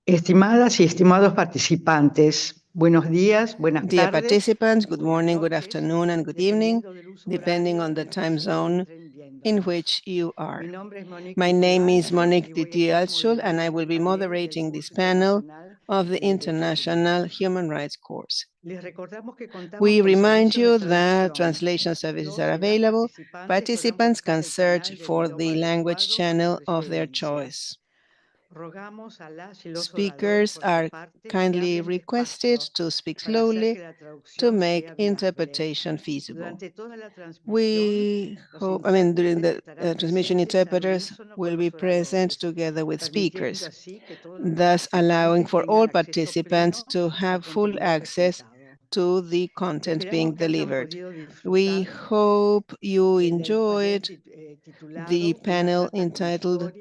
Estimadas y estimados participantes, buenos días, buenas Dear tardes. participants, good morning, good afternoon, and good evening, depending on the time zone in which you are. My name is Monique Didier Altschul, and I will be moderating this panel of the International Human Rights Course. We remind you that translation services are available. Participants can search for the language channel of their choice. Speakers are kindly requested to speak slowly to make interpretation feasible. We hope, during the transmission, interpreters will be present together with speakers, thus allowing for all participants to have full access to the content being delivered. We hope you enjoyed the panel entitled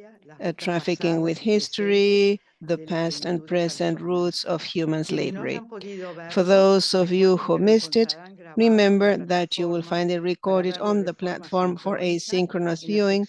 Trafficking with History, the Past and Present Roots of Human Slavery. For those of you who missed it, remember that you will find it recorded on the platform for asynchronous viewing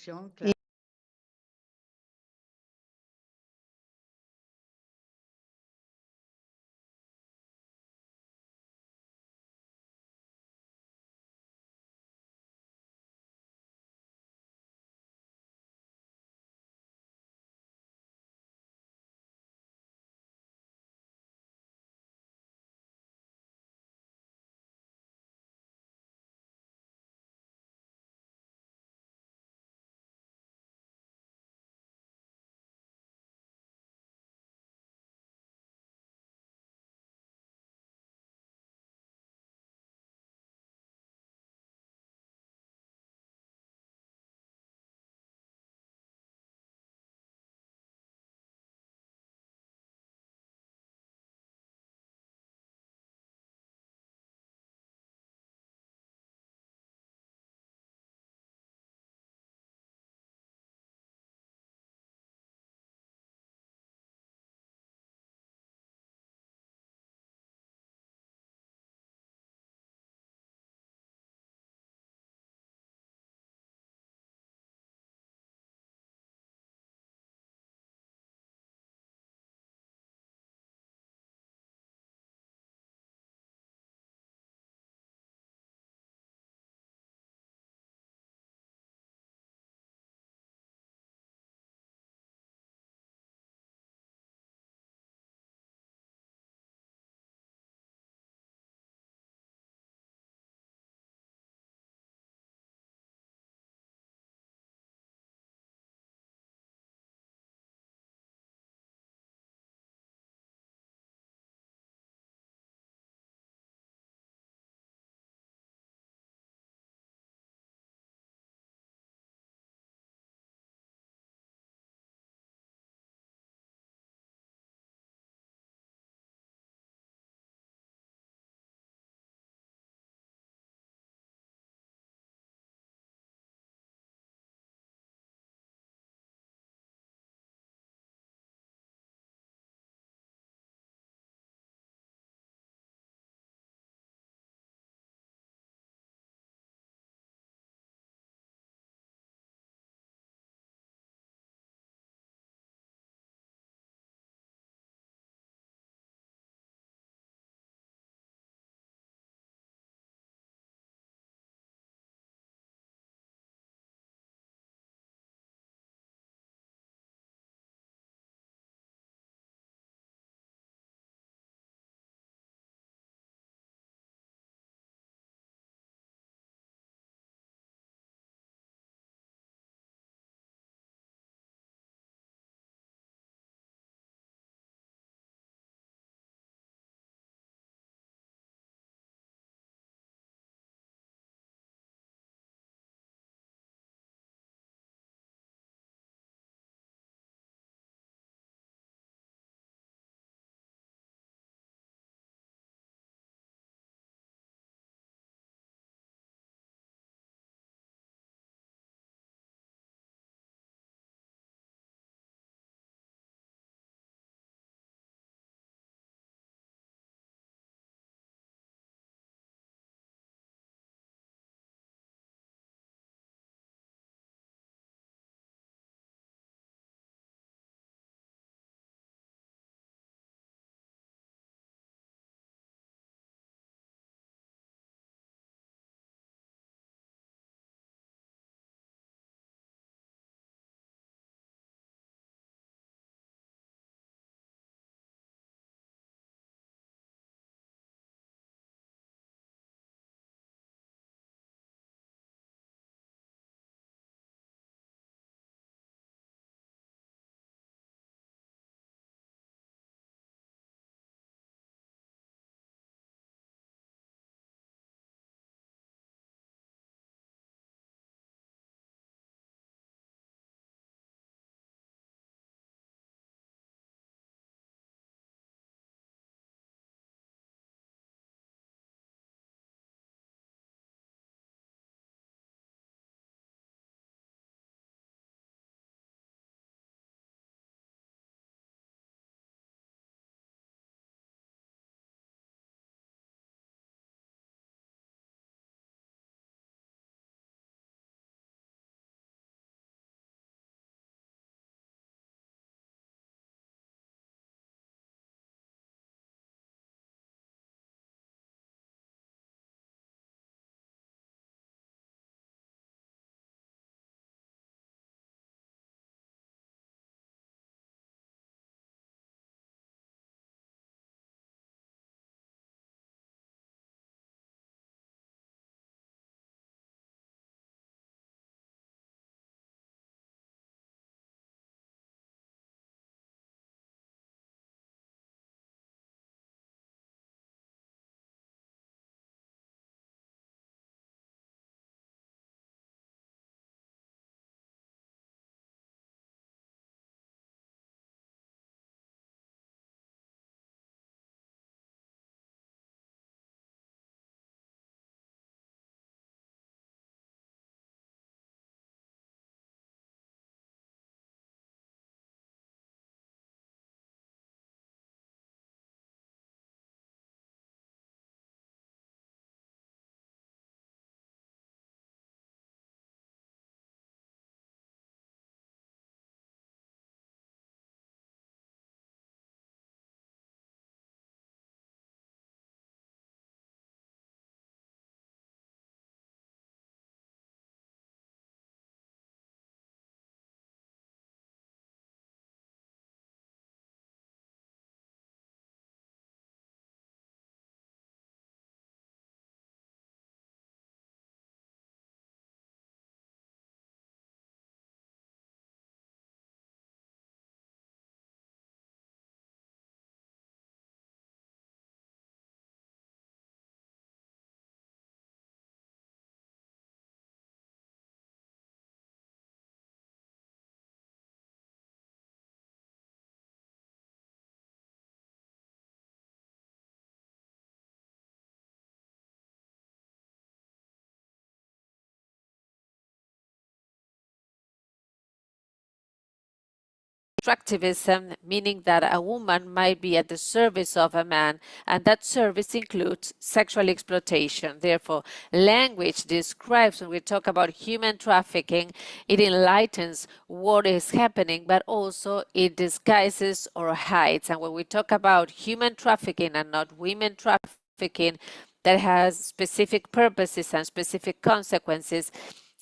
extractivism, meaning that a woman might be at the service of a man, and that service includes sexual exploitation. Therefore, language describes, when we talk about human trafficking, it enlightens what is happening, but also it disguises or hides. And when we talk about human trafficking and not women trafficking, that has specific purposes and specific consequences,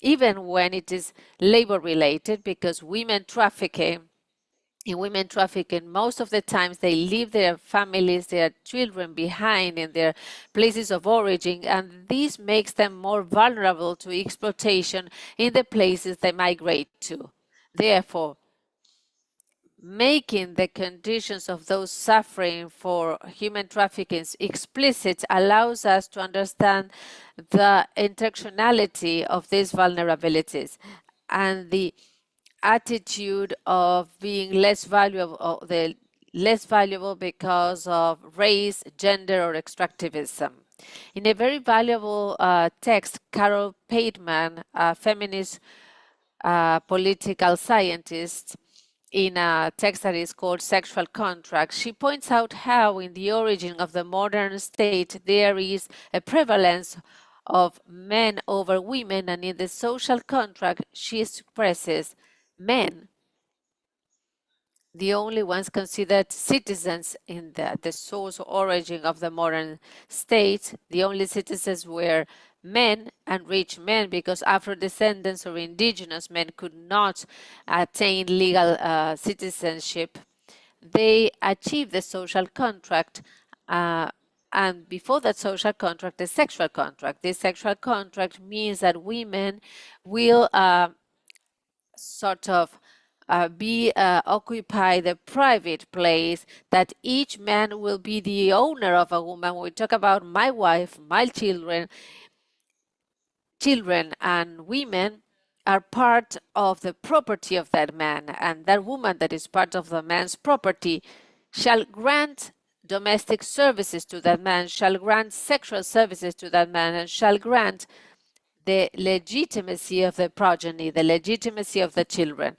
even when it is labor related, because in women trafficking, most of the times they leave their families, their children behind in their places of origin, and this makes them more vulnerable to exploitation in the places they migrate to. Therefore, making the conditions of those suffering for human trafficking explicit allows us to understand the intersectionality of these vulnerabilities and the attitude of being less valuable, because of race, gender, or extractivism. In a very valuable text, Carol Pateman, a feminist political scientist, in a text that is called Sexual Contract, she points out how in the origin of the modern state there is a prevalence of men over women, and in the social contract she expresses men, the only ones considered citizens in the source or origin of the modern state. The only citizens were men and rich men, because Afro-descendants or indigenous men could not attain legal citizenship. They achieved the social contract, and before that social contract, the sexual contract. This sexual contract means that women will occupy the private place, that each man will be the owner of a woman. When we talk about my wife, my children and women are part of the property of that man, and that woman that is part of the man's property shall grant domestic services to that man, shall grant sexual services to that man, and shall grant the legitimacy of the progeny, the legitimacy of the children.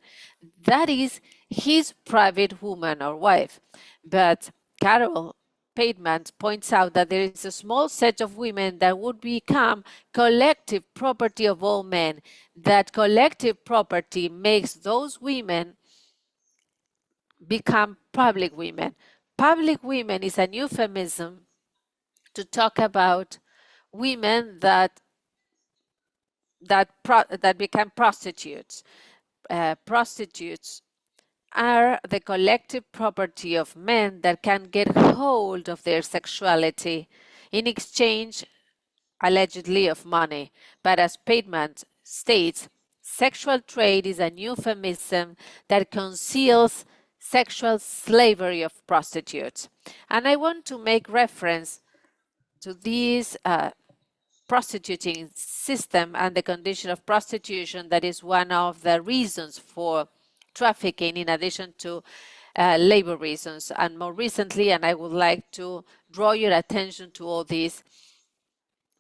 That is his private woman or wife. But Carol Pateman points out that there is a small set of women that would become collective property of all men. That collective property makes those women become public women. Public women is a euphemism to talk about women that become prostitutes. Prostitutes are the collective property of men that can get hold of their sexuality in exchange, allegedly, of money. But as Pateman states, sexual trade is a euphemism that conceals sexual slavery of prostitutes. And I want to make reference to these prostituting system and the condition of prostitution that is one of the reasons for trafficking, in addition to labor reasons. And more recently, and I would like to draw your attention to all these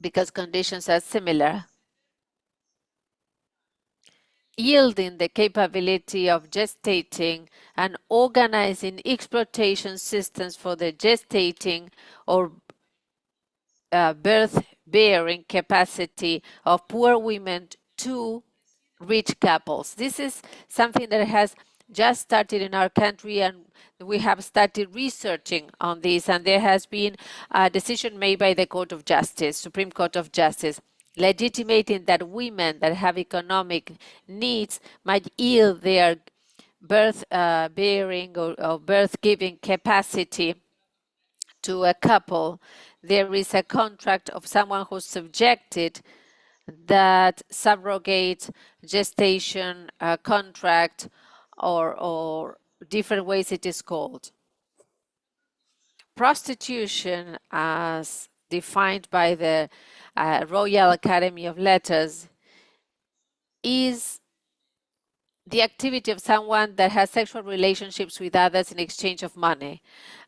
because conditions are similar, yielding the capability of gestating and organizing exploitation systems for the gestating or birth-bearing capacity of poor women to rich couples. This is something that has just started in our country, and we have started researching on this, and there has been a decision made by the Court of Justice, Supreme Court of Justice, legitimating that women that have economic needs might yield their birth-bearing or birth-giving capacity to a couple. There is a contract of someone who's subjected, that surrogate gestation contract, or different ways it is called. Prostitution, as defined by the Royal Academy of Letters, is the activity of someone that has sexual relationships with others in exchange of money.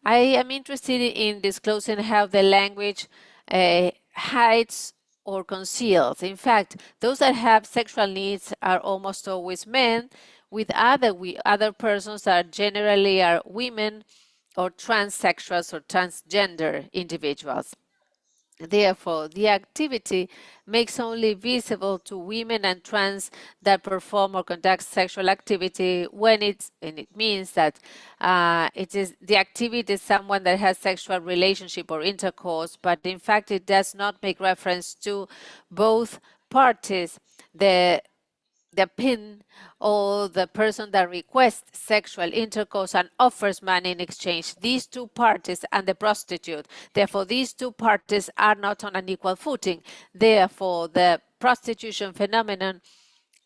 I am interested in disclosing how the language hides or conceals. In fact, those that have sexual needs are almost always men with other persons that generally are women or transsexuals or transgender individuals. Therefore, the activity makes only visible to women and trans that perform or conduct sexual activity when it means that it is the activity is someone that has sexual relationship or intercourse, but in fact it does not make reference to both parties, the PIN or the person that requests sexual intercourse and offers money in exchange, these two parties and the prostitute. Therefore, these two parties are not on an equal footing. Therefore, the prostitution phenomenon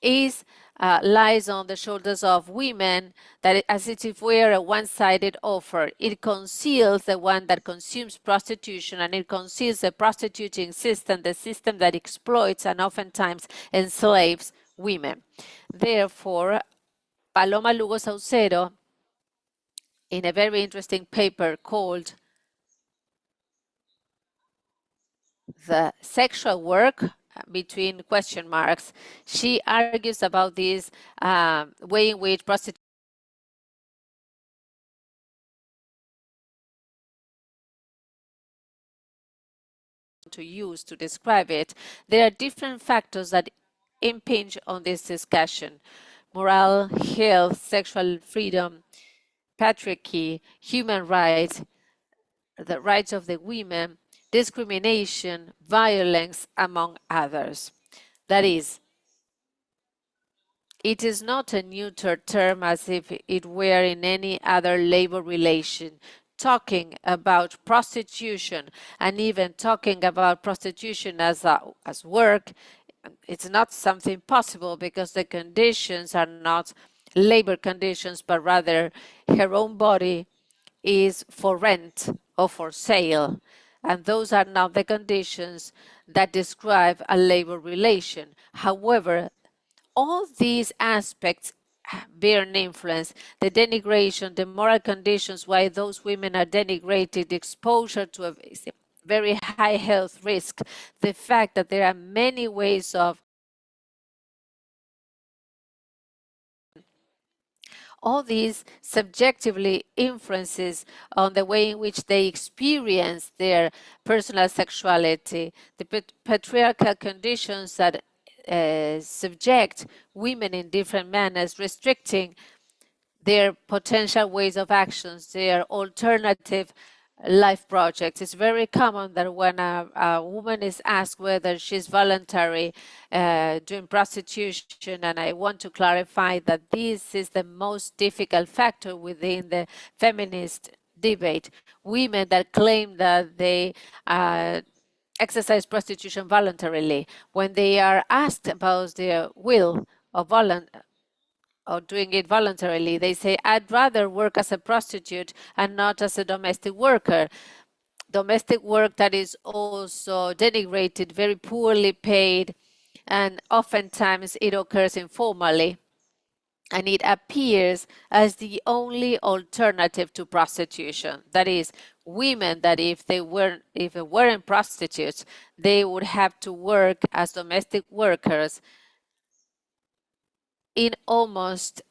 lies on the shoulders of women, that as if it were a one-sided offer. It conceals the one that consumes prostitution, and it conceals the prostituting system, the system that exploits and oftentimes enslaves women. Therefore, Paloma Lugo Saucedo, in a very interesting paper called The Sexual Work between question marks, she argues about this way in which prostitution to use to describe it. There are different factors that impinge on this discussion: morale, health, sexual freedom, patriarchy, human rights, the rights of the women, discrimination, violence, among others. That is, it is not a neuter term as if it were in any other labor relation. Talking about prostitution and even talking about prostitution as work, it's not something possible because the conditions are not labor conditions, but rather her own body is for rent or for sale. And those are not the conditions that describe a labor relation. However, all these aspects bear an influence: the denigration, the moral conditions, why those women are denigrated, exposure to a very high health risk, the fact that there are many ways of all these subjectively influences on the way in which they experience their personal sexuality, the patriarchal conditions that subject women in different manners, restricting their potential ways of actions, their alternative life projects. It's very common that when a woman is asked whether she's voluntary doing prostitution, and I want to clarify that this is the most difficult factor within the feminist debate. Women that claim that they exercise prostitution voluntarily, when they are asked about their will or doing it voluntarily, they say, I'd rather work as a prostitute and not as a domestic worker. Domestic work that is also denigrated, very poorly paid, and oftentimes it occurs informally. And it appears as the only alternative to prostitution. That is, women that if they weren't prostitutes, they would have to work as domestic workers in almost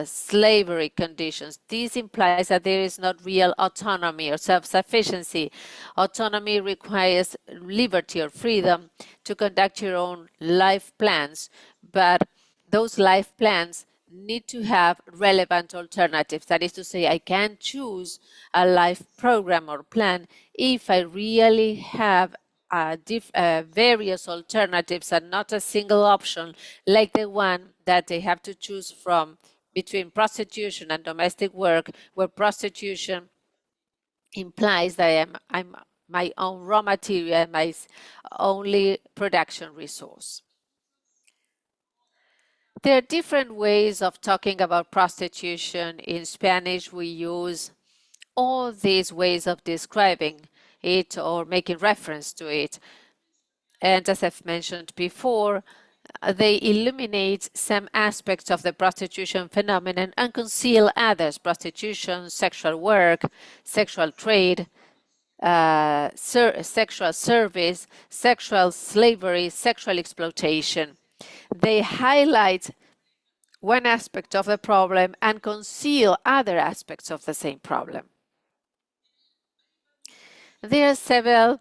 slavery conditions. This implies that there is not real autonomy or self-sufficiency. Autonomy requires liberty or freedom to conduct your own life plans, but those life plans need to have relevant alternatives. That is to say, I can choose a life program or plan if I really have various alternatives and not a single option like the one that they have to choose from between prostitution and domestic work, where prostitution implies that I'm my own raw material, my only production resource. There are different ways of talking about prostitution. In Spanish, we use all these ways of describing it or making reference to it. And as I've mentioned before, they illuminate some aspects of the prostitution phenomenon and conceal others: prostitution, sexual work, sexual trade, sexual service, sexual slavery, sexual exploitation. They highlight one aspect of the problem and conceal other aspects of the same problem. There are several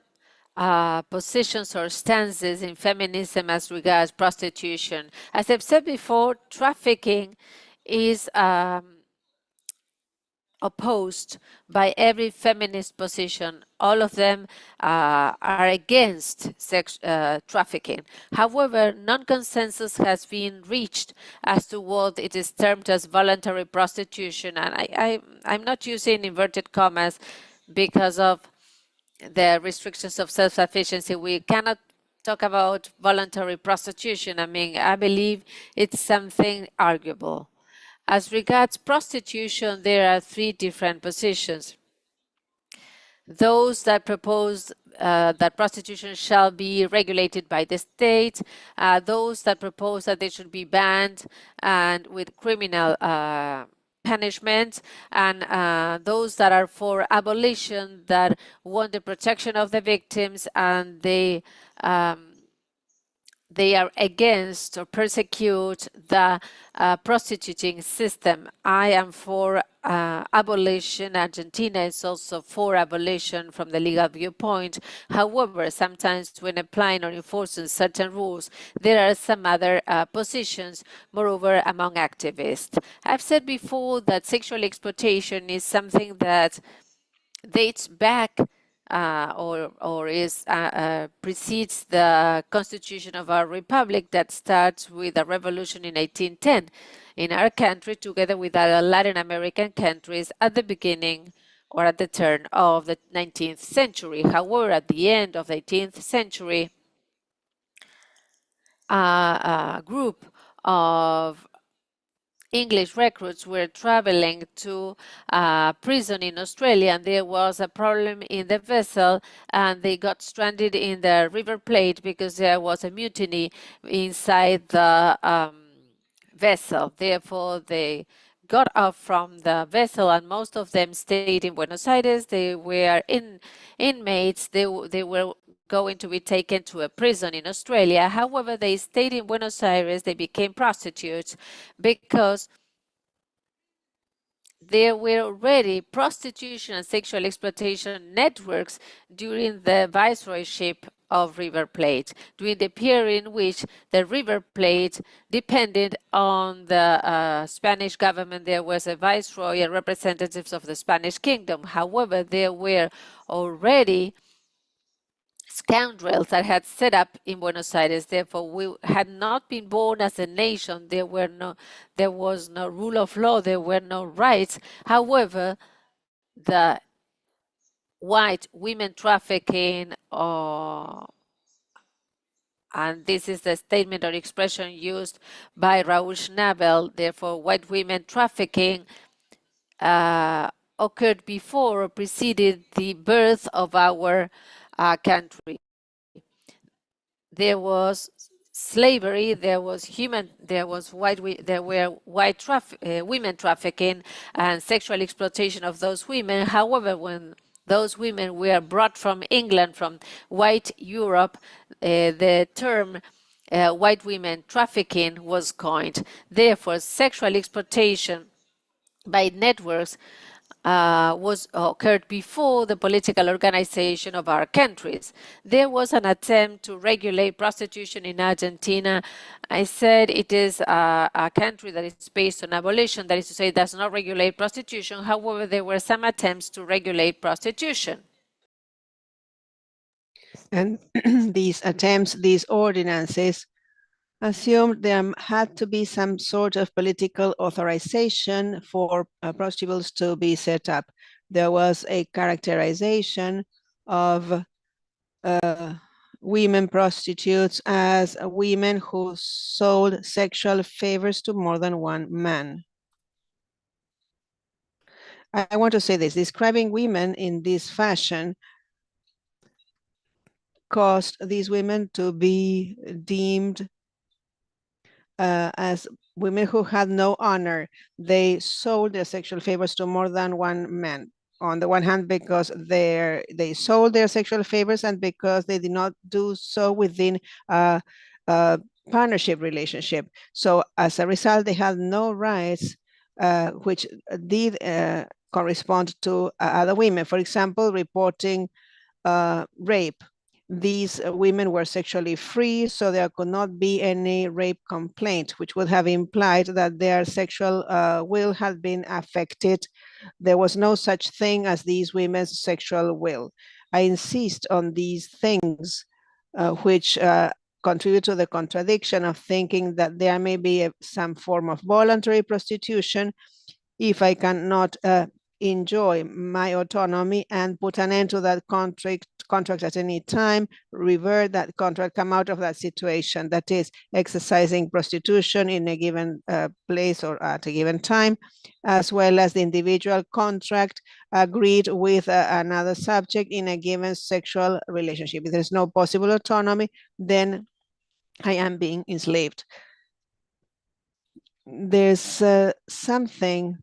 positions or stances in feminism as regards prostitution. As I've said before, trafficking is opposed by every feminist position. All of them are against trafficking. However, non-consensus has been reached as to what it is termed as voluntary prostitution. And I'm not using inverted commas because of the restrictions of self-sufficiency. We cannot talk about voluntary prostitution. I mean, I believe it's something arguable. As regards prostitution, there are three different positions. Those that propose that prostitution shall be regulated by the state, those that propose that they should be banned and with criminal punishment, and those that are for abolition, that want the protection of the victims, and they are against or persecute the prostituting system. I am for abolition. Argentina is also for abolition from the legal viewpoint. However, sometimes when applying or enforcing certain rules, there are some other positions, moreover, among activists. I've said before that sexual exploitation is something that dates back precedes the constitution of our republic that starts with a revolution in 1810 in our country, together with other Latin American countries at the beginning or at the turn of the 19th century. However, at the end of the 18th century, a group of English recruits were traveling to a prison in Australia, and there was a problem in the vessel, and they got stranded in the River Plate because there was a mutiny inside the vessel. Therefore, they got off from the vessel, and most of them stayed in Buenos Aires. They were inmates. They were going to be taken to a prison in Australia. However, they stayed in Buenos Aires. They became prostitutes because there were already prostitution and sexual exploitation networks during the viceroyship of River Plate, during the period in which the River Plate depended on the Spanish government. There was a viceroy and representatives of the Spanish kingdom. However, there were already scoundrels that had set up in Buenos Aires. Therefore, we had not been born as a nation. There was no rule of law. There were no rights. However, the white women trafficking, and this is the statement or expression used by Raúl Schnabel, therefore white women trafficking occurred before or preceded the birth of our country. There was slavery, there were women trafficking and sexual exploitation of those women. However, when those women were brought from England, from white Europe, the term white women trafficking was coined. Therefore, sexual exploitation by networks occurred before the political organization of our countries. There was an attempt to regulate prostitution in Argentina. I said it is a country that is based on abolition, that is to say, it does not regulate prostitution. However, there were some attempts to regulate prostitution. And these attempts, these ordinances, assumed there had to be some sort of political authorization for prostíbulos to be set up. There was a characterization of women prostitutes as women who sold sexual favors to more than one man. I want to say this, describing women in this fashion caused these women to be deemed as women who had no honor. They sold their sexual favors to more than one man. On the one hand, because they sold their sexual favors, and because they did not do so within partnership relationship. So as a result, they had no rights which did correspond to other women. For example, reporting rape. These women were sexually free, so there could not be any rape complaint, which would have implied that their sexual will had been affected. There was no such thing as these women's sexual will. I insist on these things which contribute to the contradiction of thinking that there may be some form of voluntary prostitution if I cannot enjoy my autonomy and put an end to that contract at any time, revert that contract, come out of that situation, that is exercising prostitution in a given place or at a given time, as well as the individual contract agreed with another subject in a given sexual relationship. If there's no possible autonomy, then I am being enslaved. There's something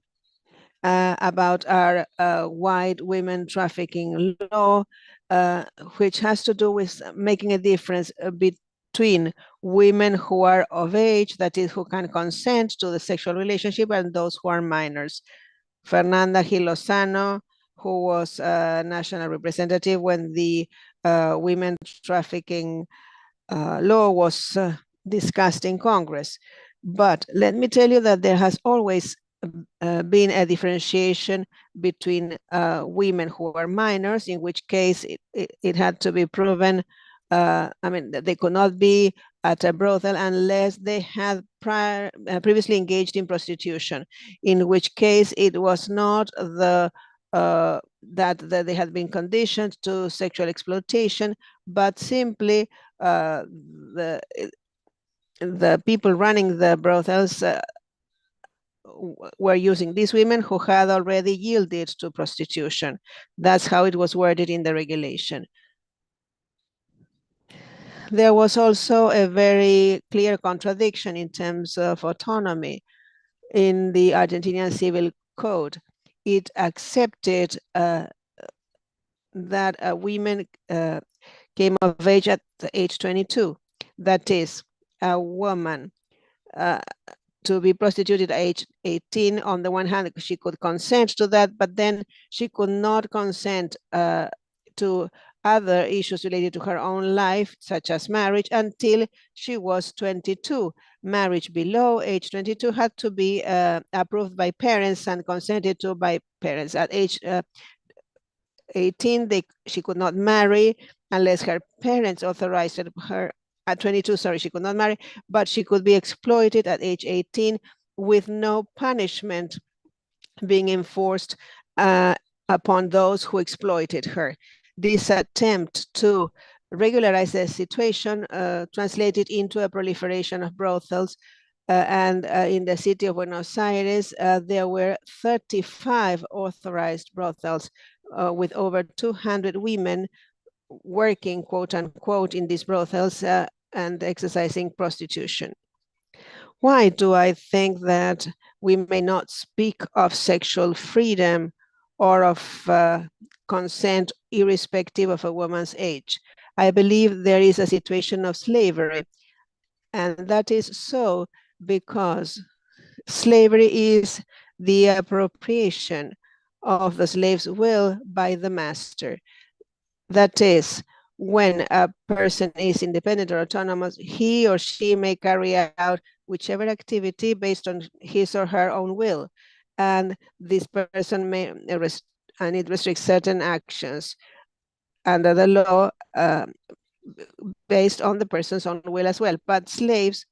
about our white women trafficking law, which has to do with making a difference between women who are of age, that is, who can consent to the sexual relationship, and those who are minors. Fernanda Gil Lozano, who was a national representative when the women trafficking law was discussed in Congress. But let me tell you that there has always been a differentiation between women who are minors, in which case it had to be proven, I mean, they could not be at a brothel unless they had previously engaged in prostitution, in which case it was not that they had been conditioned to sexual exploitation, but simply the people running the brothels were using these women who had already yielded to prostitution. That's how it was worded in the regulation. There was also a very clear contradiction in terms of autonomy in the Argentinian Civil Code. It accepted that women came of age at age 22. That is, a woman to be prostituted at age 18, on the one hand, she could consent to that, but then she could not consent to other issues related to her own life, such as marriage, until she was 22. Marriage below age 22 had to be approved by parents and consented to by parents. At age 18, she could not marry unless her parents authorized her. At 22, sorry, she could not marry, but she could be exploited at age 18 with no punishment being enforced upon those who exploited her. This attempt to regularize the situation translated into a proliferation of brothels, and in the city of Buenos Aires, there were 35 authorized brothels with over 200 women working, quote unquote, in these brothels and exercising prostitution. Why do I think that we may not speak of sexual freedom or of consent irrespective of a woman's age? I believe there is a situation of slavery, and that is so because slavery is the appropriation of the slave's will by the master. That is, when a person is independent or autonomous, he or she may carry out whichever activity based on his or her own will. And this person may, and it restricts certain actions under the law based on the person's own will as well. But slaves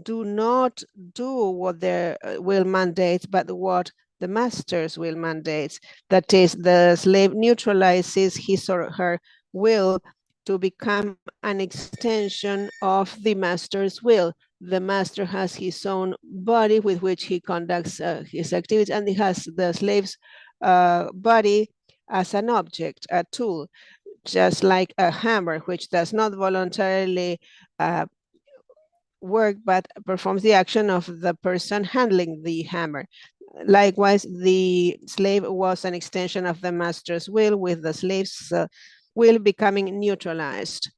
do not do what their will mandates, but what the master's will mandates. That is, the slave neutralizes his or her will to become an extension of the master's will. The master has his own body with which he conducts his activities, and he has the slave's body as an object, a tool, just like a hammer, which does not voluntarily work, but performs the action of the person handling the hammer. Likewise, the slave was an extension of the master's will, with the slave's will becoming neutralized.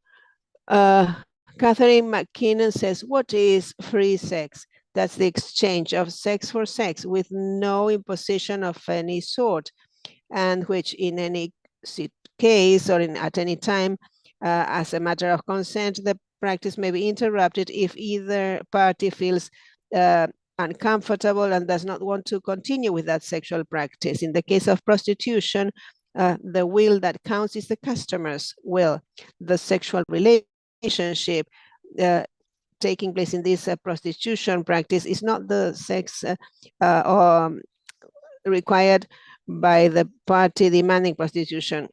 Catherine McKinnon says, what is free sex? That's the exchange of sex for sex with no imposition of any sort, and which in any case or at any time, as a matter of consent, the practice may be interrupted if either party feels uncomfortable and does not want to continue with that sexual practice. In the case of prostitution, the will that counts is the customer's will. The sexual relationship taking place in this prostitution practice is not the sex required by the party demanding prostitution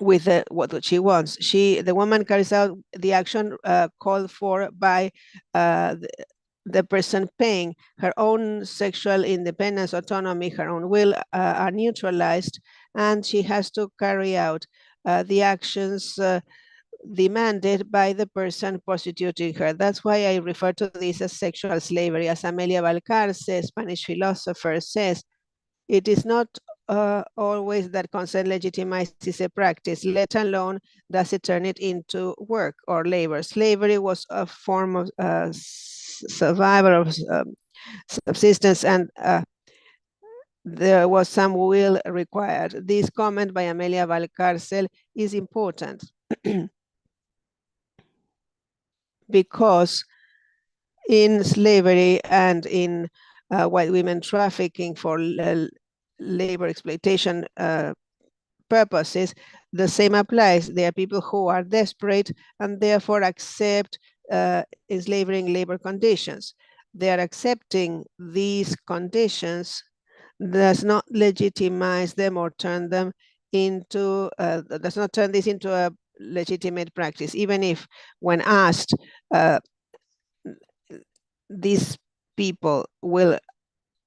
with what she wants. The woman carries out the action called for by the person paying. Her own sexual independence, autonomy, her own will are neutralized, and she has to carry out the actions demanded by the person prostituting her. That's why I refer to this as sexual slavery. As Amelia Valcarce, Spanish philosopher, says, it is not always that consent legitimizes a practice, let alone does it turn it into work or labor. Slavery was a form of survival of subsistence, and there was some will required. This comment by Amelia Valcárcel is important because in slavery and in white women trafficking for labor exploitation purposes, the same applies. There are people who are desperate and therefore accept enslaving labor conditions. They are accepting these conditions does not legitimize them or turn them into, does not turn this into a legitimate practice, even if when asked, these people will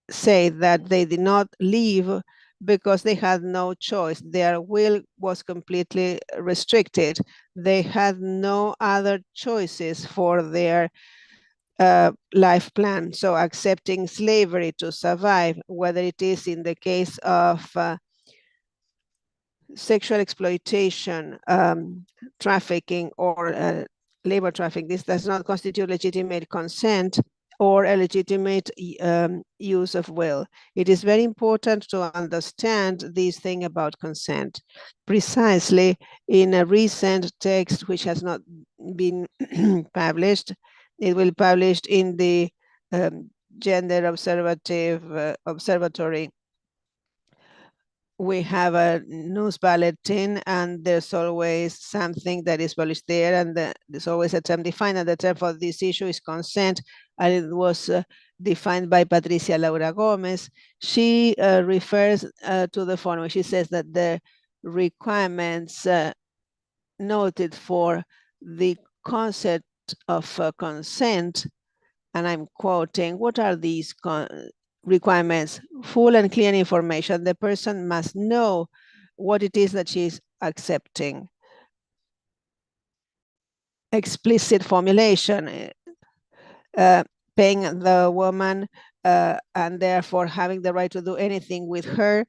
say that they did not leave because they had no choice. Their will was completely restricted. They had no other choices for their life plan. So accepting slavery to survive, whether it is in the case of sexual exploitation, trafficking, or labor trafficking, this does not constitute legitimate consent or a legitimate use of will. It is very important to understand this thing about consent. Precisely in a recent text, which has not been published, it will be published in the Gender Observatory. We have a news bulletin, and there's always something that is published there, and there's always a term defined, and the term for this issue is consent, and it was defined by Patricia Laura Gomez. She refers to the following. She says that the requirements noted for the concept of consent, and I'm quoting, what are these requirements? Full and clear information. The person must know what it is that she's accepting. Explicit formulation, paying the woman and therefore having the right to do anything with her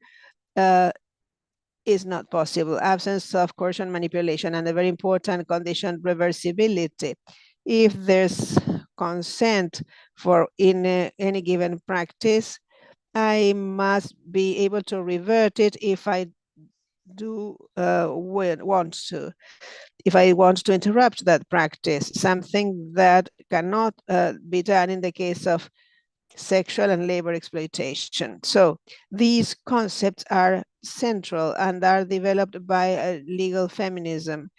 is not possible. Absence of coercion, manipulation, and a very important condition, reversibility. If there's consent for any given practice, I must be able to revert it if I do want to. If I want to interrupt that practice, something that cannot be done in the case of sexual and labor exploitation. So these concepts are central and are developed by legal feminism,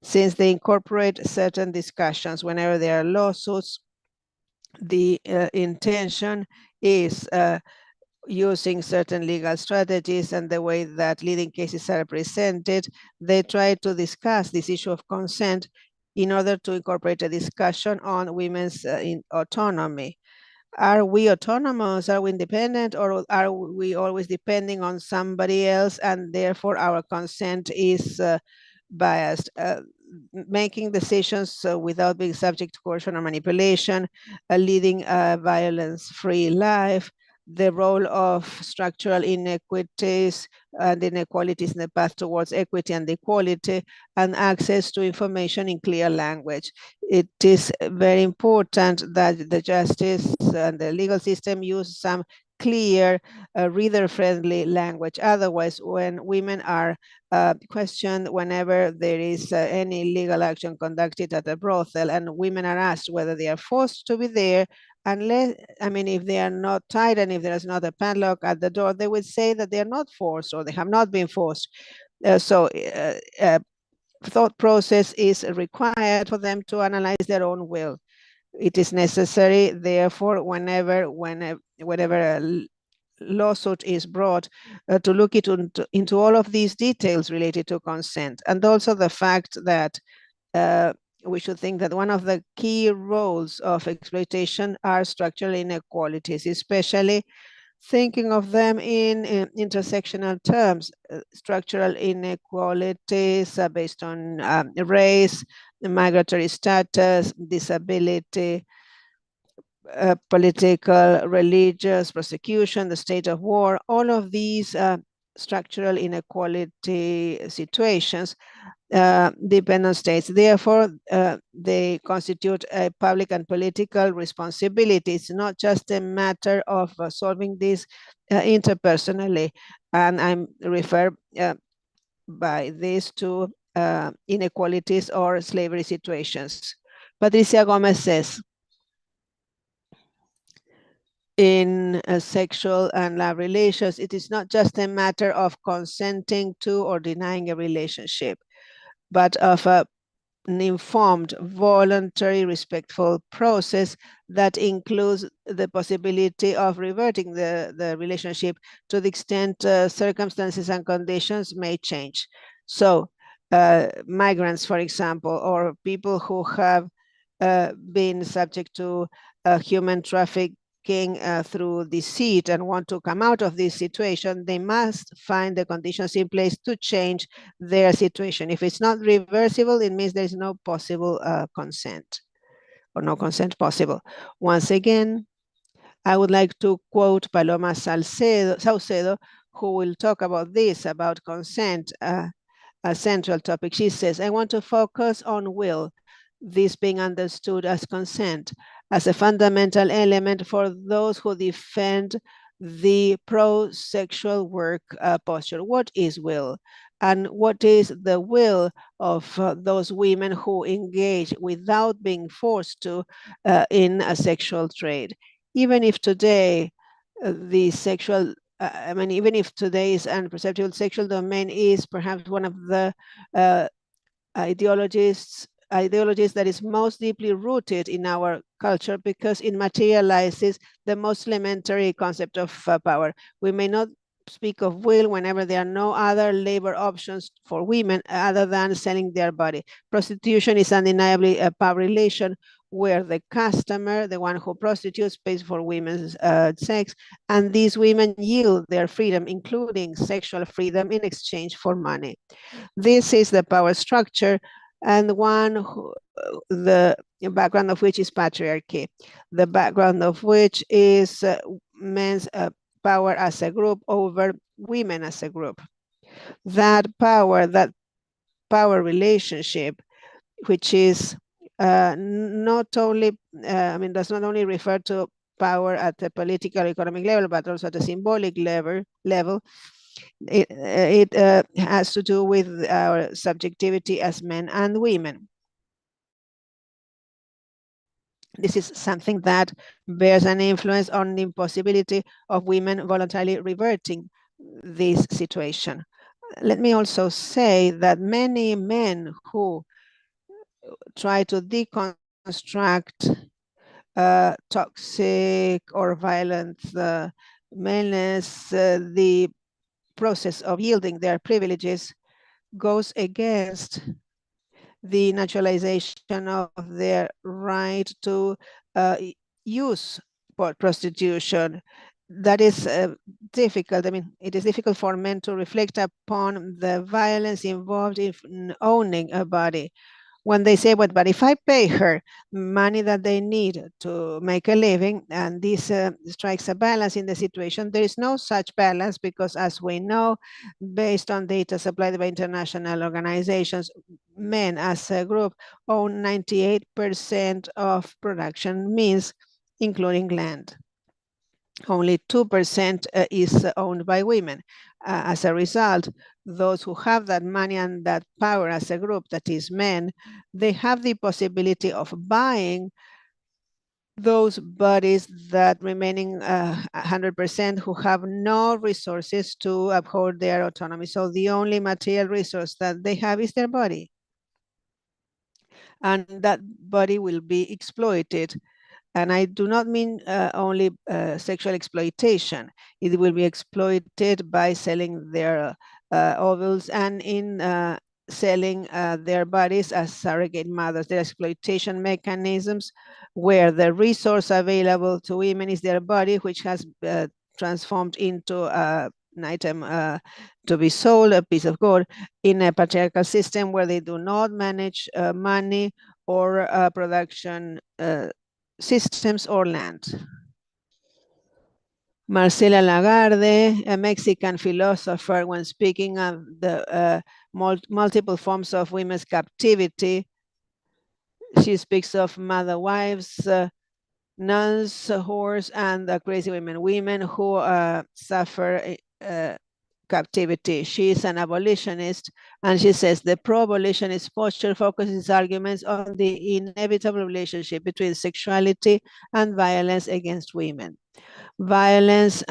since they incorporate certain discussions. Whenever there are lawsuits, the intention is using certain legal strategies and the way that leading cases are presented, they try to discuss this issue of consent in order to incorporate a discussion on women's autonomy. Are we autonomous? Are we independent? Or are we always depending on somebody else, and therefore our consent is biased? Making decisions without being subject to coercion or manipulation, leading a violence-free life, the role of structural inequities and inequalities in the path towards equity and equality, and access to information in clear language. It is very important that the justice and the legal system use some clear, reader-friendly language. Otherwise, when women are questioned whenever there is any legal action conducted at a brothel, and women are asked whether they are forced to be there, unless, I mean, if they are not tied and if there is not a padlock at the door, they would say that they are not forced or they have not been forced. Thought process is required for them to analyze their own will. It is necessary, therefore, whenever a lawsuit is brought, to look into all of these details related to consent, and also the fact that we should think that one of the key roles of exploitation are structural inequalities, especially thinking of them in intersectional terms. Structural inequalities are based on race, migratory status, disability, political, religious, persecution, the state of war. All of these structural inequality situations depend on states. Therefore, they constitute a public and political responsibility. It's not just a matter of solving this interpersonally. And I'm referred by this to inequalities or slavery situations. Patricia Gomez says, in sexual and love relations, it is not just a matter of consenting to or denying a relationship, but of an informed, voluntary, respectful process that includes the possibility of reverting the relationship to the extent circumstances and conditions may change. So migrants, for example, or people who have been subject to human trafficking through deceit and want to come out of this situation, they must find the conditions in place to change their situation. If it's not reversible, it means there is no possible consent, or no consent possible. Once again, I would like to quote Paloma Saucedo, who will talk about this, about consent, a central topic. She says, I want to focus on will, this being understood as consent, as a fundamental element for those who defend the pro-sexual work posture. What is will? And what is the will of those women who engage without being forced to in a sexual trade? Even if today the sexual, even if today's unperceptible sexual domain is perhaps one of the ideologies that is most deeply rooted in our culture, because it materializes the most elementary concept of power. We may not speak of will whenever there are no other labor options for women other than selling their body. Prostitution is undeniably a power relation where the customer, the one who prostitutes, pays for women's sex, and these women yield their freedom, including sexual freedom, in exchange for money. This is the power structure, and the background of which is patriarchy, the background of which is men's power as a group over women as a group. That power relationship, which is not only, does not only refer to power at the political, economic level, but also at the symbolic level. It has to do with our subjectivity as men and women. This is something that bears an influence on the impossibility of women voluntarily reverting this situation. Let me also say that many men who try to deconstruct toxic or violent maleness, the process of yielding their privileges goes against the naturalization of their right to use prostitution. That is difficult. It is difficult for men to reflect upon the violence involved in owning a body, when they say, but if I pay her money that they need to make a living, and this strikes a balance in the situation, there is no such balance because, as we know, based on data supplied by international organizations, men as a group own 98% of production means, including land. Only 2% is owned by women. As a result, those who have that money and that power as a group, that is men, they have the possibility of buying those bodies that remaining 100% who have no resources to uphold their autonomy. So the only material resource that they have is their body. And that body will be exploited. And I do not mean only sexual exploitation. It will be exploited by selling their ovules and in selling their bodies as surrogate mothers. Their exploitation mechanisms where the resource available to women is their body, which has transformed into an item to be sold, a piece of gold, in a patriarchal system where they do not manage money or production systems or land. Marcela Lagarde, a Mexican philosopher, when speaking of the multiple forms of women's captivity, she speaks of mother wives, nuns, whores, and crazy women who suffer captivity. She is an abolitionist, and she says the pro-abolitionist posture focuses arguments on the inevitable relationship between sexuality and violence against women. Violence,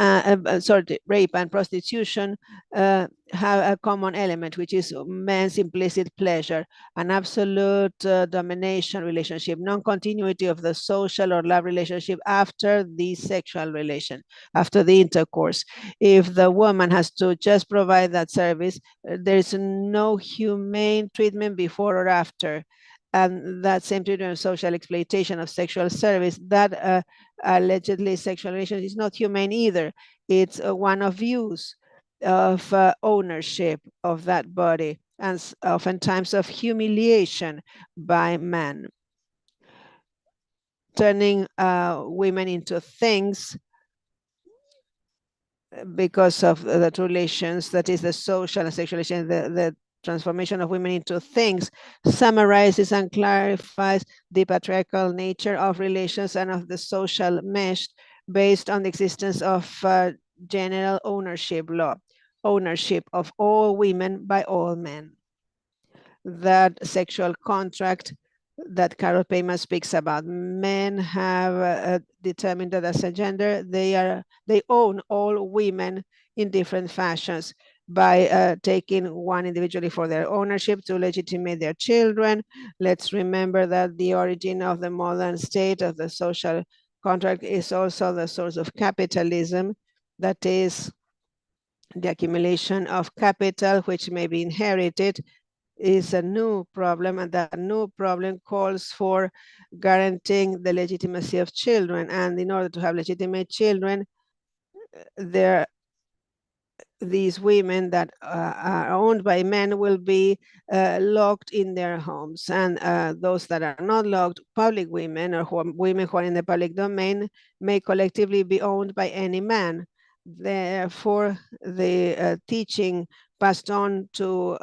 rape and prostitution have a common element, which is men's implicit pleasure, an absolute domination relationship, non-continuity of the social or love relationship after the sexual relation, after the intercourse. If the woman has to just provide that service, there is no humane treatment before or after. And that same treatment of social exploitation of sexual service, that allegedly sexual relation is not humane either. It's one of use, of ownership of that body, and oftentimes of humiliation by men. Turning women into things because of the relations, that is the social and sexual relation, the transformation of women into things, summarizes and clarifies the patriarchal nature of relations and of the social mesh based on the existence of general ownership law, ownership of all women by all men. That sexual contract that Carol Payman speaks about. Men have determined that as a gender, they own all women in different fashions by taking one individually for their ownership to legitimate their children. Let's remember that the origin of the modern state of the social contract is also the source of capitalism, that is the accumulation of capital which may be inherited is a new problem, and that new problem calls for guaranteeing the legitimacy of children. And in order to have legitimate children, these women that are owned by men will be locked in their homes, and those that are not locked, public women or women who are in the public domain, may collectively be owned by any man. Therefore, the teaching passed on to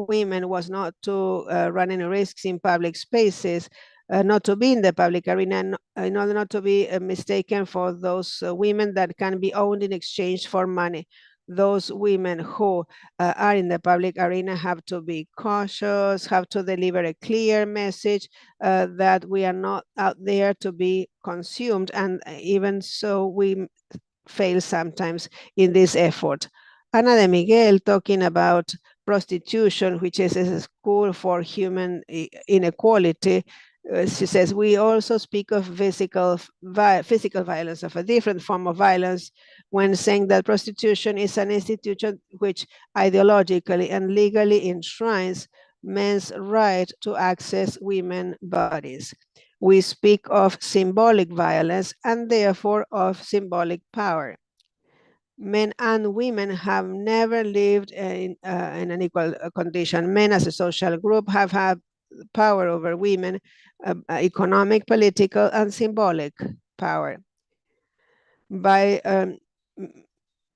women was not to run any risks in public spaces, not to be in the public arena, in order not to be mistaken for those women that can be owned in exchange for money. Those women who are in the public arena have to be cautious, have to deliver a clear message that we are not out there to be consumed, and even so we fail sometimes in this effort. Ana de Miguel, talking about prostitution, which is a school for human inequality, she says, we also speak of physical violence, of a different form of violence, when saying that prostitution is an institution which ideologically and legally enshrines men's right to access women's bodies. We speak of symbolic violence and therefore of symbolic power. Men and women have never lived in an equal condition. Men as a social group have had power over women, economic, political, and symbolic power. By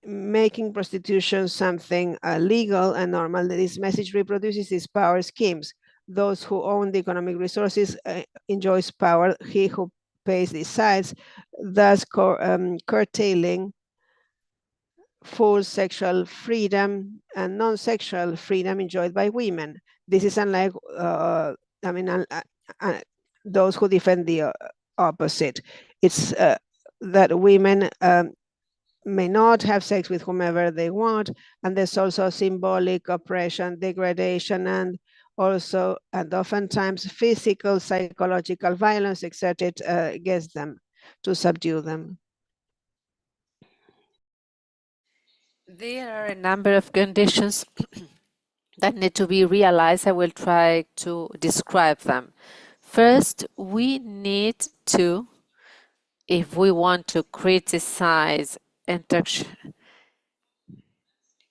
making prostitution something legal and normal, this message reproduces these power schemes. Those who own the economic resources enjoys power. He who pays decides, thus curtailing full sexual freedom and non-sexual freedom enjoyed by women. This is unlike, those who defend the opposite. It's that women may not have sex with whomever they want, and there's also symbolic oppression, degradation, and oftentimes physical, psychological violence exerted against them to subdue them. There are a number of conditions that need to be realized. I will try to describe them. First, we need to, if we want to criticize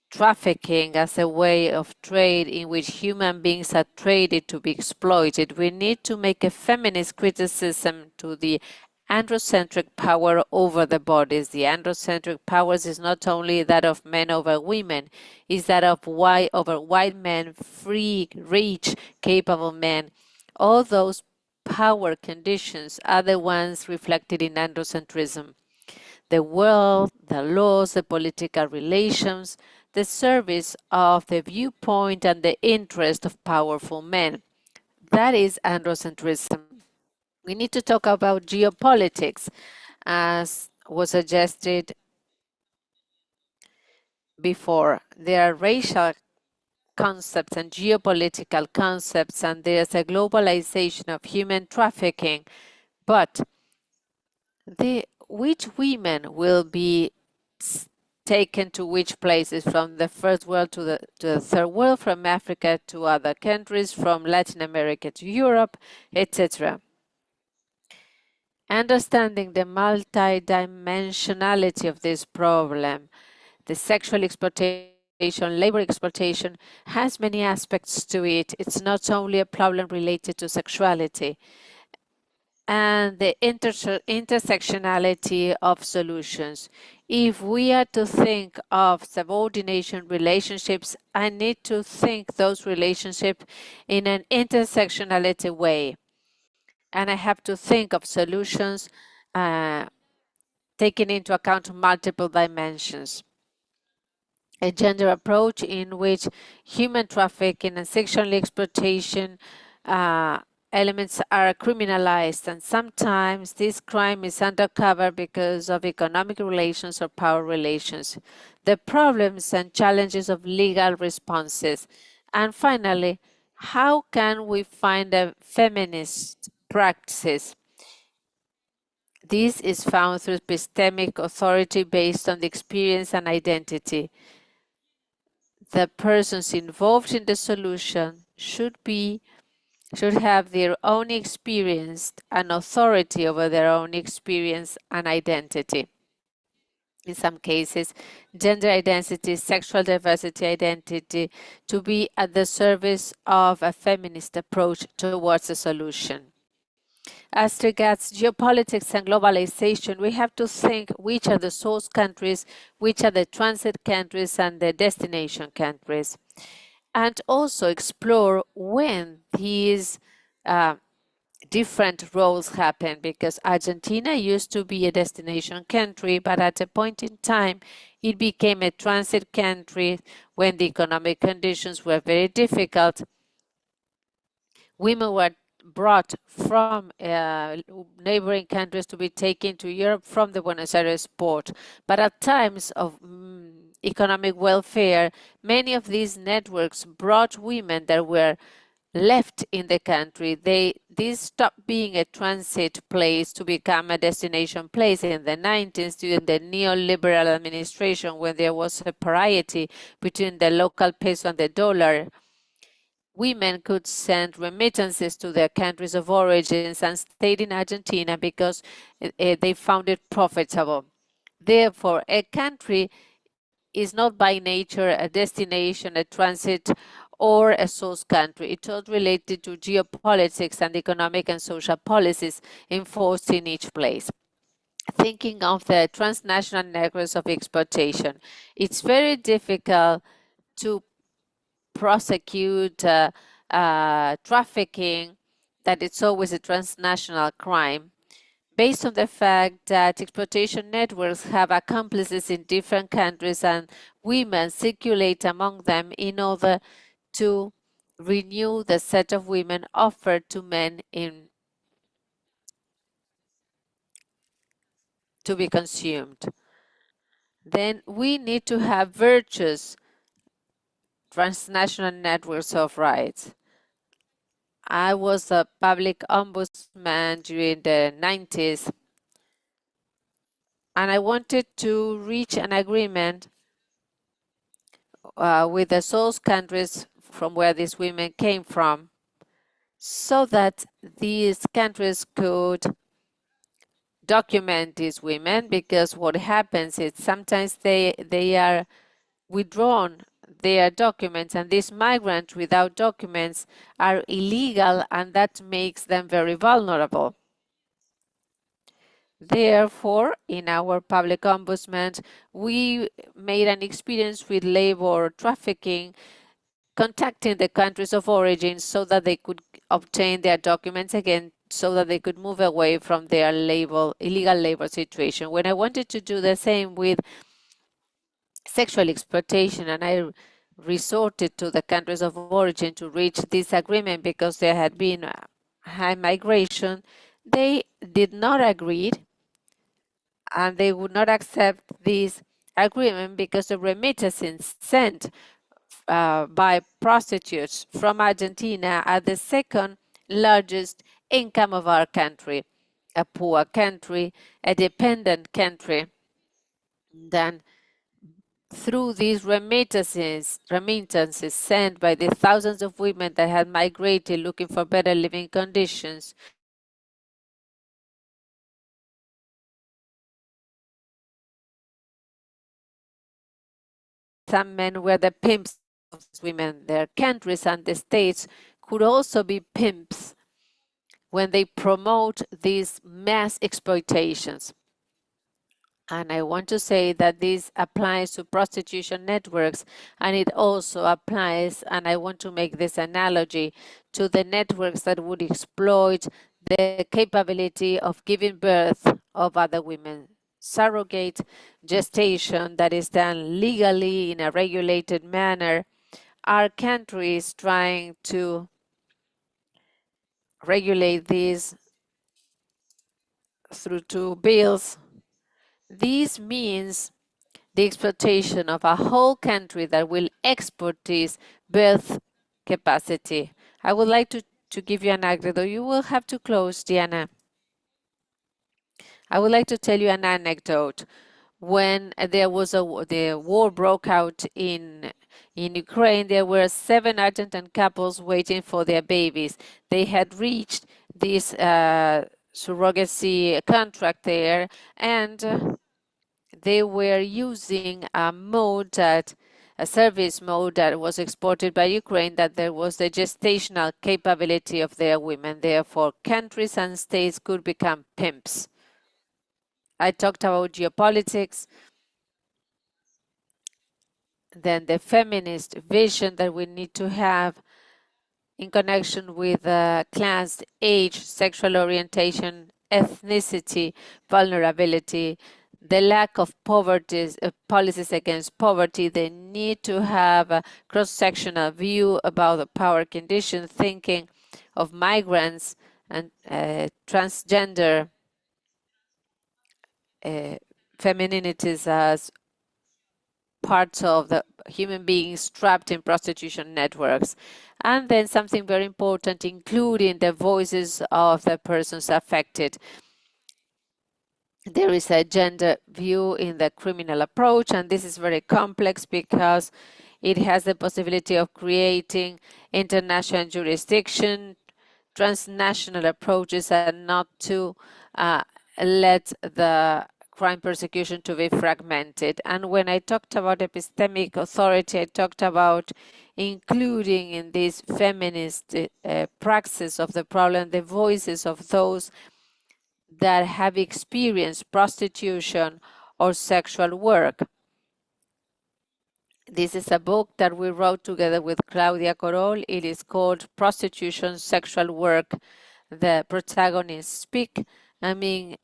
trafficking as a way of trade in which human beings are traded to be exploited, we need to make a feminist criticism to the androcentric power over the bodies. The androcentric powers is not only that of men over women, is that of white men, free, rich, capable men. All those power conditions are the ones reflected in androcentrism. The world, the laws, the political relations, the service of the viewpoint and the interest of powerful men. That is androcentrism. We need to talk about geopolitics, as was suggested before. There are racial concepts and geopolitical concepts, and there's a globalization of human trafficking. But which women will be taken to which places, from the first world to the third world, from Africa to other countries, from Latin America to Europe, etc. Understanding the multidimensionality of this problem, the sexual exploitation, labor exploitation has many aspects to it. It's not only a problem related to sexuality. And the intersectionality of solutions. If we are to think of subordination relationships, I need to think those relationships in an intersectionality way. And I have to think of solutions taking into account multiple dimensions. A gender approach in which human trafficking and sexual exploitation elements are criminalized, and sometimes this crime is undercover because of economic relations or power relations. The problems and challenges of legal responses. And finally, how can we find a feminist practices? This is found through epistemic authority based on the experience and identity. The persons involved in the solution should have their own experience and authority over their own experience and identity. In some cases, gender identity, sexual diversity identity, to be at the service of a feminist approach towards a solution. As regards geopolitics and globalization, we have to think which are the source countries, which are the transit countries, and the destination countries. And also explore when these different roles happen, because Argentina used to be a destination country, but at a point in time, it became a transit country when the economic conditions were very difficult. Women were brought from neighboring countries to be taken to Europe from the Buenos Aires port. But at times of economic welfare, many of these networks brought women that were left in the country. This stopped being a transit place to become a destination place in the 90s during the neoliberal administration, when there was a parity between the local peso and the dollar. Women could send remittances to their countries of origins and stayed in Argentina because they found it profitable. Therefore, a country is not by nature a destination, a transit, or a source country. It's all related to geopolitics and economic and social policies enforced in each place. Thinking of the transnational networks of exploitation, it's very difficult to prosecute trafficking, that it's always a transnational crime, based on the fact that exploitation networks have accomplices in different countries and women circulate among them in order to renew the set of women offered to men to be consumed. Then we need to have virtuous transnational networks of rights. I was a public ombudsman during the 90s, and I wanted to reach an agreement with the source countries from where these women came from, so that these countries could document these women, because what happens is sometimes they are withdrawn their documents, and these migrants without documents are illegal, and that makes them very vulnerable. Therefore, in our public ombudsman, we made an experience with labor trafficking, contacting the countries of origin so that they could obtain their documents again, so that they could move away from their illegal labor situation. When I wanted to do the same with sexual exploitation, and I resorted to the countries of origin to reach this agreement because there had been high migration, they did not agree, and they would not accept this agreement because the remittances sent by prostitutes from Argentina are the second largest income of our country, a poor country, a dependent country. Then through these remittances sent by the thousands of women that had migrated looking for better living conditions, some men were the pimps of women. Their countries and the states could also be pimps when they promote these mass exploitations. And I want to say that this applies to prostitution networks, and it also applies, and I want to make this analogy, to the networks that would exploit the capability of giving birth of other women. Surrogate gestation that is done legally in a regulated manner. Our country is trying to regulate these through two bills. This means the exploitation of a whole country that will export this birth capacity. I would like to give you an anecdote. You will have to close, Diana. I would like to tell you an anecdote. When there was the war broke out in Ukraine, there were 7 Argentine couples waiting for their babies. They had reached this surrogacy contract there, and they were using a service mode that was exported by Ukraine, that there was the gestational capability of their women. Therefore, countries and states could become pimps. I talked about geopolitics, then the feminist vision that we need to have in connection with class, age, sexual orientation, ethnicity, vulnerability, the lack of poverty, policies against poverty, the need to have a cross-sectional view about the power condition, thinking of migrants and transgender femininities as parts of the human beings trapped in prostitution networks. And then something very important, including the voices of the persons affected. There is a gender view in the criminal approach, and this is very complex because it has the possibility of creating international jurisdiction, transnational approaches, and not to let the crime persecution to be fragmented. And when I talked about epistemic authority, I talked about including in this feminist praxis of the problem the voices of those that have experienced prostitution or sexual work. This is a book that we wrote together with Claudia Corol. It is called Prostitution, Sexual Work. The protagonists speak. I mean,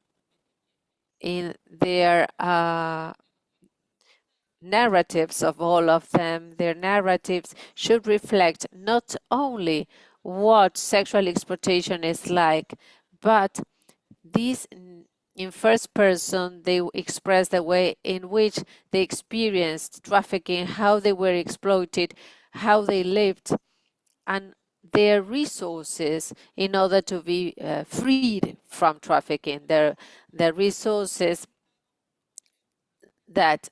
in their narratives of all of them, their narratives should reflect not only what sexual exploitation is like, but these in first person, they express the way in which they experienced trafficking, how they were exploited, how they lived, and their resources in order to be freed from trafficking, their resources that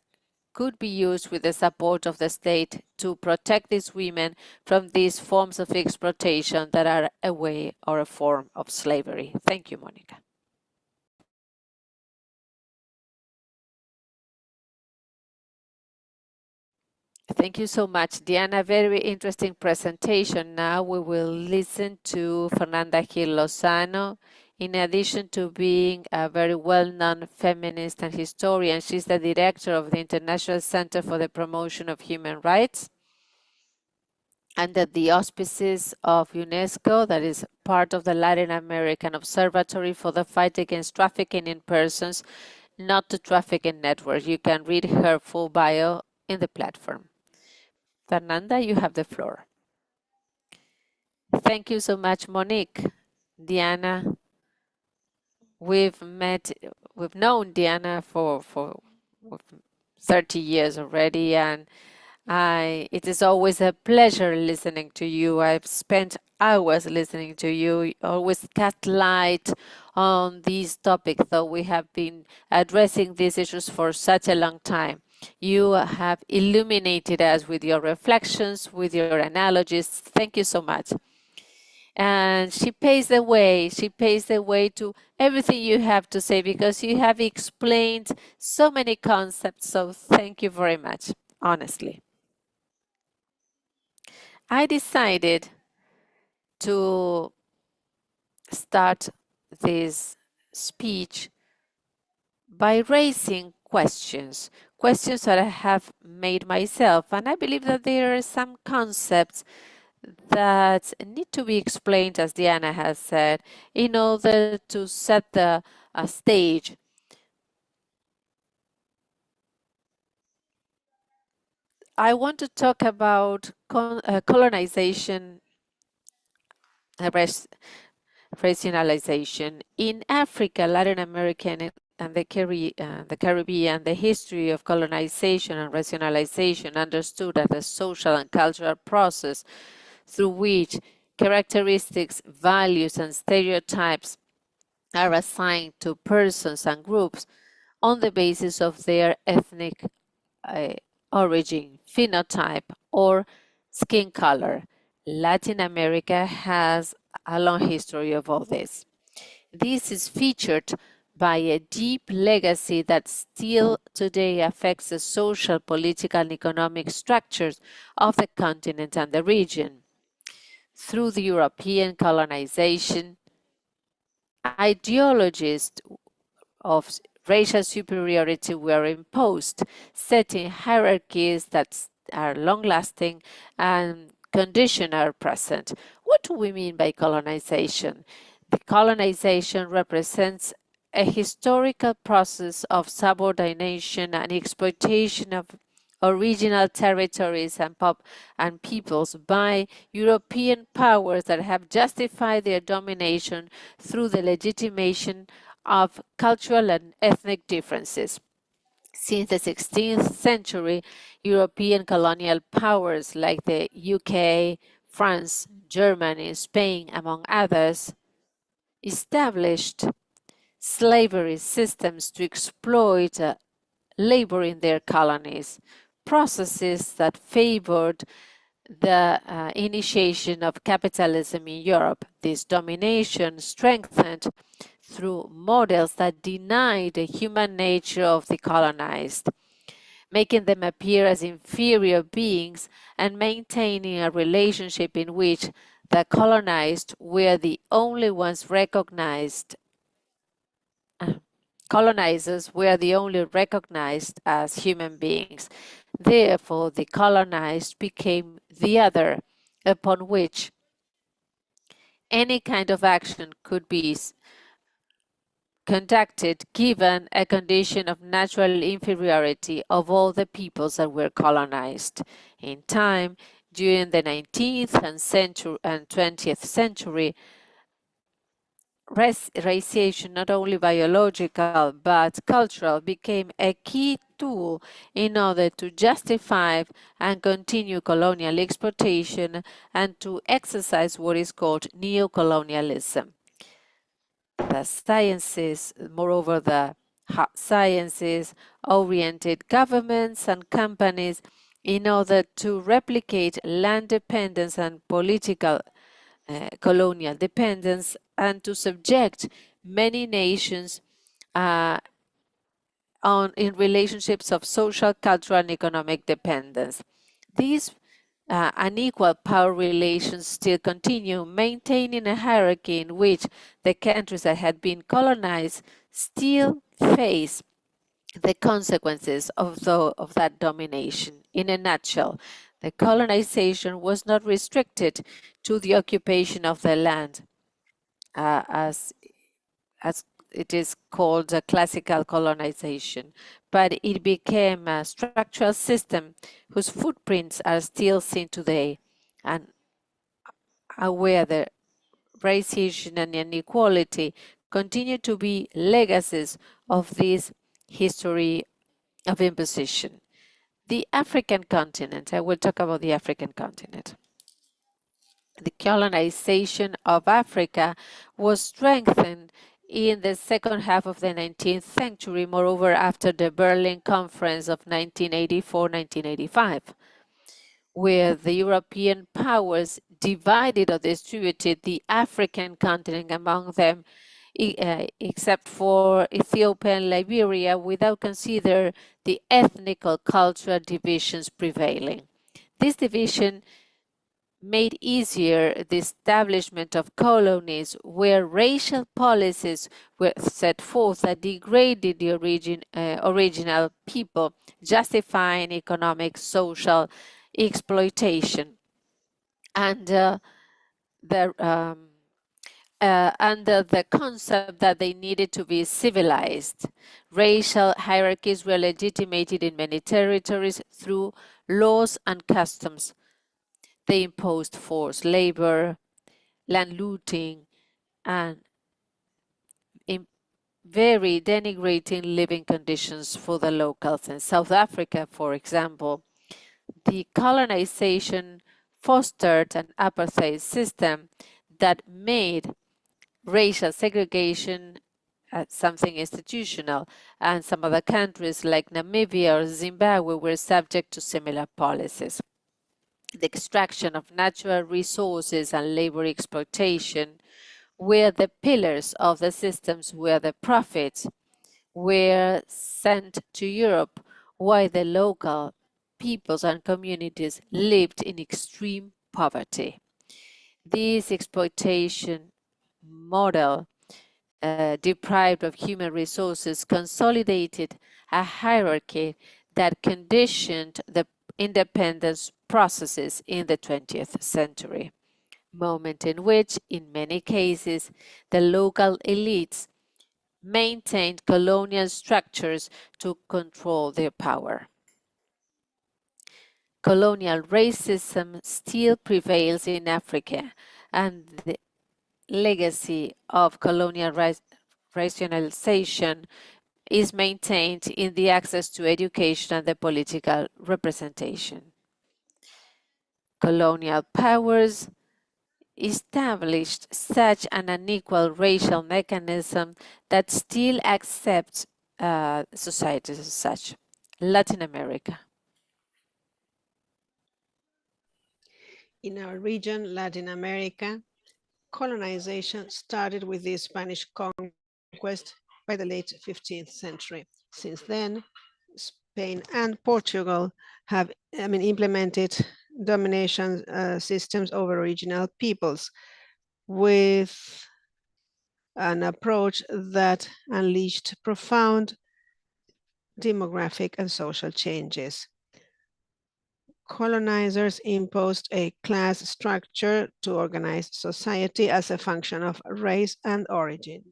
could be used with the support of the state to protect these women from these forms of exploitation that are a way or a form of slavery. Thank you, Monica. Thank you so much, Diana. Very interesting presentation. Now we will listen to Fernanda Gil Lozano. In addition to being a very well-known feminist and historian, she's the director of the International Center for the Promotion of Human Rights under the auspices of UNESCO, that is part of the Latin American Observatory for the Fight Against Trafficking in Persons, Not to Trafficking Network. You can read her full bio in the platform. Fernanda, you have the floor. Thank you so much, Monique. Diana, we've known Diana for 30 years already, and it is always a pleasure listening to you. I've spent hours listening to you. You always cast light on these topics, though we have been addressing these issues for such a long time. You have illuminated us with your reflections, with your analogies. Thank you so much. And she paves the way. She paves the way to everything you have to say, because you have explained so many concepts. So thank you very much, honestly. I decided to start this speech by raising questions that I have made myself. And I believe that there are some concepts that need to be explained, as Diana has said, in order to set the stage. I want to talk about colonization, rationalization. In Africa, Latin America, and the Caribbean, the history of colonization and rationalization understood as a social and cultural process through which characteristics, values, and stereotypes are assigned to persons and groups on the basis of their ethnic origin, phenotype, or skin color. Latin America has a long history of all this. This is featured by a deep legacy that still today affects the social, political, and economic structures of the continent and the region. Through the European colonization, ideologies of racial superiority were imposed, setting hierarchies that are long-lasting and conditions are present. What do we mean by colonization? The colonization represents a historical process of subordination and exploitation of original territories and peoples by European powers that have justified their domination through the legitimation of cultural and ethnic differences. Since the 16th century, European colonial powers like the UK, France, Germany, Spain, among others, established slavery systems to exploit labor in their colonies, processes that favored the initiation of capitalism in Europe. This domination strengthened through models that denied the human nature of the colonized. making them appear as inferior beings and maintaining a relationship in which the colonized were the only ones recognized. Colonizers were the only recognized as human beings. Therefore, the colonized became the other, upon which any kind of action could be conducted given a condition of natural inferiority of all the peoples that were colonized. In time, during the 19th and 20th century, raciation, not only biological but cultural, became a key tool in order to justify and continue colonial exploitation and to exercise what is called neocolonialism. The sciences, moreover, the hard sciences, oriented governments and companies in order to replicate land dependence and political colonial dependence and to subject many nations in relationships of social, cultural, and economic dependence. These unequal power relations still continue, maintaining a hierarchy in which the countries that had been colonized still face the consequences of that domination. In a nutshell, the colonization was not restricted to the occupation of the land, as it is called a classical colonization, but it became a structural system whose footprints are still seen today, and where the racism and inequality continue to be legacies of this history of imposition. The African continent, I will talk about the African continent. The colonization of Africa was strengthened in the second half of the 19th century, moreover after the Berlin Conference of 1984-1985, where the European powers divided or distributed the African continent among them, except for Ethiopia and Liberia, without considering the ethnic or cultural divisions prevailing. This division made easier the establishment of colonies where racial policies were set forth that degraded the original people, justifying economic, social exploitation. And under the concept that they needed to be civilized. Racial hierarchies were legitimated in many territories through laws and customs. They imposed forced labor, land looting, and very denigrating living conditions for the locals. In South Africa, for example, the colonization fostered an apartheid system that made racial segregation something institutional, and some other countries like Namibia or Zimbabwe were subject to similar policies. The extraction of natural resources and labor exploitation were the pillars of the systems where the profits were sent to Europe, while the local peoples and communities lived in extreme poverty. This exploitation model, deprived of human resources, consolidated a hierarchy that conditioned the independence processes in the 20th century, moment in which, in many cases, the local elites maintained colonial structures to control their power. Colonial racism still prevails in Africa, and the legacy of colonial racialization is maintained in the access to education and the political representation. Colonial powers established such an unequal racial mechanism that still accepts societies as such. Latin America. In our region, Latin America, colonization started with the Spanish conquest by the late 15th century. Since then, Spain and Portugal have implemented domination systems over original peoples with an approach that unleashed profound demographic and social changes. Colonizers imposed a class structure to organize society as a function of race and origin,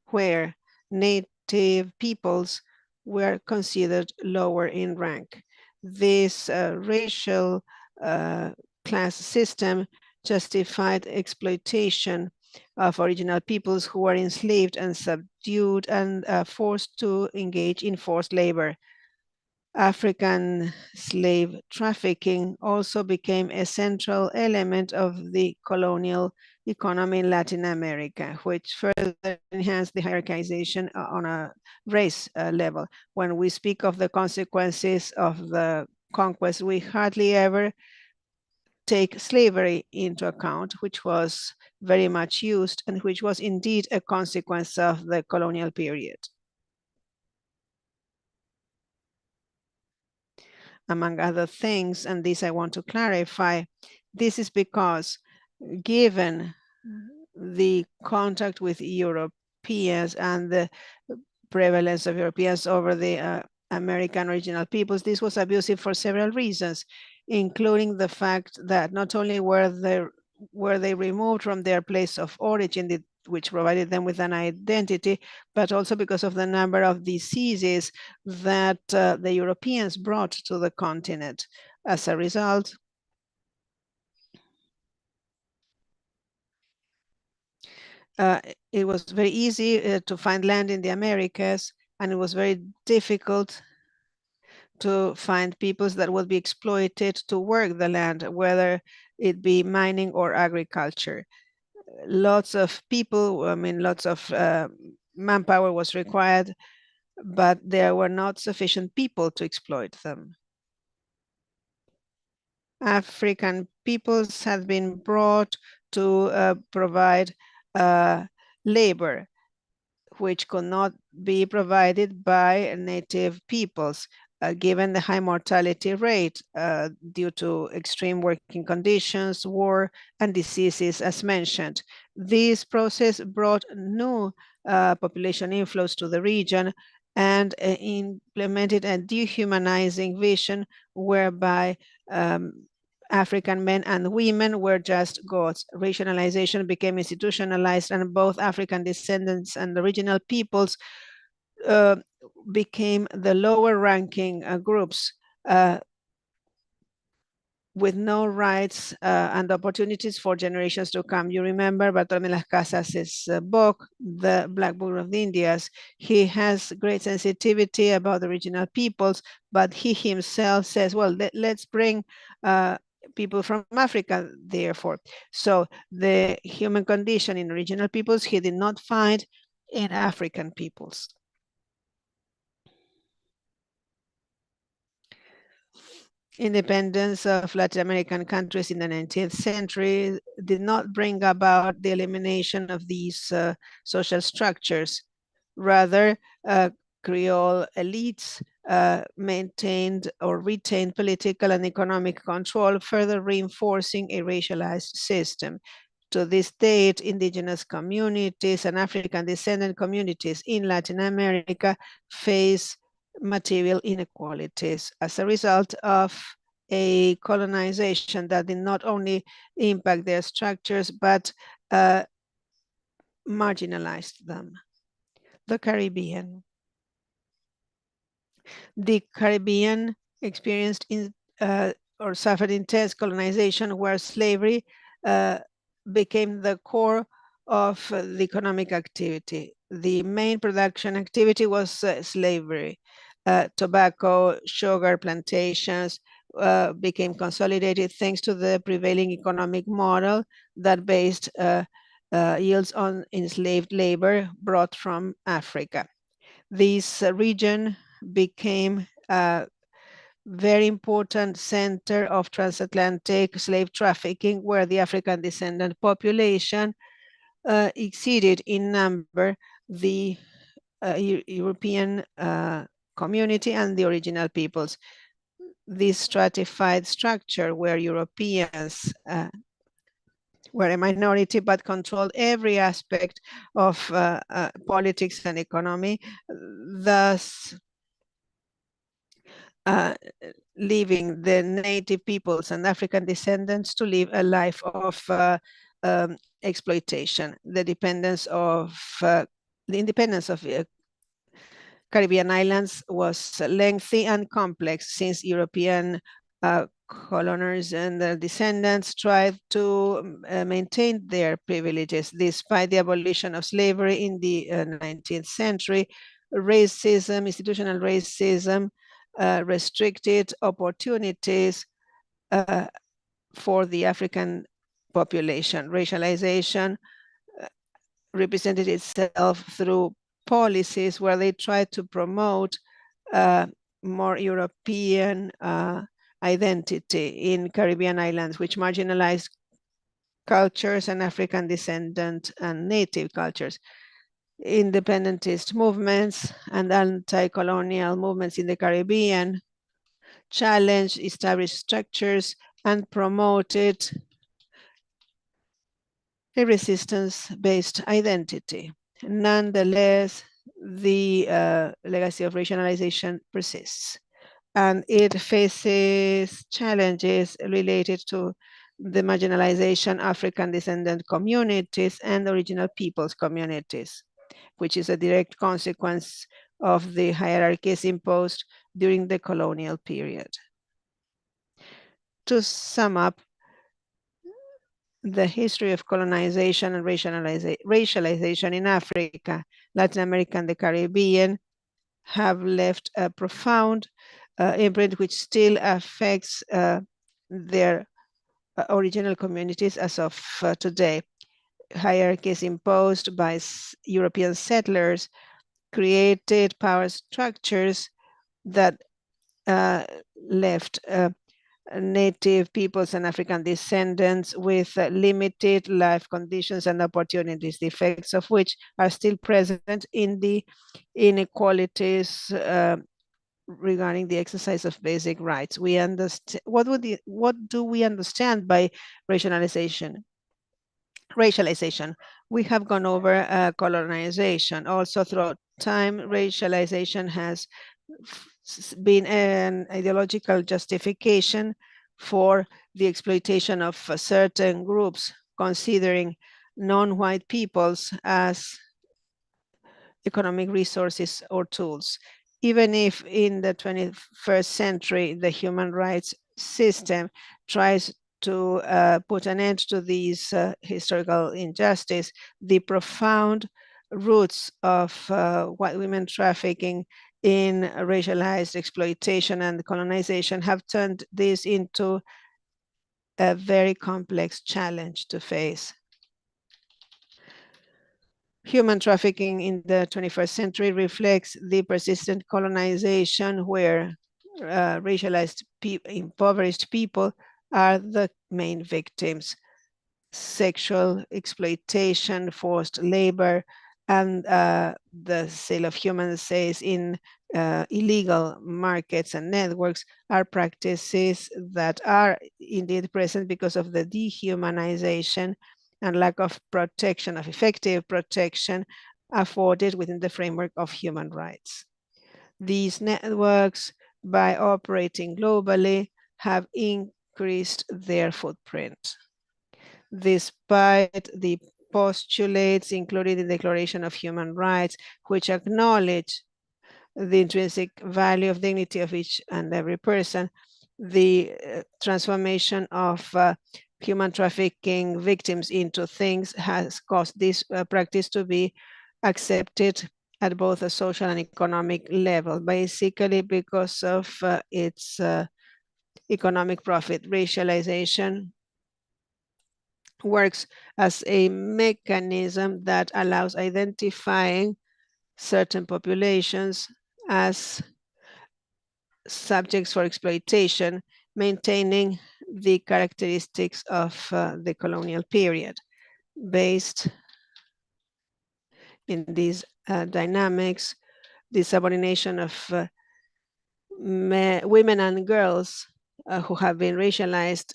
where native peoples were considered lower in rank. This racial class system justified exploitation of original peoples who were enslaved and subdued and forced to engage in forced labor. African slave trafficking also became a central element of the colonial economy in Latin America, which further enhanced the hierarchization on a race level. When we speak of the consequences of the conquest, we hardly ever take slavery into account, which was very much used and which was indeed a consequence of the colonial period. Among other things, and this I want to clarify, this is because given the contact with Europeans and the prevalence of Europeans over the American original peoples, this was abusive for several reasons, including the fact that not only were they removed from their place of origin, which provided them with an identity, but also because of the number of diseases that the Europeans brought to the continent. As a result, it was very easy to find land in the Americas, and it was very difficult to find peoples that would be exploited to work the land, whether it be mining or agriculture. Lots of people, lots of manpower was required, but there were not sufficient people to exploit them. African peoples had been brought to provide labor, which could not be provided by native peoples, given the high mortality rate due to extreme working conditions, war, and diseases, as mentioned. This process brought new population inflows to the region and implemented a dehumanizing vision whereby African men and women were just gods. Racialization became institutionalized, and both African descendants and original peoples became the lower ranking groups with no rights and opportunities for generations to come. You remember Bartolomé Las Casas' book, The Black Book of the Indias. He has great sensitivity about the original peoples, but he himself says, well, let's bring people from Africa, therefore. So the human condition in original peoples, he did not find in African peoples. Independence of Latin American countries in the 19th century did not bring about the elimination of these social structures. Rather, Creole elites maintained or retained political and economic control, further reinforcing a racialized system. To this date, indigenous communities and African descendant communities in Latin America face material inequalities as a result of a colonization that did not only impact their structures, but marginalized them. The Caribbean. The Caribbean experienced or suffered intense colonization, where slavery became the core of the economic activity. The main production activity was slavery. Tobacco, sugar plantations became consolidated thanks to the prevailing economic model that based yields on enslaved labor brought from Africa. This region became a very important center of transatlantic slave trafficking, where the African descendant population exceeded in number the European community and the original peoples. This stratified structure where Europeans were a minority but controlled every aspect of politics and economy, thus leaving the native peoples and African descendants to live a life of exploitation. The independence of Caribbean islands was lengthy and complex since European coloners and their descendants tried to maintain their privileges. Despite the abolition of slavery in the 19th century, racism, institutional racism, restricted opportunities for the African population. Racialization represented itself through policies where they tried to promote more European identity in Caribbean islands, which marginalized cultures and African descendant and native cultures. Independentist movements and anti-colonial movements in the Caribbean challenged established structures and promoted a resistance-based identity. Nonetheless, the legacy of racialization persists, and it faces challenges related to the marginalization of African descendant communities and original peoples communities, which is a direct consequence of the hierarchies imposed during the colonial period. To sum up, the history of colonization and racialization in Africa, Latin America, and the Caribbean have left a profound imprint which still affects their original communities as of today. Hierarchies imposed by European settlers created power structures that left native peoples and African descendants with limited life conditions and opportunities, the effects of which are still present in the inequalities regarding the exercise of basic rights. We understand what do we understand by racialization? We have gone over colonization. Also, throughout time, racialization has been an ideological justification for the exploitation of certain groups, considering non-white peoples as economic resources or tools. Even if in the 21st century, the human rights system tries to put an end to these historical injustice, the profound roots of white women trafficking in racialized exploitation and colonization have turned this into a very complex challenge to face. Human trafficking in the 21st century reflects the persistent colonization where racialized, impoverished people are the main victims. Sexual exploitation, forced labor, and the sale of human slaves in illegal markets and networks are practices that are indeed present because of the dehumanization and lack of protection, of effective protection afforded within the framework of human rights. These networks, by operating globally, have increased their footprint. Despite the postulates included in the Declaration of Human Rights, which acknowledge the intrinsic value of dignity of each and every person, the transformation of human trafficking victims into things has caused this practice to be accepted at both a social and economic level, basically because of its economic profit. Racialization works as a mechanism that allows identifying certain populations as subjects for exploitation, maintaining the characteristics of the colonial period. Based in these dynamics, the subordination of women and girls who have been racialized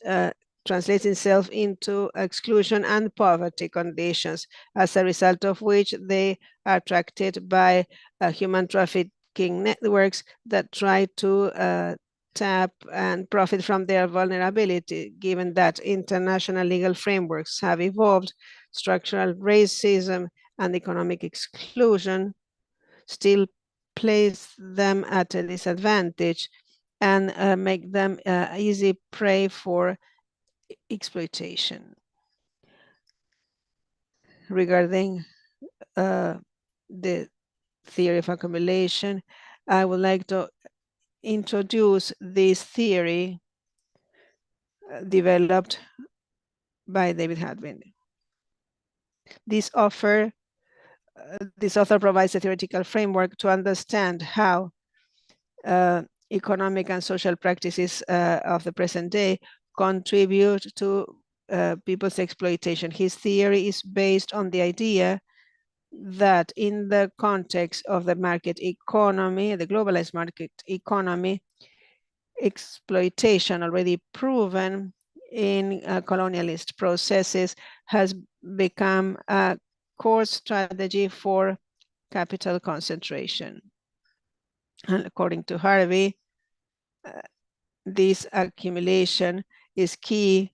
translates itself into exclusion and poverty conditions, as a result of which they are attracted by human trafficking networks that try to tap and profit from their vulnerability. Given that international legal frameworks have evolved, structural racism and economic exclusion still place them at a disadvantage and make them easy prey for exploitation. Regarding the theory of accumulation, I would like to introduce this theory developed by David Hadwin. This author provides a theoretical framework to understand how economic and social practices of the present day contribute to people's exploitation. His theory is based on the idea that in the context of the market economy, the globalized market economy, exploitation already proven in colonialist processes has become a core strategy for capital concentration. And according to Harvey, this accumulation is key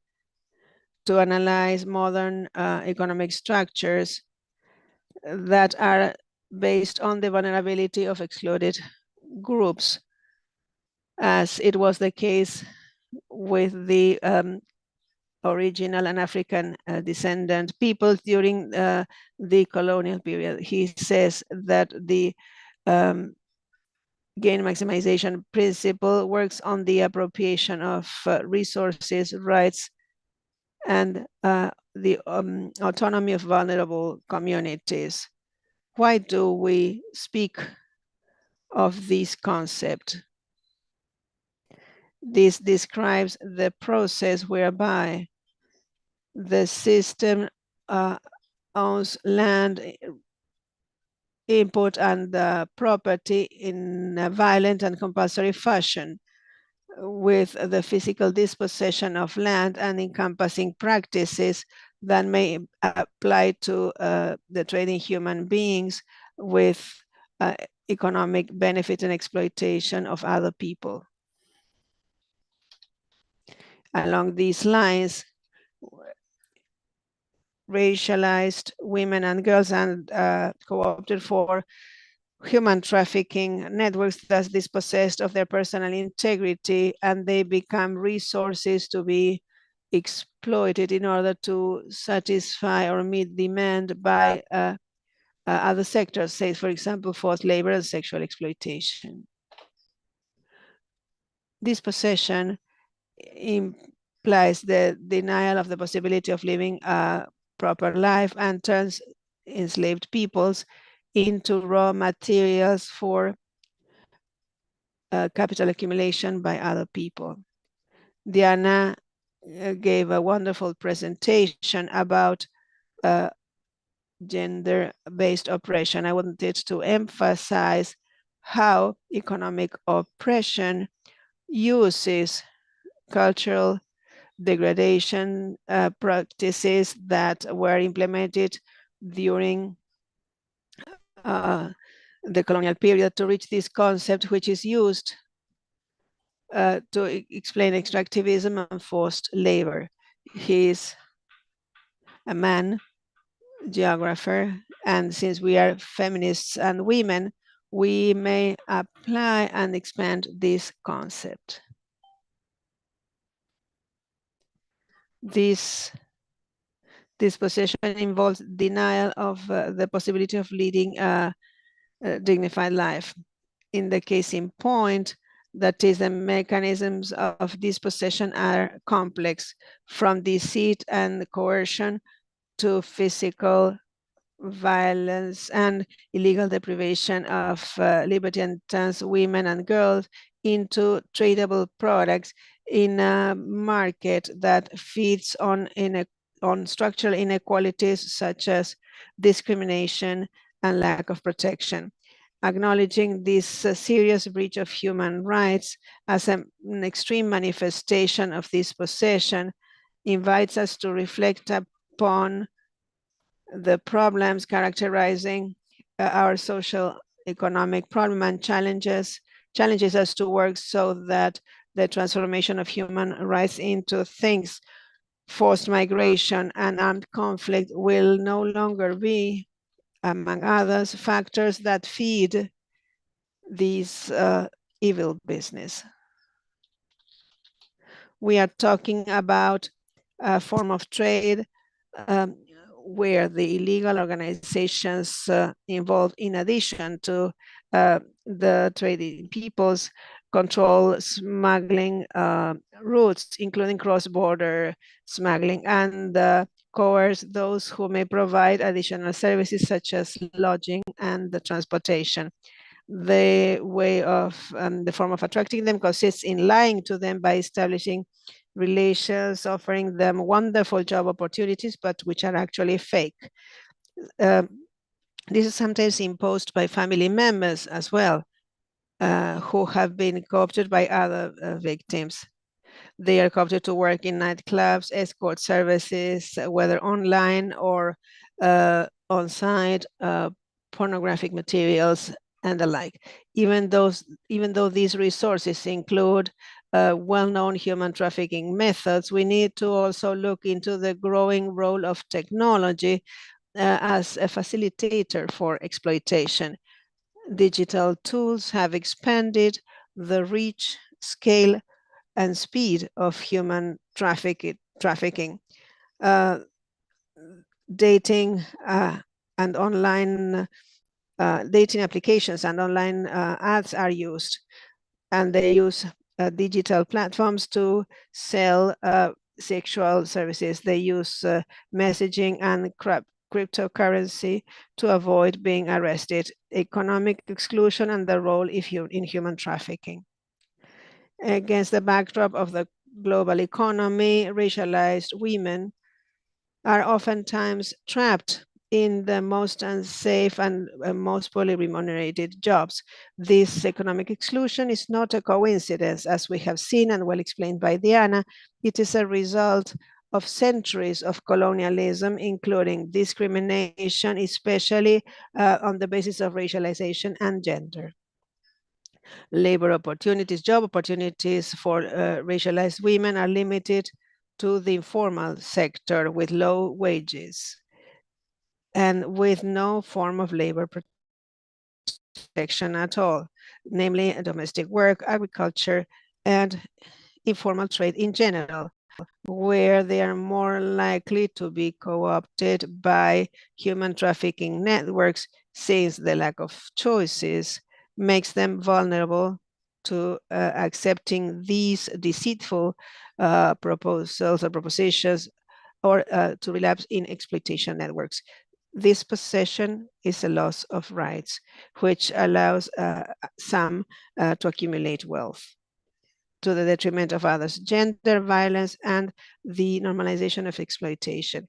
to analyze modern economic structures that are based on the vulnerability of excluded groups, as it was the case with the original and African descendant peoples during the colonial period. He says that the gain maximization principle works on the appropriation of resources, rights, and the autonomy of vulnerable communities. Why do we speak of this concept? This describes the process whereby the system owns land, input, and property in a violent and compulsory fashion, with the physical dispossession of land and encompassing practices that may apply to the trading human beings with economic benefit and exploitation of other people. Along these lines, racialized women and girls and co-opted for human trafficking networks thus dispossessed of their personal integrity, and they become resources to be exploited in order to satisfy or meet demand by other sectors, say, for example, forced labor and sexual exploitation. Dispossession implies the denial of the possibility of living a proper life and turns enslaved peoples into raw materials for capital accumulation by other people. Diana gave a wonderful presentation about gender-based oppression. I wanted to emphasize how economic oppression uses cultural degradation practices that were implemented during the colonial period to reach this concept, which is used to explain extractivism and forced labor. He's a man, geographer, and since we are feminists and women, we may apply and expand this concept. This dispossession involves denial of the possibility of leading a dignified life. In the case in point, that is, the mechanisms of dispossession are complex, from deceit and coercion to physical violence and illegal deprivation of liberty, and turns women and girls into tradable products in a market that feeds on structural inequalities such as discrimination and lack of protection. acknowledging this serious breach of human rights as an extreme manifestation of this possession invites us to reflect upon the problems characterizing our social economic problem and challenges us to work so that the transformation of human rights into things, forced migration and armed conflict, will no longer be, among others, factors that feed this evil business. We are talking about a form of trade where the illegal organizations involved, in addition to the trading peoples, control smuggling routes, including cross-border smuggling, and coerce those who may provide additional services such as lodging and the transportation. The way of, the form of attracting them consists in lying to them by establishing relations, offering them wonderful job opportunities, but which are actually fake. This is sometimes imposed by family members as well, who have been co-opted by other victims. They are co-opted to work in nightclubs, escort services, whether online or on-site, pornographic materials, and the like. Even though these resources include well-known human trafficking methods, we need to also look into the growing role of technology as a facilitator for exploitation. Digital tools have expanded the reach, scale, and speed of human trafficking. Dating and online dating applications and online ads are used, and they use digital platforms to sell sexual services. They use messaging and cryptocurrency to avoid being arrested, economic exclusion, and the role in human trafficking. Against the backdrop of the global economy, racialized women are oftentimes trapped in the most unsafe and most poorly remunerated jobs. This economic exclusion is not a coincidence, as we have seen and well explained by Diana. It is a result of centuries of colonialism, including discrimination, especially on the basis of racialization and gender. Labor opportunities, job opportunities for racialized women are limited to the informal sector with low wages and with no form of labor protection at all, namely domestic work, agriculture, and informal trade in general, where they are more likely to be co-opted by human trafficking networks, since the lack of choices makes them vulnerable to accepting these deceitful proposals or propositions, or to relapse in exploitation networks. This possession is a loss of rights, which allows some to accumulate wealth to the detriment of others. Gender violence and the normalization of exploitation.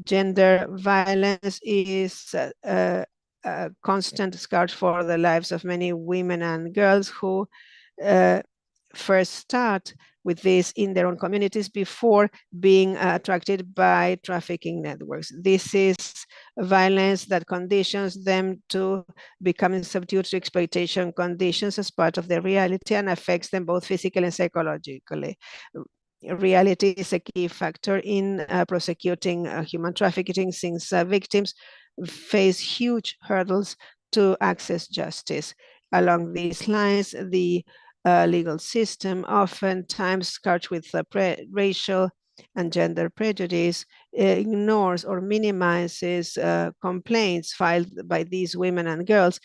Gender violence is a constant scourge for the lives of many women and girls who first start with this in their own communities before being attracted by trafficking networks. This is violence that conditions them to becoming subdued to exploitation conditions as part of their reality and affects them both physically and psychologically. Reality is a key factor in prosecuting human trafficking, since victims face huge hurdles to access justice. Along these lines, the legal system, oftentimes scourged with racial and gender prejudice, ignores or minimizes complaints filed by these women and girls,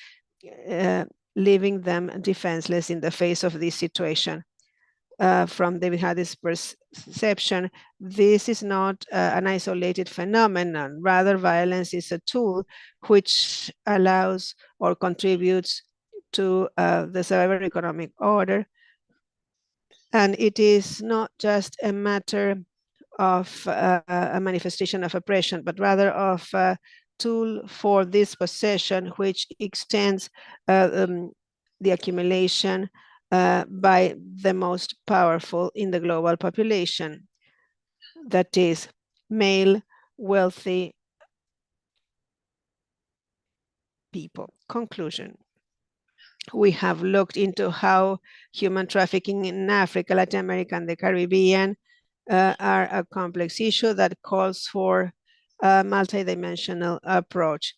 leaving them defenseless in the face of this situation. From David Haddis' perception, this is not an isolated phenomenon. Rather, violence is a tool which allows or contributes to the survival economic order. And it is not just a matter of a manifestation of oppression, but rather of tool for dispossession, which extends the accumulation by the most powerful in the global population, that is, male, wealthy people. Conclusion. We have looked into how human trafficking in Africa, Latin America, and the Caribbean are a complex issue that calls for a multidimensional approach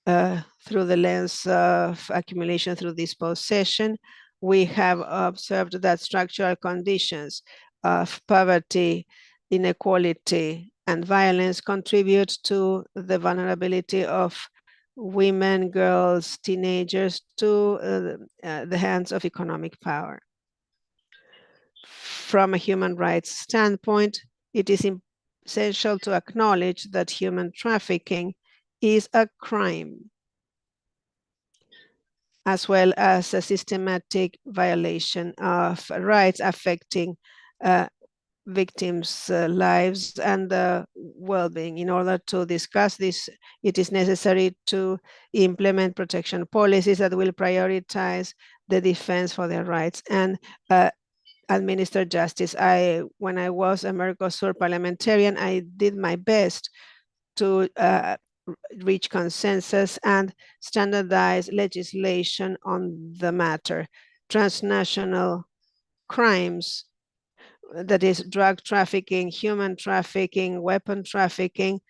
through the lens of accumulation through dispossession. We have observed that structural conditions of poverty, inequality, and violence contribute to the vulnerability of women, girls, teenagers to the hands of economic power. From a human rights standpoint, it is essential to acknowledge that human trafficking is a crime, as well as a systematic violation of rights affecting victims' lives and well-being. In order to discuss this, it is necessary to implement protection policies that will prioritize the defense for their rights and administer justice. When I was a Mercosur parliamentarian, I did my best to reach consensus and standardize legislation on the matter. Transnational crimes, that is drug trafficking, human trafficking, weapon trafficking,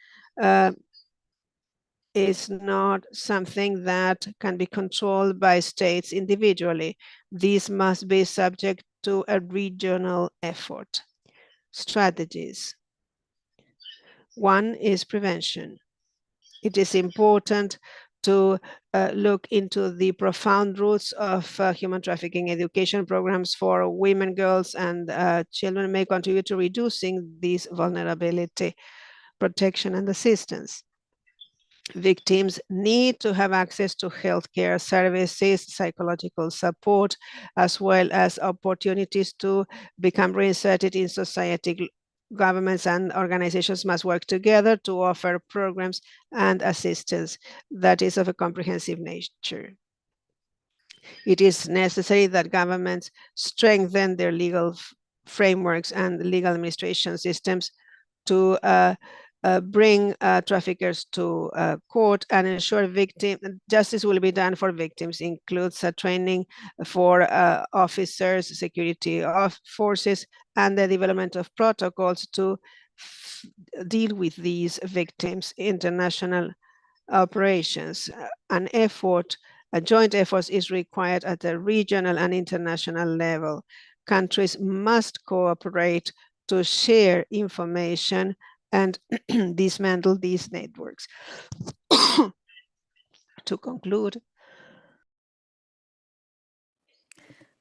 is not something that can be controlled by states individually. These must be subject to a regional effort. Strategies. One is prevention. It is important to look into the profound roots of human trafficking. Education programs for women, girls, and children may contribute to reducing this vulnerability, protection, and assistance. Victims need to have access to healthcare services, psychological support, as well as opportunities to become reinserted in society. Governments and organizations must work together to offer programs and assistance that is of a comprehensive nature. It is necessary that governments strengthen their legal frameworks and legal administration systems to bring traffickers to court and ensure justice will be done for victims. Includes training for officers, security forces, and the development of protocols to deal with these victims. International operations. A joint effort is required at the regional and international level. Countries must cooperate to share information and dismantle these networks. To conclude,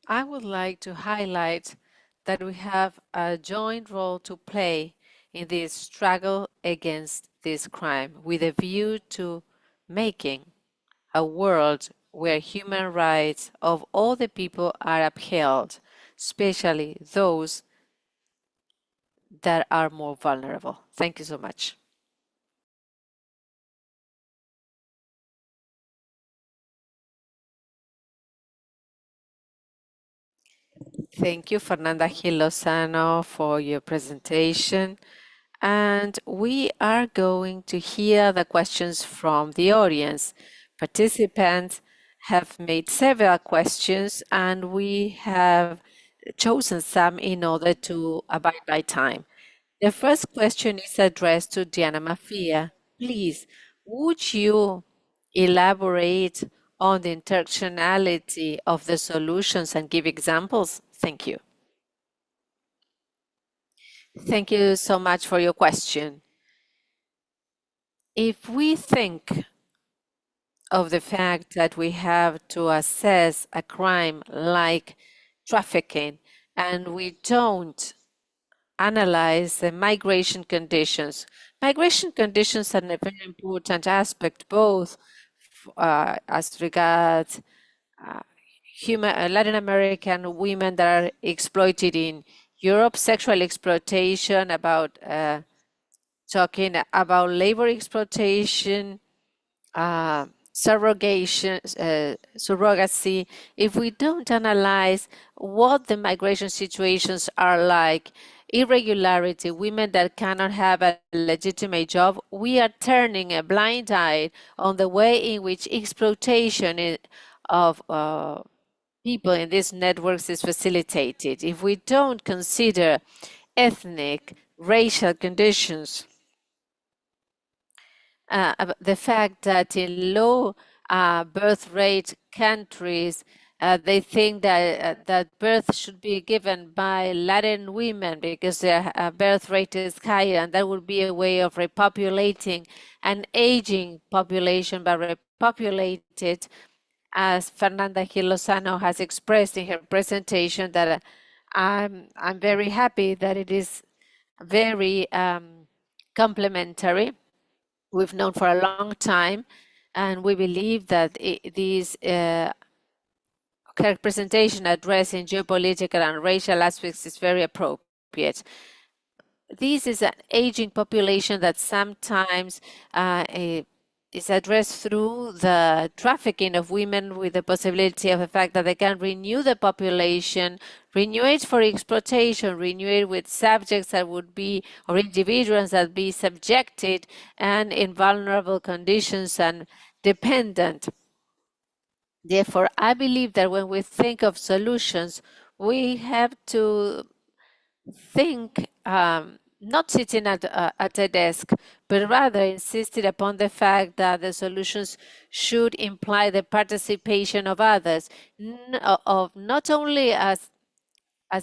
I would like to highlight that we have a joint role to play in this struggle against this crime with a view to making a world where human rights of all the people are upheld, especially those that are more vulnerable. Thank you so much. Thank you, Fernanda Gil Lozano, for your presentation. And we are going to hear the questions from the audience. Participants have made several questions, and we have chosen some in order to abide by time. The first question is addressed to Diana Mafia. Please, would you elaborate on the intersectionality of the solutions and give examples? Thank you. Thank you so much for your question. If we think of the fact that we have to assess a crime like trafficking and we don't analyze the migration conditions. Migration conditions are a very important aspect, both as regards Latin American women that are exploited in Europe, sexual exploitation, about talking about labor exploitation, surrogacy, if we don't analyze what the migration situations are like, irregularity, women that cannot have a legitimate job, we are turning a blind eye on the way in which exploitation of people in these networks is facilitated. If we don't consider ethnic, racial conditions, the fact that in low birth rate countries, they think that that birth should be given by Latin women because their birth rate is higher, and that would be a way of repopulating an aging population, but repopulated, as Fernanda Gil Lozano has expressed in her presentation, that I'm very happy that it is very complementary. We've known for a long time, and we believe that these representation addressing geopolitical and racial aspects is very appropriate. This is an aging population that sometimes is addressed through the trafficking of women, with the possibility of the fact that they can renew the population, renew it for exploitation, renew it with subjects that would be, or individuals that be subjected and in vulnerable conditions and dependent. Therefore, I believe that when we think of solutions, we have to think not sitting at a desk, but rather insisted upon the fact that the solutions should imply the participation of others, of not only as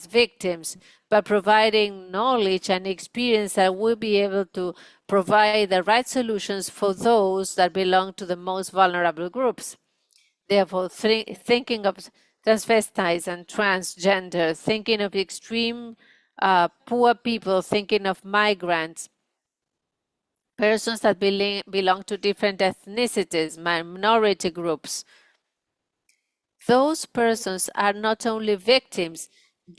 victims, but providing knowledge and experience that will be able to provide the right solutions for those that belong to the most vulnerable groups. Therefore, thinking of transvestites and transgender, thinking of extreme poor people, thinking of migrants, persons that belong to different ethnicities, minority groups. Those persons are not only victims,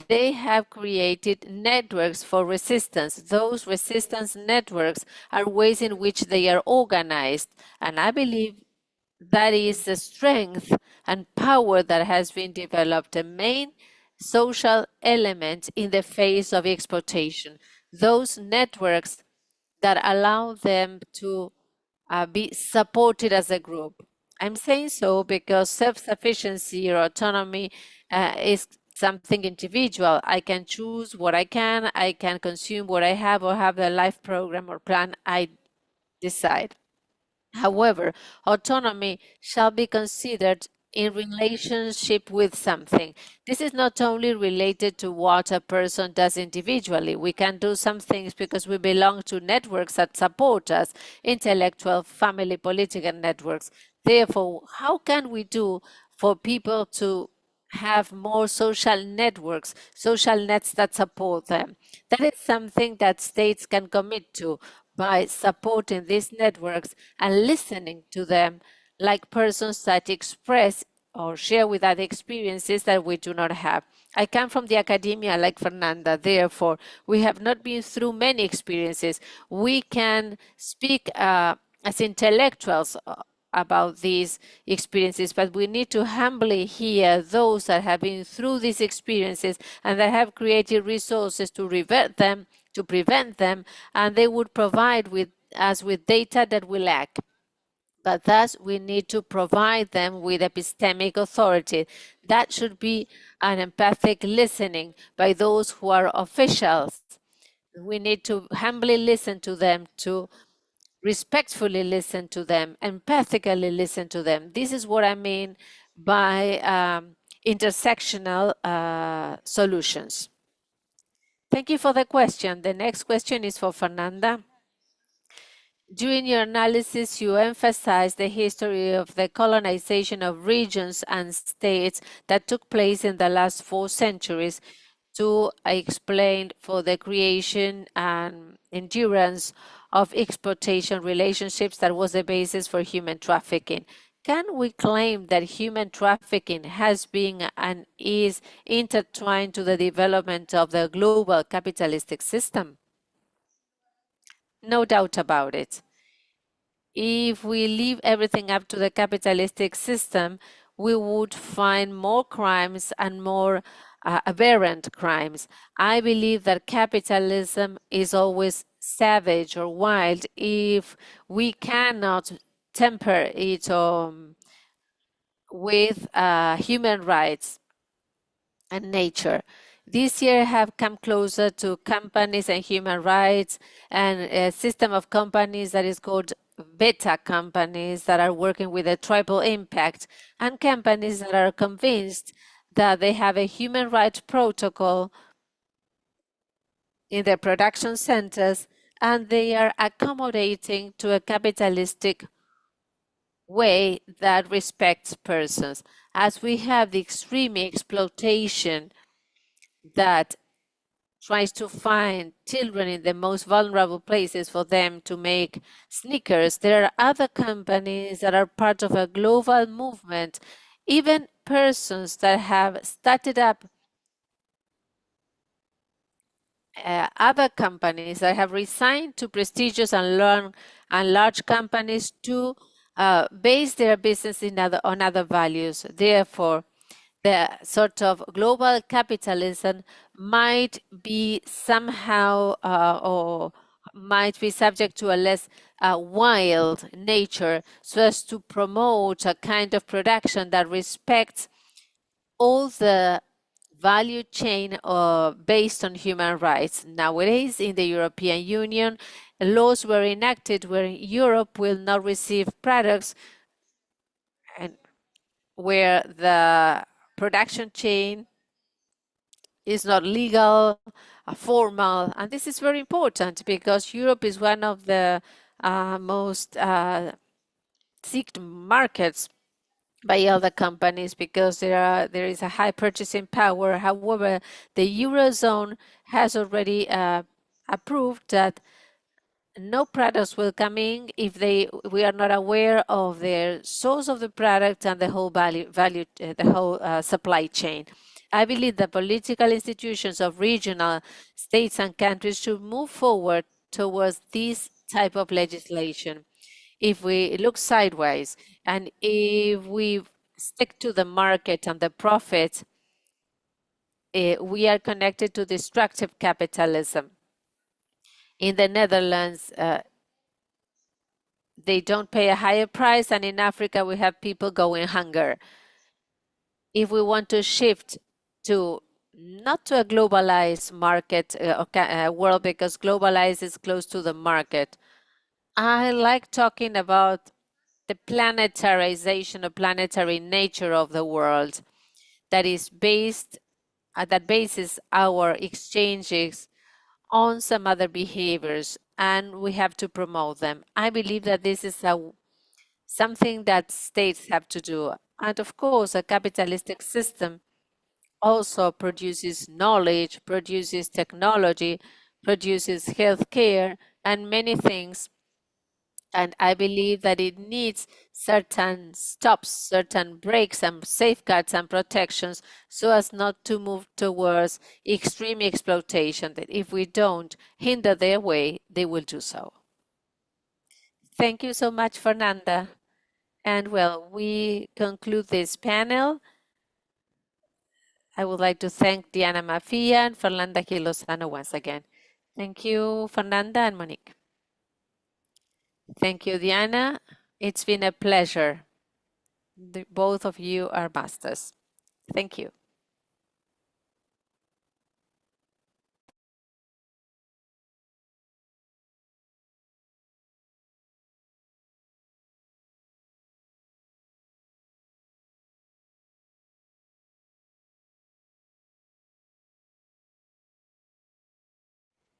they have created networks for resistance. Those resistance networks are ways in which they are organized. And I believe that is the strength and power that has been developed, a main social element in the face of exploitation. Those networks that allow them to be supported as a group. I'm saying so because self-sufficiency or autonomy is something individual. I can choose what I can consume what I have, or have the life program or plan I decide. However, autonomy shall be considered in relationship with something. This is not only related to what a person does individually. We can do some things because we belong to networks that support us, intellectual, family, political networks. Therefore, how can we do for people to have more social networks, social nets that support them? That is something that states can commit to by supporting these networks and listening to them like persons that express or share with us experiences that we do not have. I come from the academia like Fernanda, therefore we have not been through many experiences. We can speak as intellectuals about these experiences, but we need to humbly hear those that have been through these experiences and that have created resources to revert them, to prevent them, and they would provide us with data that we lack. But thus, we need to provide them with epistemic authority. That should be an empathic listening by those who are officials. We need to humbly listen to them, to respectfully listen to them, empathically listen to them. This is what I mean by intersectional solutions. Thank you for the question. The next question is for Fernanda. During your analysis, you emphasized the history of the colonization of regions and states that took place in the last 4 centuries to explain for the creation and endurance of exploitation relationships that was the basis for human trafficking. Can we claim that human trafficking has been and is intertwined to the development of the global capitalistic system? No doubt about it. If we leave everything up to the capitalistic system, we would find more crimes and more aberrant crimes. I believe that capitalism is always savage or wild if we cannot temper it with human rights and nature. This year have come closer to companies and human rights and a system of companies that is called beta companies that are working with a triple impact, and companies that are convinced that they have a human rights protocol in their production centers and they are accommodating to a capitalistic way that respects persons. As we have the extreme exploitation that tries to find children in the most vulnerable places for them to make sneakers, there are other companies that are part of a global movement, even persons that have started up other companies that have resigned to prestigious and large companies to base their business on other values. Therefore, the sort of global capitalism might be somehow or might be subject to a less wild nature so as to promote a kind of production that respects all the value chain based on human rights. Nowadays, in the European Union, laws were enacted where Europe will not receive products and where the production chain is not legal, formal, and this is very important because Europe is one of the most seeked markets by other companies because there is a high purchasing power. However, the Eurozone has already approved that no products will come in if we are not aware of the source of the product and the whole the whole supply chain. I believe the political institutions of regional states and countries should move forward towards this type of legislation. If we look sideways and if we stick to the market and the profit, we are connected to destructive capitalism. In the Netherlands, they don't pay a higher price, and in Africa, we have people going hunger. If we want to shift to not to a globalized market world, because globalized is close to the market, I like talking about the planetarization or planetary nature of the world that is based, that bases our exchanges on some other behaviors, and we have to promote them. I believe that this is something that states have to do. And of course, a capitalistic system also produces knowledge, produces technology, produces healthcare, and many things. And I believe that it needs certain stops, certain breaks and safeguards and protections so as not to move towards extreme exploitation, that if we don't hinder their way, they will do so. Thank you so much, Fernanda. And well, we conclude this panel. I would like to thank Diana Mafia and Fernanda Gil Lozano once again. Thank you, Fernanda and Monique. Thank you, Diana. It's been a pleasure. Both of you are masters. Thank you.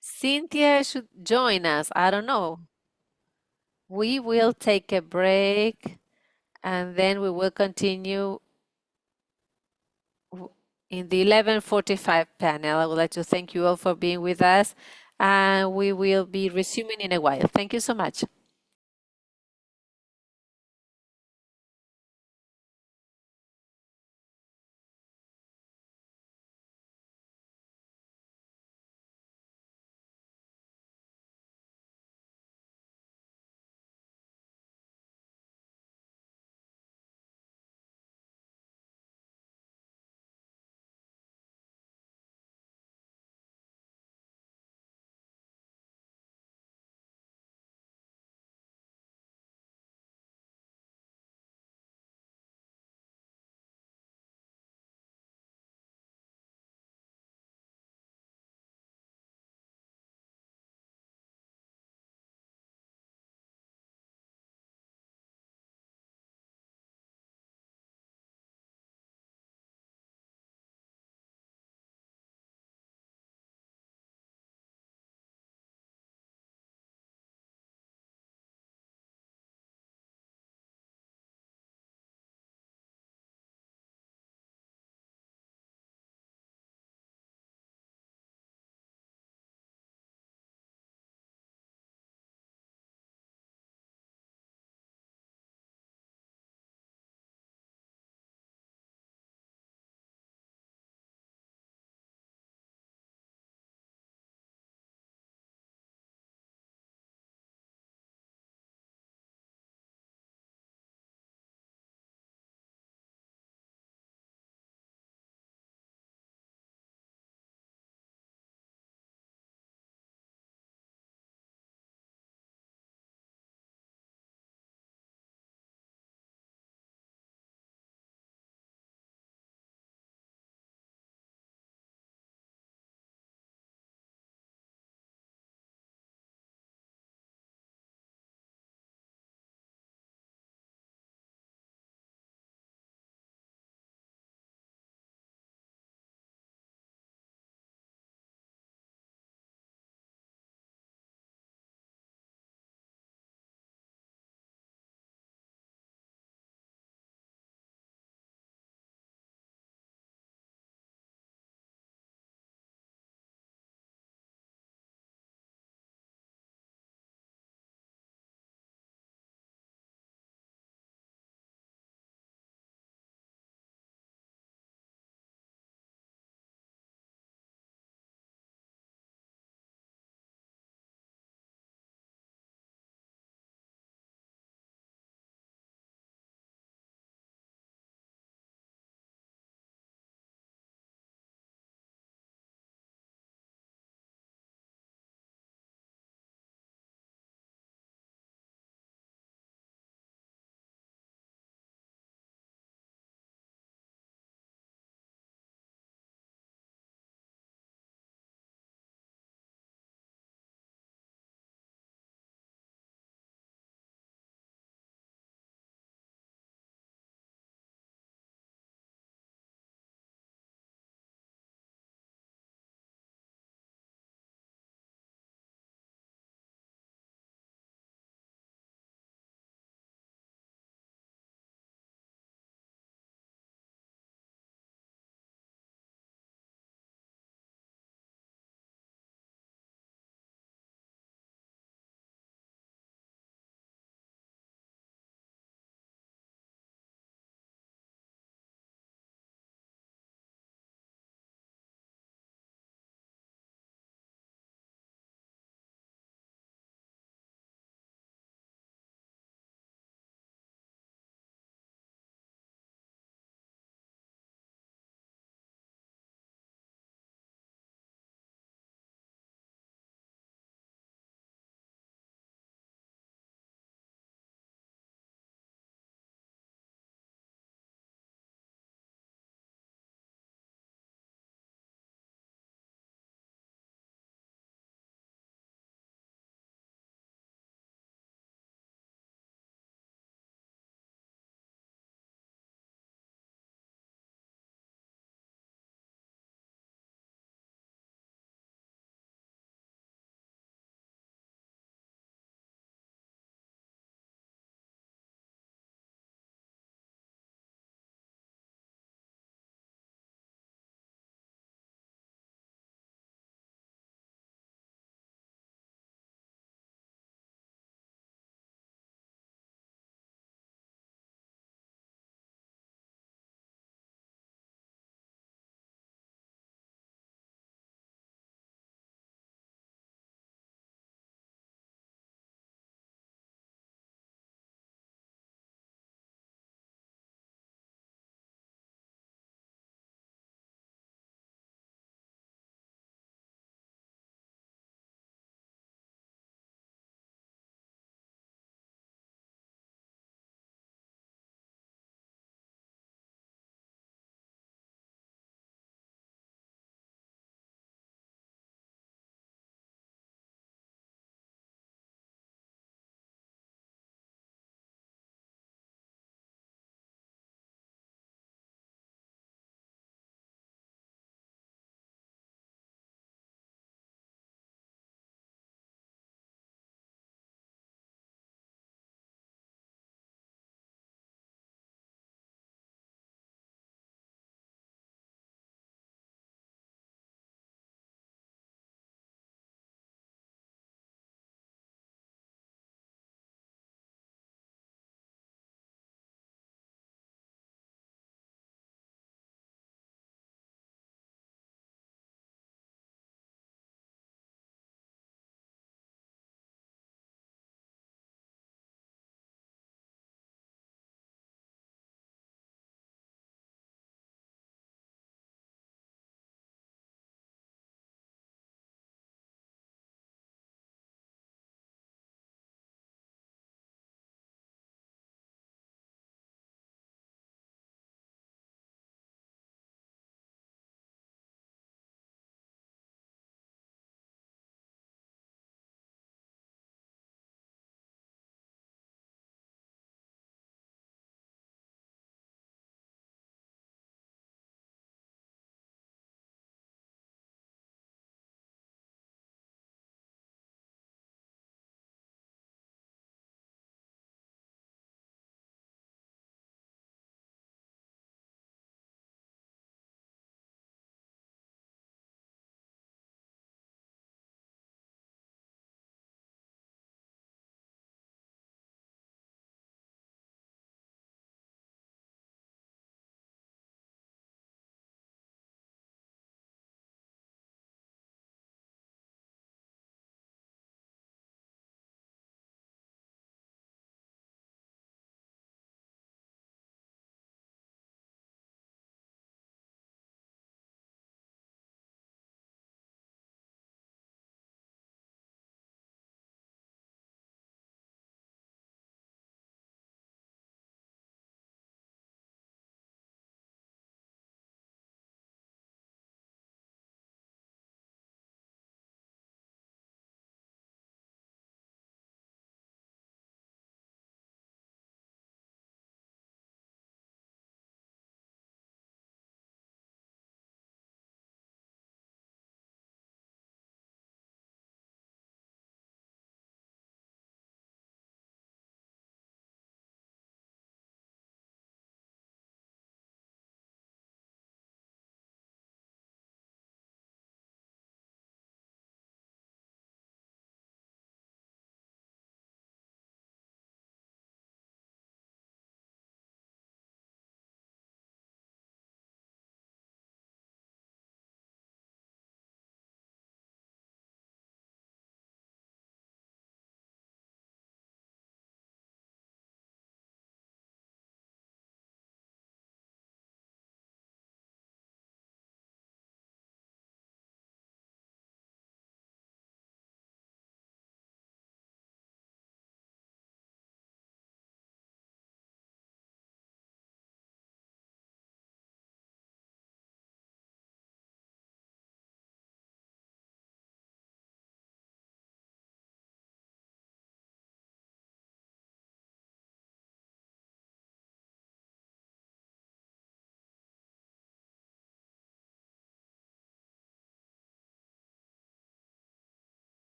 Cynthia should join us. I don't know. We will take a break and then we will continue in the 11:45 panel. I would like to thank you all for being with us, and we will be resuming in a while. Thank you so much.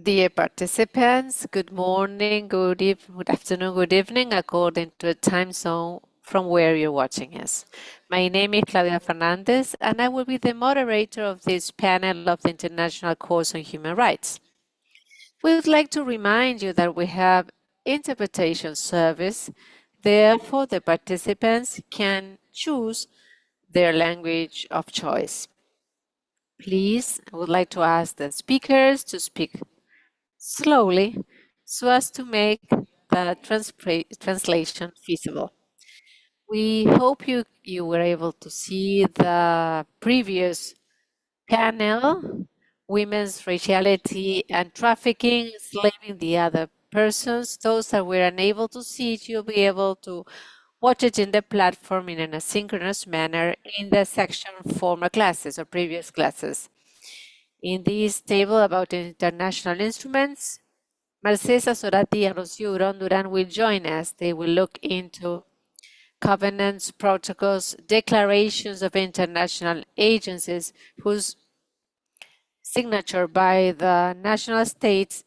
Dear participants, good morning, good afternoon, good evening, according to the time zone from where you're watching us. My name is Claudia Fernandez, and I will be the moderator of this panel of the International Course on Human Rights. We would like to remind you that we have interpretation service. Therefore, the participants can choose their language of choice. Please, I would like to ask the speakers to speak slowly so as to make the translation feasible. We hope you were able to see the previous panel, Women's Raciality and Trafficking, Enslaving the Other Persons. Those that were unable to see it, you'll be able to watch it in the platform in an asynchronous manner in the section former classes or previous classes. In this table about international instruments, Mercedes Azorati and Rocío Hurón Durán will join us. They will look into covenants, protocols, declarations of international agencies whose signature by the national states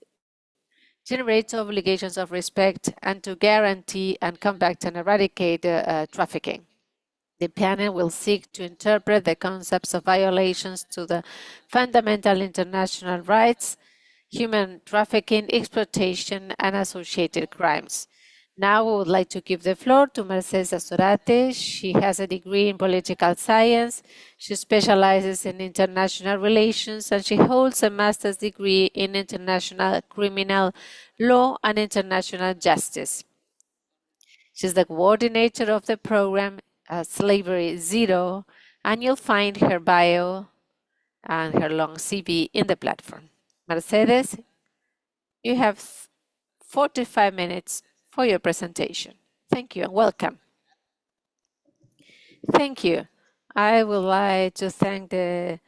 generates obligations of respect and to guarantee and combat and eradicate trafficking. The panel will seek to interpret the concepts of violations to the fundamental international rights, human trafficking, exploitation, and associated crimes. Now we would like to give the floor to Mercedes Azorate. She has a degree in political science. She specializes in international relations, and she holds a master's degree in international criminal law and international justice. She's the coordinator of the program Slavery Zero, and you'll find her bio and her long CV in the platform. Mercedes, you have 45 minutes for your presentation. Thank you and welcome. Thank you. I would like to thank the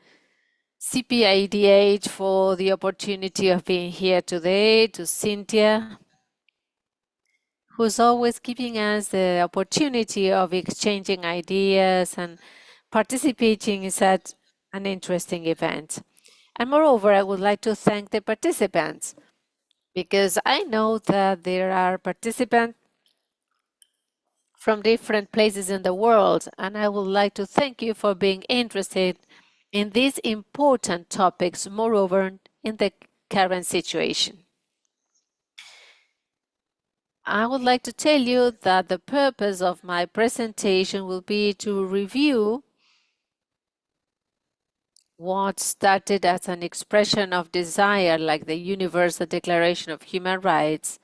CPIDH for the opportunity of being here today, to Cynthia, who's always giving us the opportunity of exchanging ideas and participating in such an interesting event. And moreover, I would like to thank the participants, because I know that there are participants from different places in the world, and I would like to thank you for being interested in these important topics, moreover, in the current situation. I would like to tell you that the purpose of my presentation will be to review what started as an expression of desire, like the Universal Declaration of Human Rights,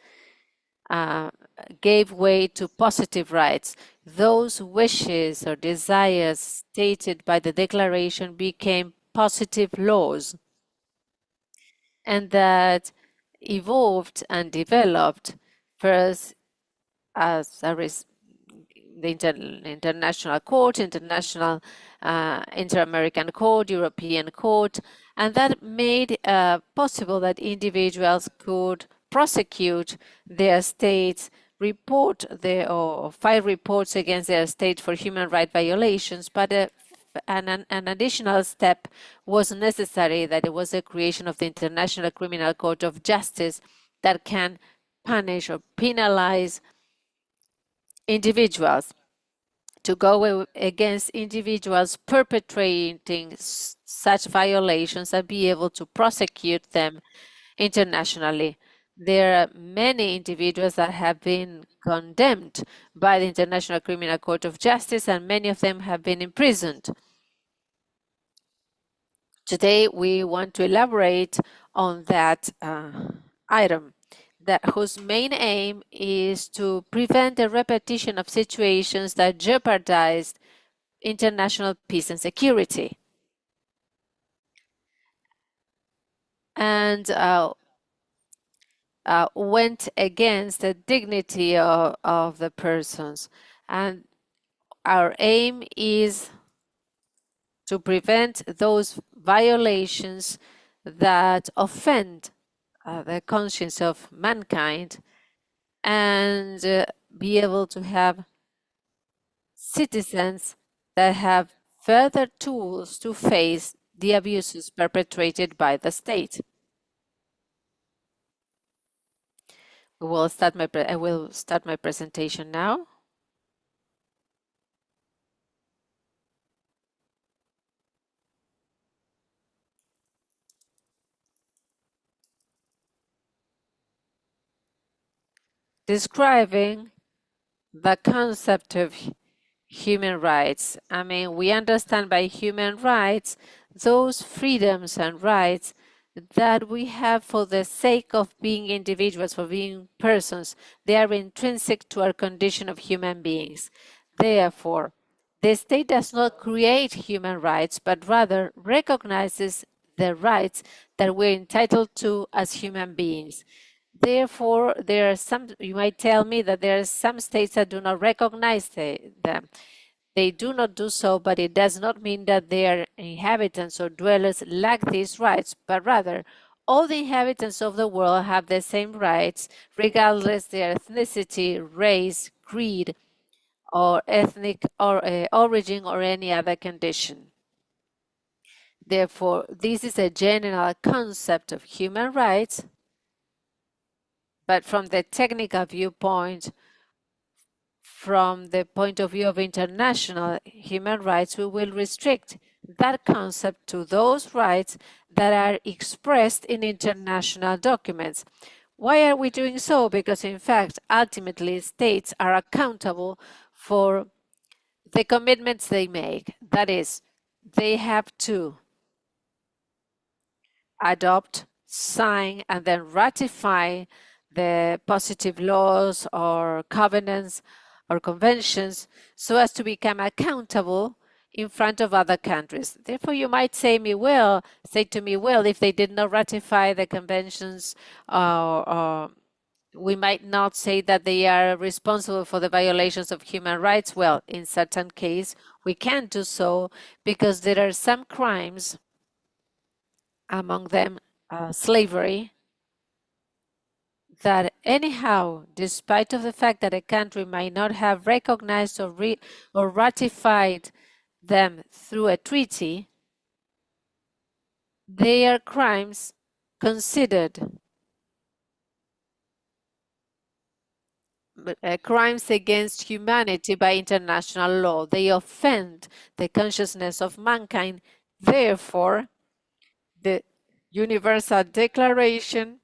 gave way to positive rights. Those wishes or desires stated by the declaration became positive laws, and that evolved and developed first as the International Court, International Inter-American Court, European Court, and that made possible that individuals could prosecute their states, report or file reports against their state for human rights violations, but an additional step was necessary, that it was the creation of the International Criminal Court of Justice that can punish or penalize individuals, to go against individuals perpetrating such violations and be able to prosecute them internationally. There are many individuals that have been condemned by the International Criminal Court of Justice, and many of them have been imprisoned. Today, we want to elaborate on that item, whose main aim is to prevent the repetition of situations that jeopardized international peace and security, and went against the dignity of the persons. And our aim is to prevent those violations that offend the conscience of mankind, and be able to have citizens that have further tools to face the abuses perpetrated by the state. I will start my presentation now. Describing the concept of human rights. I mean, we understand by human rights those freedoms and rights that we have for the sake of being individuals, for being persons. They are intrinsic to our condition of human beings. Therefore, the state does not create human rights, but rather recognizes the rights that we're entitled to as human beings. Therefore, there are some, you might tell me that there are some states that do not recognize them. They do not do so, but it does not mean that their inhabitants or dwellers lack these rights, but rather all the inhabitants of the world have the same rights, regardless their ethnicity, race, creed, or ethnic or origin or any other condition. Therefore, this is a general concept of human rights, but from the technical viewpoint, from the point of view of international human rights, we will restrict that concept to those rights that are expressed in international documents. Why are we doing so? Because in fact, ultimately, states are accountable for the commitments they make. That is, they have to adopt, sign, and then ratify the positive laws or covenants or conventions so as to become accountable in front of other countries. Therefore, you might say to me, well, if they did not ratify the conventions, we might not say that they are responsible for the violations of human rights. Well, in certain case, we can do so because there are some crimes, among them slavery, that anyhow, despite of the fact that a country might not have recognized or ratified them through a treaty, they are crimes considered crimes against humanity by international law. They offend the consciousness of mankind. Therefore, the Universal Declaration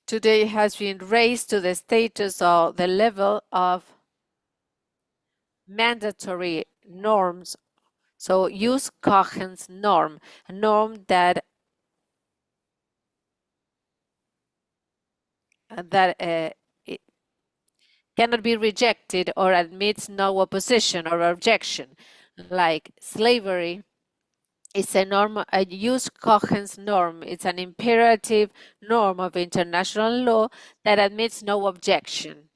today has been raised to the status or the level of mandatory norms. So jus cogens norm, a norm that it cannot be rejected or admits no opposition or objection. Like slavery is a norm, a jus cogens norm. It's an imperative norm of international law that admits no objection.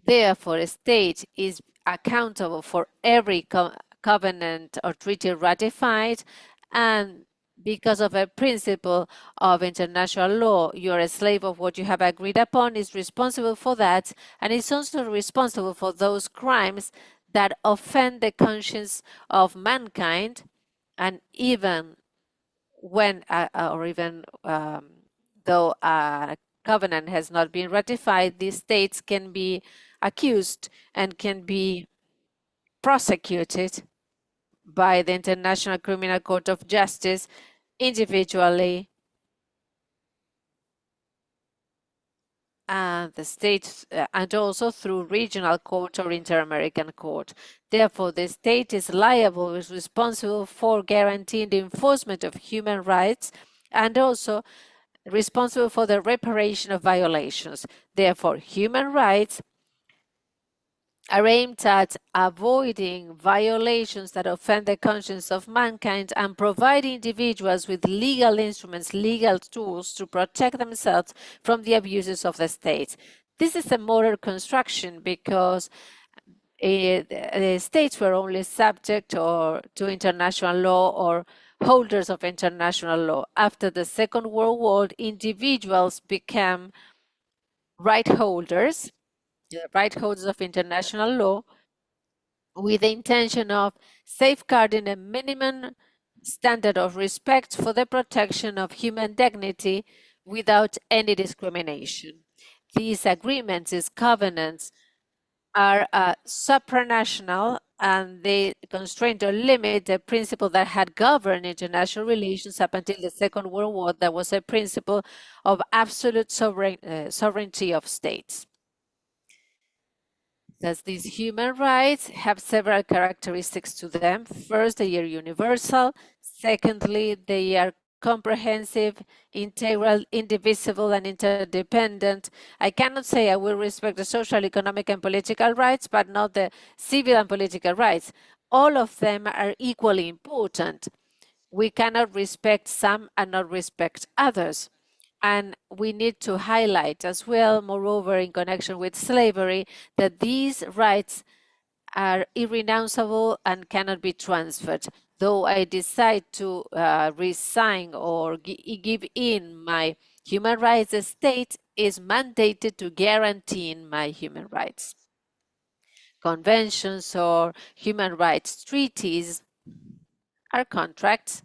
Therefore, a state is accountable for every covenant or treaty ratified, and because of a principle of international law, you're a slave of what you have agreed upon, is responsible for that, and is also responsible for those crimes that offend the conscience of mankind, and even when, though a covenant has not been ratified, these states can be accused and can be prosecuted by the International Criminal Court of Justice individually, and the state, and also through regional court or inter-American court. Therefore, the state is liable, is responsible for guaranteeing the enforcement of human rights and also responsible for the reparation of violations. Therefore, human rights are aimed at avoiding violations that offend the conscience of mankind and provide individuals with legal instruments, legal tools to protect themselves from the abuses of the state. This is a moral construction because the states were only subject to international law or holders of international law. After the Second World War, individuals became right holders of international law with the intention of safeguarding a minimum standard of respect for the protection of human dignity without any discrimination. these agreements, these covenants, are supranational, and they constrain or limit the principle that had governed international relations up until the Second World War. That was a principle of absolute sovereignty of states. Thus, these human rights have several characteristics to them. First, they are universal. Secondly, they are comprehensive, integral, indivisible, and interdependent. I cannot say I will respect the social, economic, and political rights, but not the civil and political rights. All of them are equally important. We cannot respect some and not respect others. And we need to highlight as well, moreover, in connection with slavery, that these rights are irrenounceable and cannot be transferred. Though I decide to resign or give in my human rights, the state is mandated to guarantee my human rights. Conventions or human rights treaties are contracts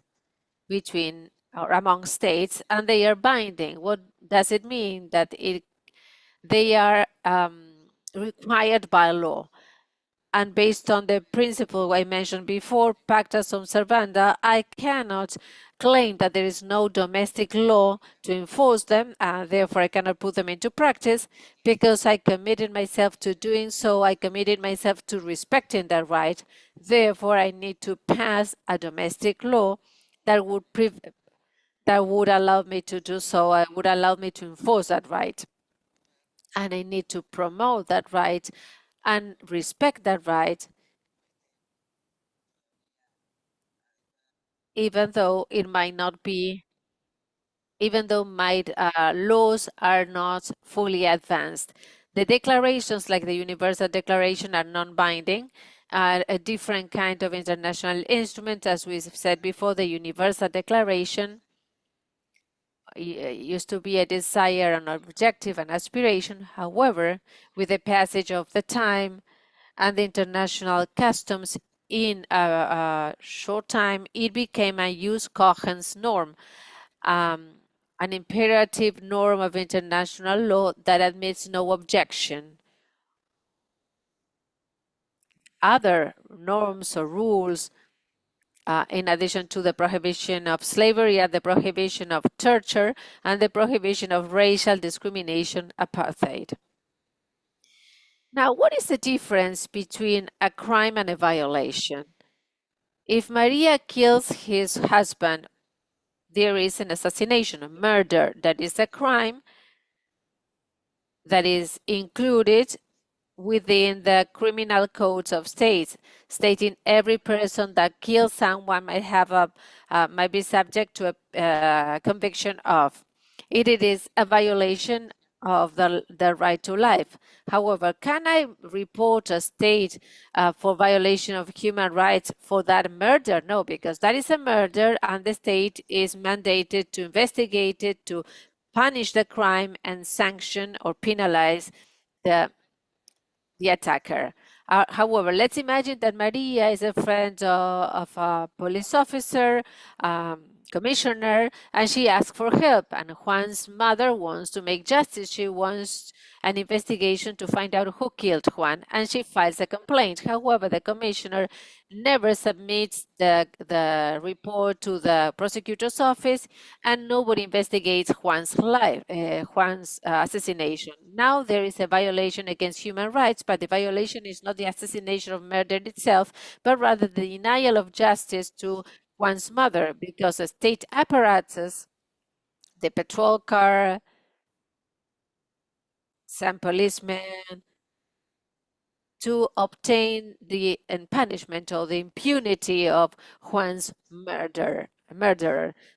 between or among states, and they are binding. What does it mean? That they are required by law. And based on the principle I mentioned before, pacta sunt servanda, I cannot claim that there is no domestic law to enforce them, and therefore I cannot put them into practice, because I committed myself to doing so. I committed myself to respecting that right. Therefore, I need to pass a domestic law that would allow me to do so, would allow me to enforce that right. And I need to promote that right and respect that right, even though it might not be, even though my laws are not fully advanced. The declarations like the Universal Declaration are non-binding, are a different kind of international instrument. As we said before, the Universal Declaration used to be a desire, an objective, an aspiration. However, with the passage of the time and the international customs, in a short time, it became a jus cogens norm, an imperative norm of international law that admits no objection. Other norms or rules, in addition to the prohibition of slavery, are the prohibition of torture and the prohibition of racial discrimination, apartheid. Now, what is the difference between a crime and a violation? If Maria kills his husband, there is an assassination, a murder. That is a crime that is included within the criminal codes of states, stating every person that kills someone might be subject to a conviction of. It is a violation of the right to life. However, can I report a state for violation of human rights for that murder? No, because that is a murder and the state is mandated to investigate it, to punish the crime and sanction or penalize the attacker. However, let's imagine that Maria is a friend of a police officer, commissioner, and she asks for help. And Juan's mother wants to make justice. She wants an investigation to find out who killed Juan, and she files a complaint. However, the commissioner never submits the report to the prosecutor's office, and nobody investigates Juan's assassination. Now there is a violation against human rights, but the violation is not the assassination of murder itself, but rather the denial of justice to Juan's mother, because the state apparatus, the patrol car, some policemen, to obtain the punishment or the impunity of Juan's murderer.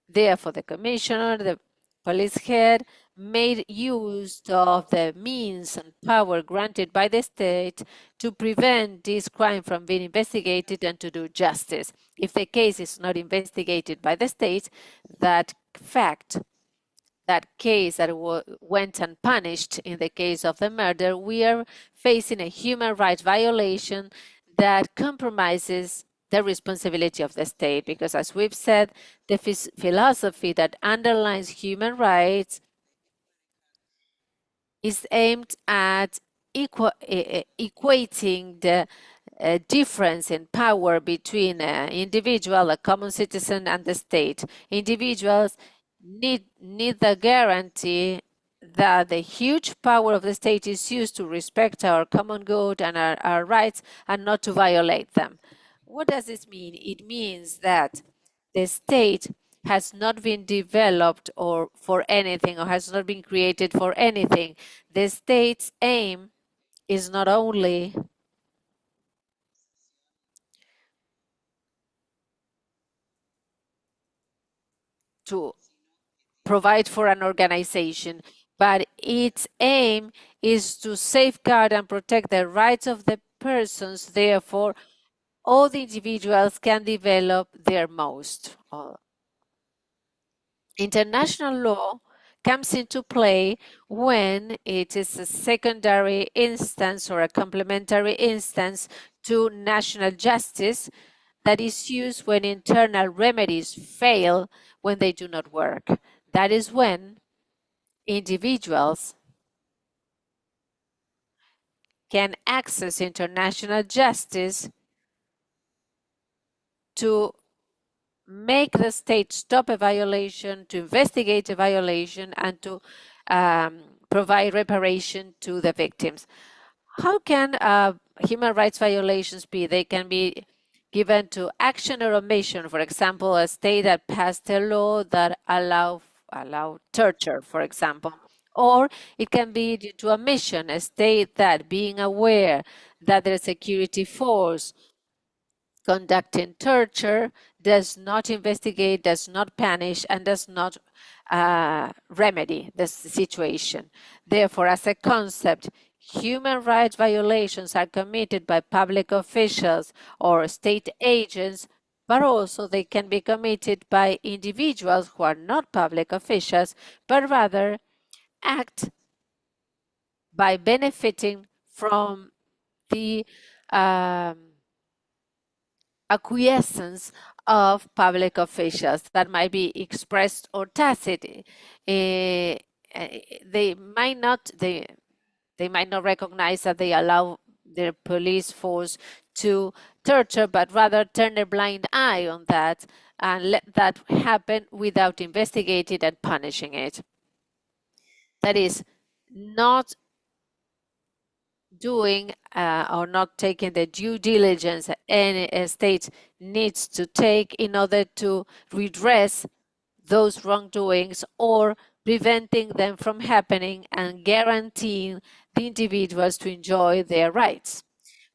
Therefore, the commissioner, the police head, made use of the means and power granted by the state to prevent this crime from being investigated and to do justice. If the case is not investigated by the state, that case that went unpunished in the case of the murder, we are facing a human rights violation that compromises the responsibility of the state, because as we've said, the philosophy that underlines human rights is aimed at equating the difference in power between an individual, a common citizen, and the state. Individuals need the guarantee that the huge power of the state is used to respect our common good and our rights and not to violate them. What does this mean? It means that the state has not been developed or for anything, or has not been created for anything. The state's aim is not only to provide for an organization, but its aim is to safeguard and protect the rights of the persons. Therefore, all the individuals can develop their most. International law comes into play when it is a secondary instance or a complementary instance to national justice that is used when internal remedies fail, when they do not work. That is when individuals can access international justice to make the state stop a violation, to investigate a violation, and to provide reparation to the victims. How can human rights violations be? They can be given to action or omission. For example, a state that passed a law that allow torture, for example. Or it can be due to omission, a state that, being aware that their security force conducting torture, does not investigate, does not punish, and does not remedy the situation. Therefore, as a concept, human rights violations are committed by public officials or state agents, but also they can be committed by individuals who are not public officials, but rather act by benefiting from the acquiescence of public officials that might be expressed or tacit. They might not recognize that they allow their police force to torture, but rather turn a blind eye on that and let that happen without investigating and punishing it. That is, not doing or not taking the due diligence any state needs to take in order to redress those wrongdoings or preventing them from happening and guaranteeing the individuals to enjoy their rights.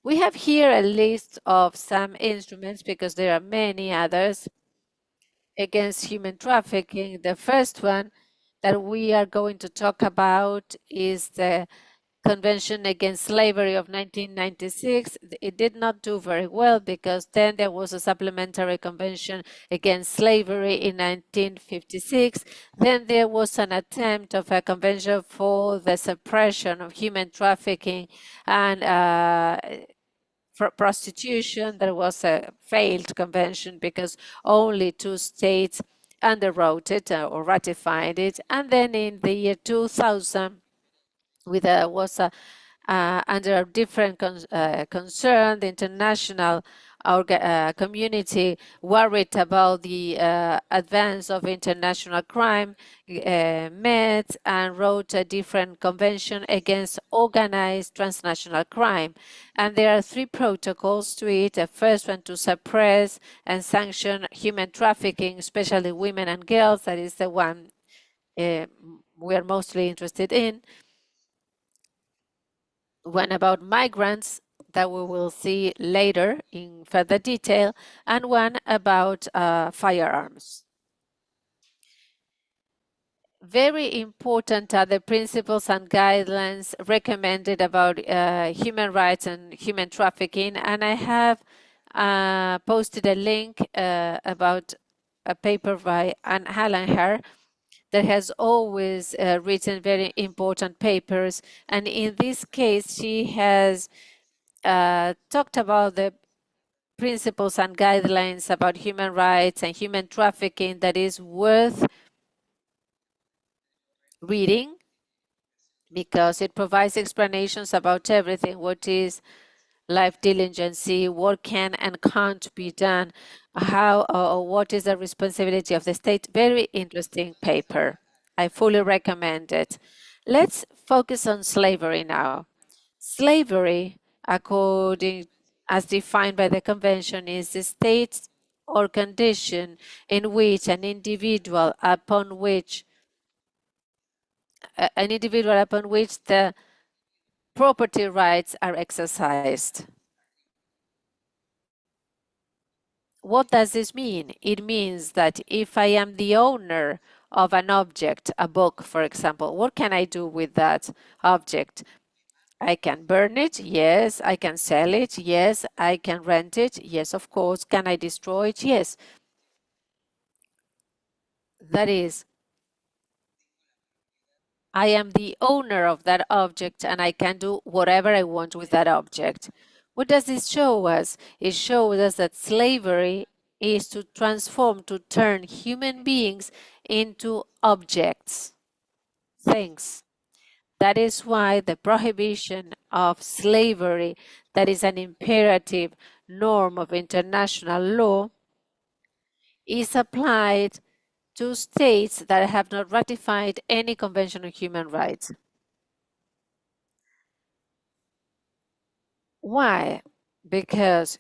We have here a list of some instruments because there are many others against human trafficking. The first one that we are going to talk about is the Convention Against Slavery of 1996. It did not do very well because then there was a supplementary convention against slavery in 1956. Then there was an attempt of a convention for the suppression of human trafficking and for prostitution. There was a failed convention because only 2 states underwrote it or ratified it. And then in the year 2000, was under a different concern. The international community worried about the advance of international crime, met and wrote a different convention against organized transnational crime. And there are 3 protocols to it. The first one to suppress and sanction human trafficking, especially women and girls. That is the one we are mostly interested in. One about migrants that we will see later in further detail, and one about firearms. Very important are the principles and guidelines recommended about human rights and human trafficking, and I have posted a link about a paper by Anne Hallenherr that has always written very important papers. And in this case, she has talked about the principles and guidelines about human rights and human trafficking that is worth reading because it provides explanations about everything, what is life diligency, what can and can't be done, how or what is the responsibility of the state. Very interesting paper. I fully recommend it. Let's focus on slavery now. Slavery, according as defined by the convention, is the state or condition in which an individual upon which the property rights are exercised. What does this mean? It means that if I am the owner of an object, a book, for example, what can I do with that object? I can burn it, yes. I can sell it, yes. I can rent it, yes, of course. Can I destroy it? Yes. That is, I am the owner of that object and I can do whatever I want with that object. What does this show us? It shows us that slavery is to transform, to turn human beings into objects, things. That is why the prohibition of slavery, that is an imperative norm of international law, is applied to states that have not ratified any convention on human rights. Why? Because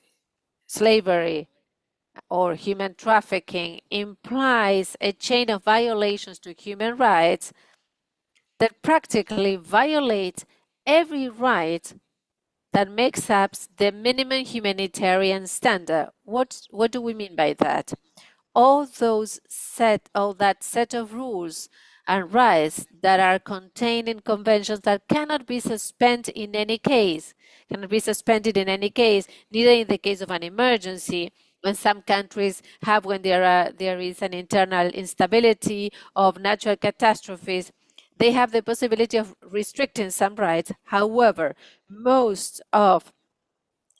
slavery or human trafficking implies a chain of violations to human rights that practically violate every right that makes up the minimum humanitarian standard. What do we mean by that? All that set of rules and rights that are contained in conventions that cannot be suspended in any case, neither in the case of an emergency, when some countries have, when there is an internal instability of natural catastrophes, they have the possibility of restricting some rights. However, most of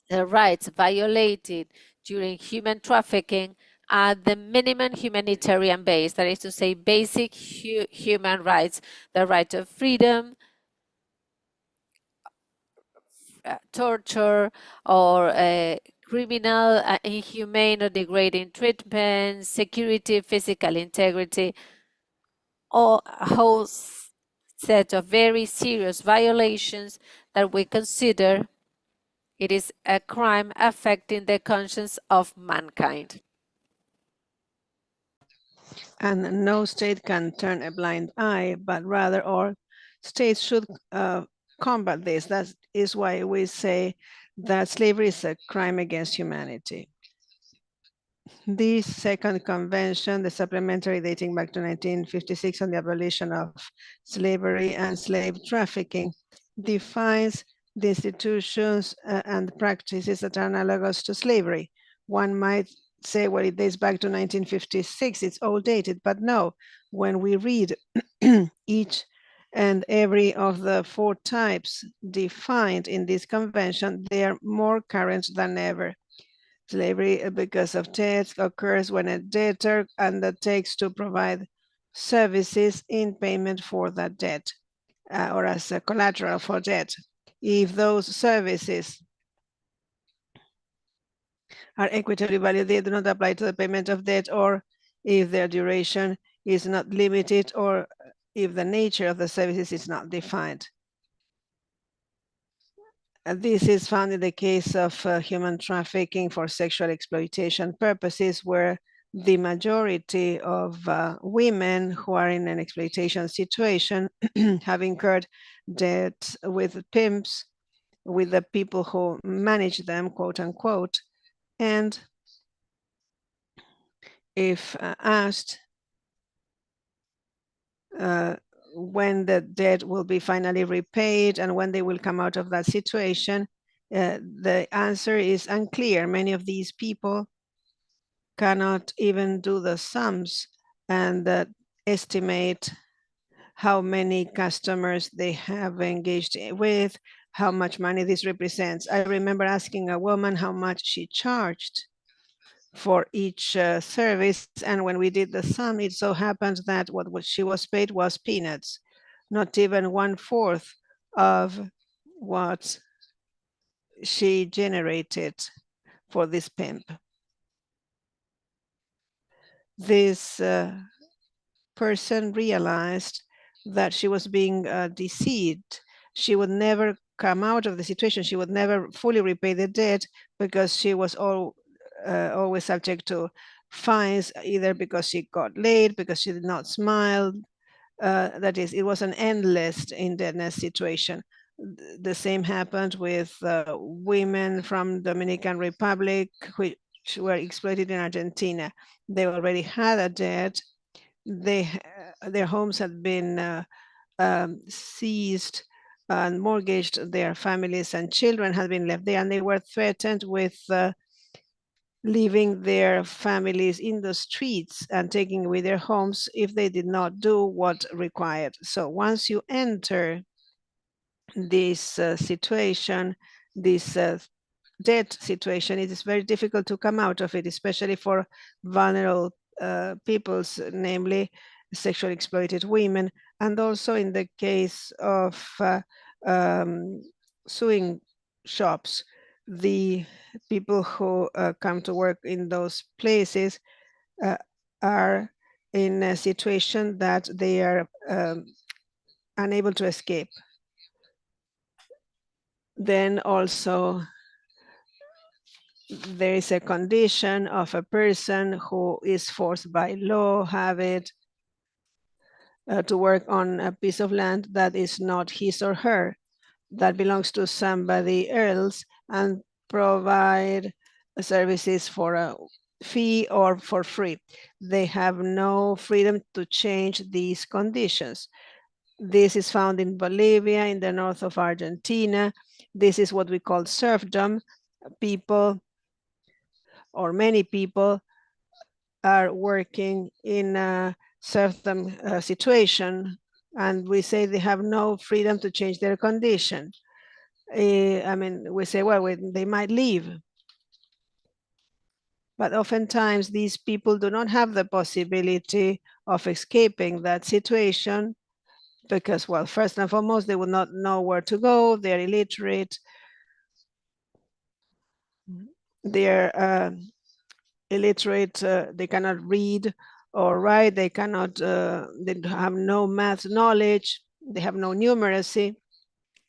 the rights violated during human trafficking are the minimum humanitarian base, that is to say, basic human rights, the right of freedom, torture, or criminal, inhumane or degrading treatment, security, physical integrity, or a whole set of very serious violations that we consider it is a crime affecting the conscience of mankind. And no state can turn a blind eye, but rather all states should combat this. That is why we say that slavery is a crime against humanity. This second convention, the supplementary dating back to 1956 on the abolition of slavery and slave trafficking, defines the institutions and practices that are analogous to slavery. One might say, well, it dates back to 1956, it's all dated, but no, when we read each and every of the 4 types defined in this convention, they are more current than ever. Slavery because of debt occurs when a debtor undertakes to provide services in payment for that debt or as a collateral for debt. If those services are equitably valued, they do not apply to the payment of debt, or if their duration is not limited, or if the nature of the services is not defined. This is found in the case of human trafficking for sexual exploitation purposes, where the majority of women who are in an exploitation situation have incurred debt with pimps, with the people who manage them, quote unquote. And if asked when the debt will be finally repaid and when they will come out of that situation, the answer is unclear. Many of these people cannot even do the sums and estimate how many customers they have engaged with, how much money this represents. I remember asking a woman how much she charged for each service, and when we did the sum, it so happened that what she was paid was peanuts. not even 1/4 of what she generated for this pimp. This person realized that she was being deceived. She would never come out of the situation. She would never fully repay the debt because she was always subject to fines, either because she got late, because she did not smile. That is, it was an endless indebtedness situation. The same happened with women from Dominican Republic, which were exploited in Argentina. They already had a debt. Their homes had been seized and mortgaged. Their families and children had been left there, and they were threatened with leaving their families in the streets and taking away their homes if they did not do what required. So once you enter this situation, this debt situation, it is very difficult to come out of it, especially for vulnerable peoples, namely sexually exploited women, and also in the case of sewing shops. The people who come to work in those places are in a situation that they are unable to escape. Then also there is a condition of a person who is forced by law, habit, to work on a piece of land that is not his or her, that belongs to somebody else, and provide services for a fee or for free. They have no freedom to change these conditions. This is found in Bolivia, in the north of Argentina. This is what we call serfdom. People, or many people, are working in a serfdom situation, and we say they have no freedom to change their condition. I mean, we say, well, they might leave. But oftentimes these people do not have the possibility of escaping that situation because, well, first and foremost, they would not know where to go. They're illiterate. They're illiterate. They cannot read or write. They cannot, they have no math knowledge. They have no numeracy.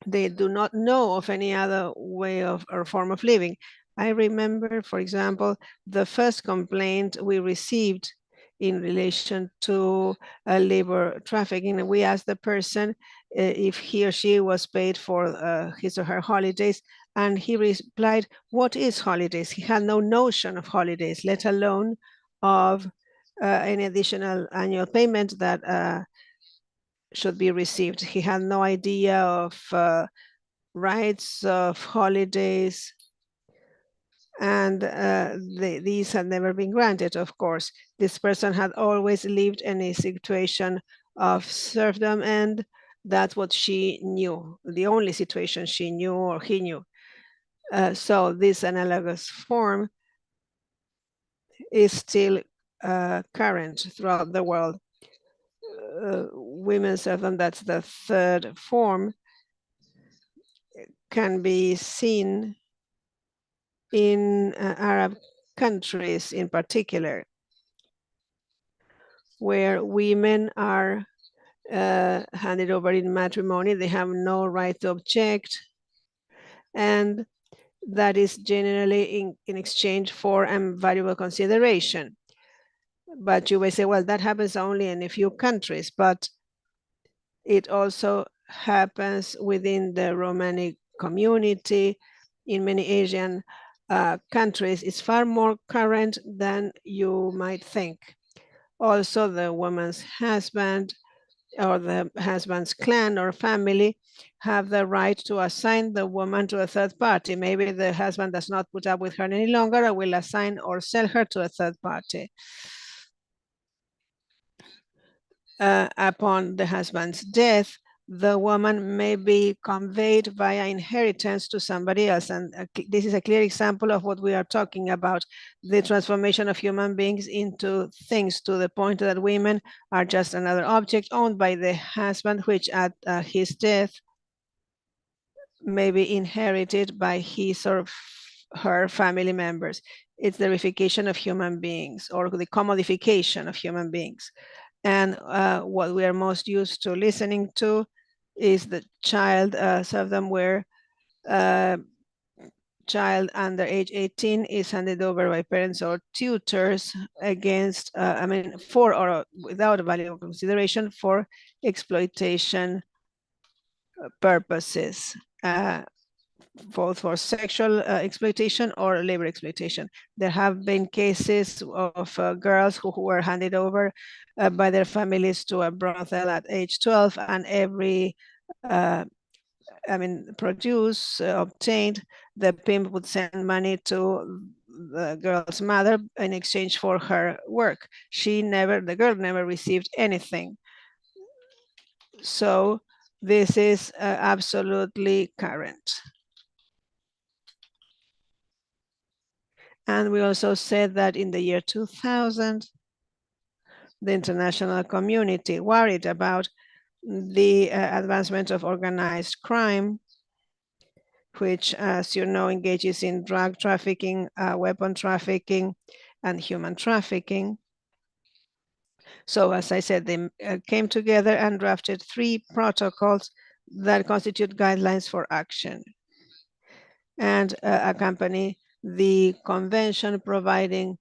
They do not know of any other way of or form of living. I remember, for example, the first complaint we received in relation to labor trafficking. We asked the person if he or she was paid for his or her holidays, and he replied, "What is holidays?" He had no notion of holidays, let alone of any additional annual payment that should be received. He had no idea of rights of holidays, and these had never been granted, of course. This person had always lived in a situation of serfdom, and that's what she knew, the only situation she knew or he knew. So this analogous form is still current throughout the world. Women's serfdom, that's the third form, can be seen in Arab countries in particular, where women are handed over in matrimony. They have no right to object, and that is generally in exchange for valuable consideration. But you may say, well, that happens only in a few countries, but it also happens within the Romani community in many Asian countries. It's far more current than you might think. Also, the woman's husband or the husband's clan or family have the right to assign the woman to a third party. Maybe the husband does not put up with her any longer or will assign or sell her to a third party. Upon the husband's death, the woman may be conveyed via inheritance to somebody else. And this is a clear example of what we are talking about, the transformation of human beings into things, to the point that women are just another object owned by the husband, which at his death may be inherited by his or her family members. It's the reification of human beings, or the commodification of human beings. And what we are most used to listening to is the child, some of them were child under age 18 is handed over by parents or tutors against, for or without valuable consideration for exploitation purposes, both for sexual exploitation or labor exploitation. There have been cases of girls who were handed over by their families to a brothel at age 12, and every produce obtained, the pimp would send money to the girl's mother in exchange for her work. The girl never received anything. So this is absolutely current. And we also said that in the year 2000, the international community worried about the advancement of organized crime, which, as you know, engages in drug trafficking, weapon trafficking, and human trafficking. So as I said, they came together and drafted 3 protocols that constitute guidelines for action and accompany the convention, providing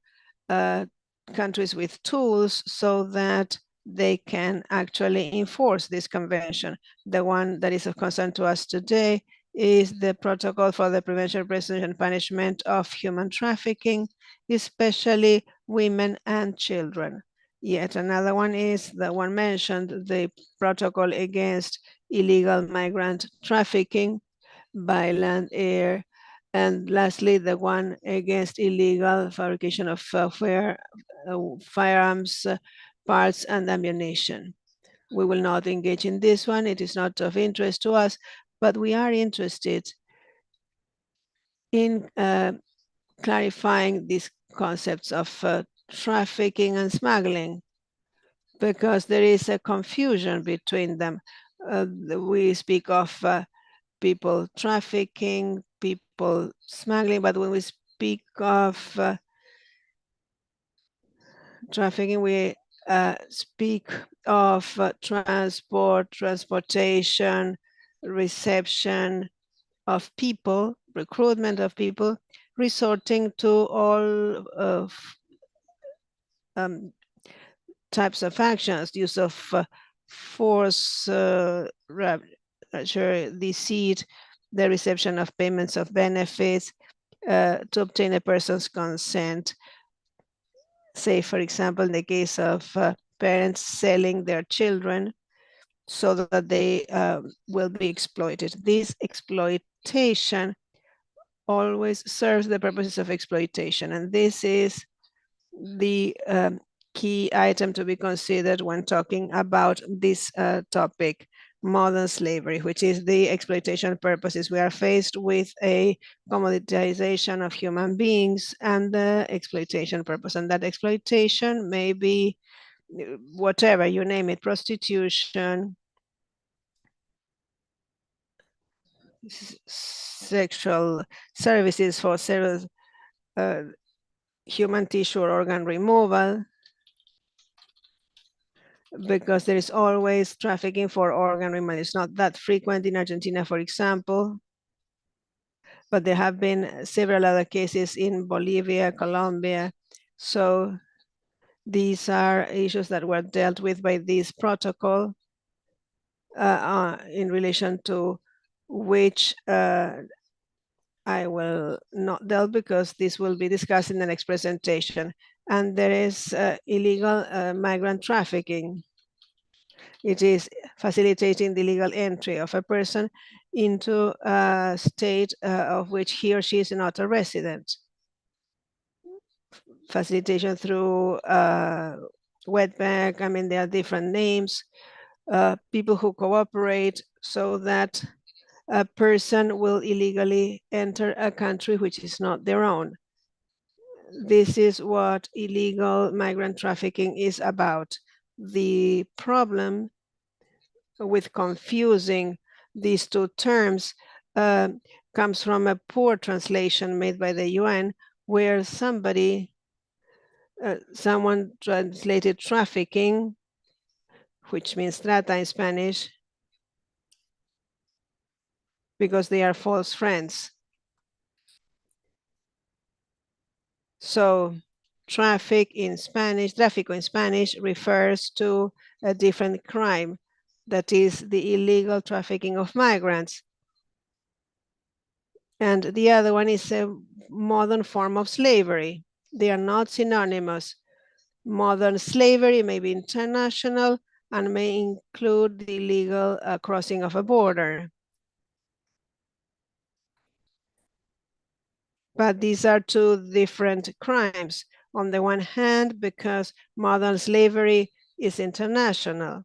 countries with tools so that they can actually enforce this convention. The one that is of concern to us today is the Protocol for the Prevention, Prevention, and Punishment of Human Trafficking, especially women and children. Yet another one is the one mentioned, the Protocol against illegal migrant trafficking by land, air, and lastly, the one against illegal fabrication of firearms, parts, and ammunition. We will not engage in this one. It is not of interest to us, but we are interested in clarifying these concepts of trafficking and smuggling, because there is a confusion between them. We speak of people trafficking, people smuggling, but when we speak of trafficking, we speak of transportation, reception of people, recruitment of people, resorting to all of types of actions, use of force, deceit, the reception of payments of benefits to obtain a person's consent. Say, for example, in the case of parents selling their children so that they will be exploited. This exploitation always serves the purposes of exploitation, and this is the key item to be considered when talking about this topic, modern slavery, which is the exploitation purposes. We are faced with a commoditization of human beings and the exploitation purpose, and that exploitation may be whatever you name it: prostitution, sexual services for several human tissue or organ removal, because there is always trafficking for organ removal. It's not that frequent in Argentina, for example, but there have been several other cases in Bolivia, Colombia. So these are issues that were dealt with by this protocol in relation to which I will not delve, because this will be discussed in the next presentation. And there is illegal migrant trafficking. It is facilitating the legal entry of a person into a state of which he or she is not a resident. Facilitation through wetback, there are different names. people who cooperate so that a person will illegally enter a country which is not their own. This is what illegal migrant trafficking is about. The problem with confusing these two terms comes from a poor translation made by the UN, where someone translated trafficking, which means trata in Spanish, because they are false friends. So tráfico in Spanish refers to a different crime, that is the illegal trafficking of migrants. And the other one is a modern form of slavery. They are not synonymous. Modern slavery may be international and may include the illegal crossing of a border. But these are two different crimes. On the one hand, because modern slavery is international.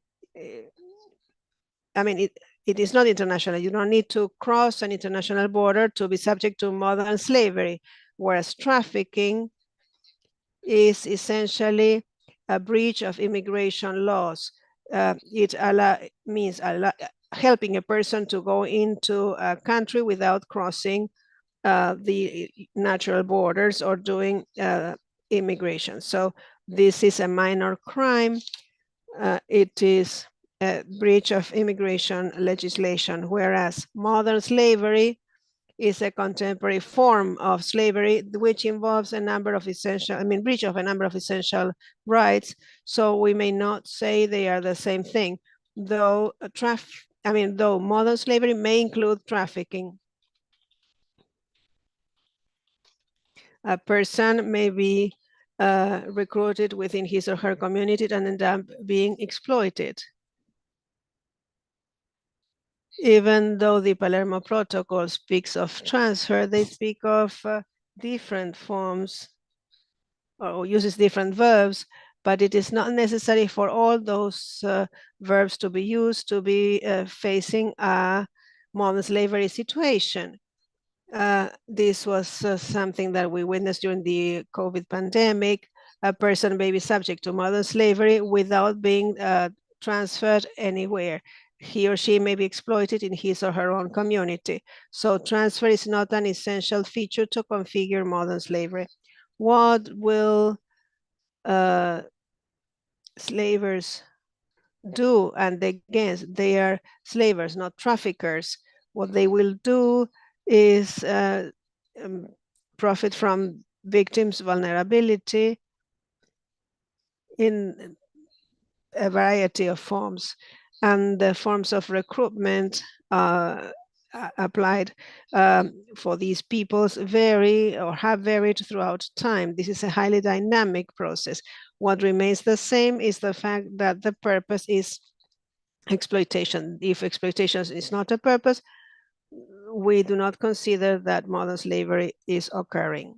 I mean, it is not international. You don't need to cross an international border to be subject to modern slavery, whereas trafficking is essentially a breach of immigration laws. It means helping a person to go into a country without crossing the natural borders or doing immigration. So this is a minor crime. It is a breach of immigration legislation, whereas modern slavery is a contemporary form of slavery, which involves a number of breach of a number of essential rights. So we may not say they are the same thing, though though modern slavery may include trafficking. A person may be recruited within his or her community and end up being exploited. Even though the Palermo Protocol speaks of transfer, they speak of different forms or uses different verbs, but it is not necessary for all those verbs to be used to be facing a modern slavery situation. This was something that we witnessed during the COVID pandemic. A person may be subject to modern slavery without being transferred anywhere. He or she may be exploited in his or her own community. So transfer is not an essential feature to configure modern slavery. What will slavers do? And again, they are slavers, not traffickers. What they will do is profit from victims' vulnerability in a variety of forms. And the forms of recruitment applied for these peoples vary or have varied throughout time. This is a highly dynamic process. What remains the same is the fact that the purpose is exploitation. If exploitation is not a purpose, we do not consider that modern slavery is occurring.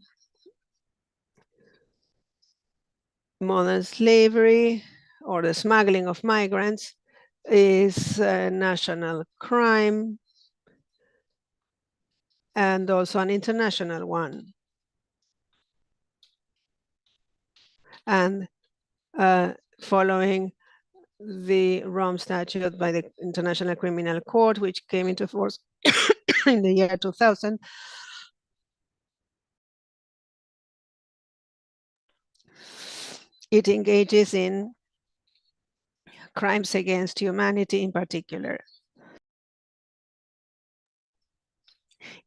Modern slavery or the smuggling of migrants is a national crime and also an international one. And following the Rome Statute by the International Criminal Court, which came into force in the year 2000, it engages in crimes against humanity in particular,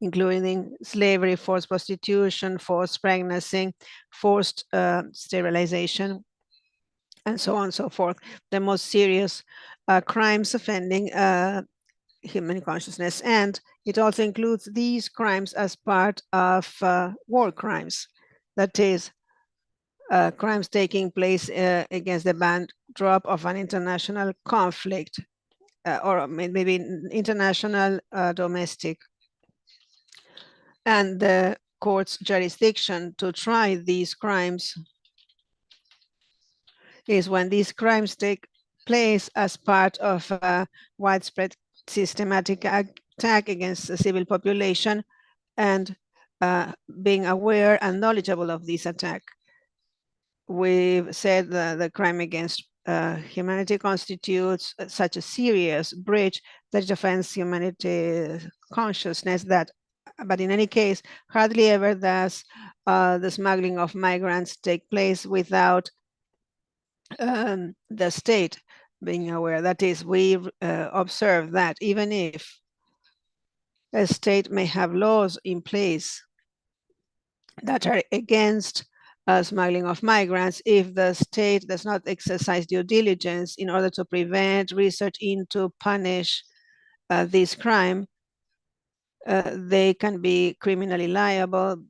including slavery, forced prostitution, forced pregnancy, forced sterilization, and so on and so forth. The most serious crimes offending human consciousness. And it also includes these crimes as part of war crimes. That is, crimes taking place against the backdrop of an international conflict or maybe international domestic. And the court's jurisdiction to try these crimes is when these crimes take place as part of a widespread systematic attack against the civil population, and being aware and knowledgeable of this attack. We've said that the crime against humanity constitutes such a serious breach that it offends humanity consciousness but in any case, hardly ever does the smuggling of migrants take place without the state being aware. That is, we observe that even if a state may have laws in place that are against smuggling of migrants, if the state does not exercise due diligence in order to prevent, research into, punish this crime, they can be criminally liable,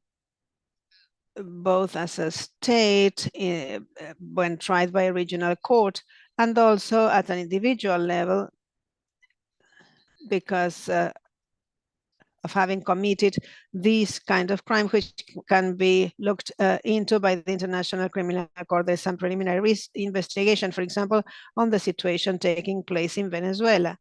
both as a state when tried by a regional court, and also at an individual level, because of having committed this kind of crime, which can be looked into by the International Criminal Court. There's some preliminary investigation, for example, on the situation taking place in Venezuela.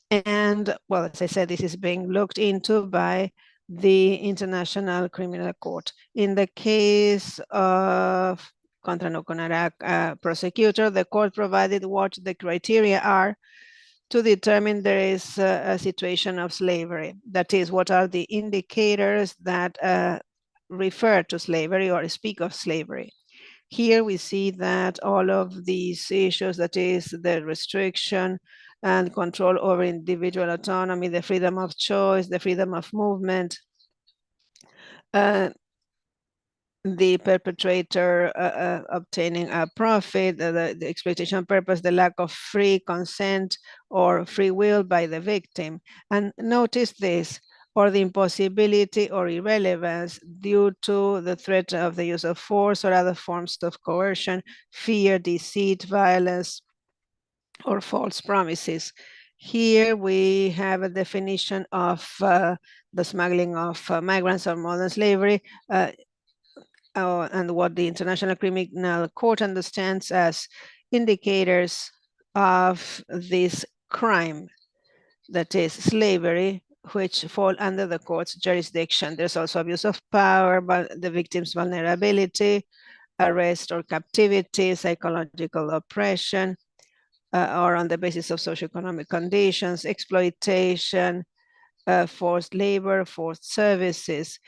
And, well, as I said, this is being looked into by the International Criminal Court. In the case of Contra Nukunarak prosecutor, the court provided what the criteria are to determine there is a situation of slavery. That is, what are the indicators that refer to slavery or speak of slavery. Here we see that all of these issues, that is the restriction and control over individual autonomy, the freedom of choice, the freedom of movement, the perpetrator obtaining a profit, the exploitation purpose, the lack of free consent or free will by the victim. And notice this, or the impossibility or irrelevance due to the threat of the use of force or other forms of coercion, fear, deceit, violence, or false promises. Here we have a definition of the smuggling of migrants or modern slavery, and what the International Criminal Court understands as indicators of this crime, that is slavery, which fall under the court's jurisdiction. There's also abuse of power, but the victim's vulnerability, arrest or captivity, psychological oppression, or on the basis of socioeconomic conditions, exploitation, forced labor, forced services,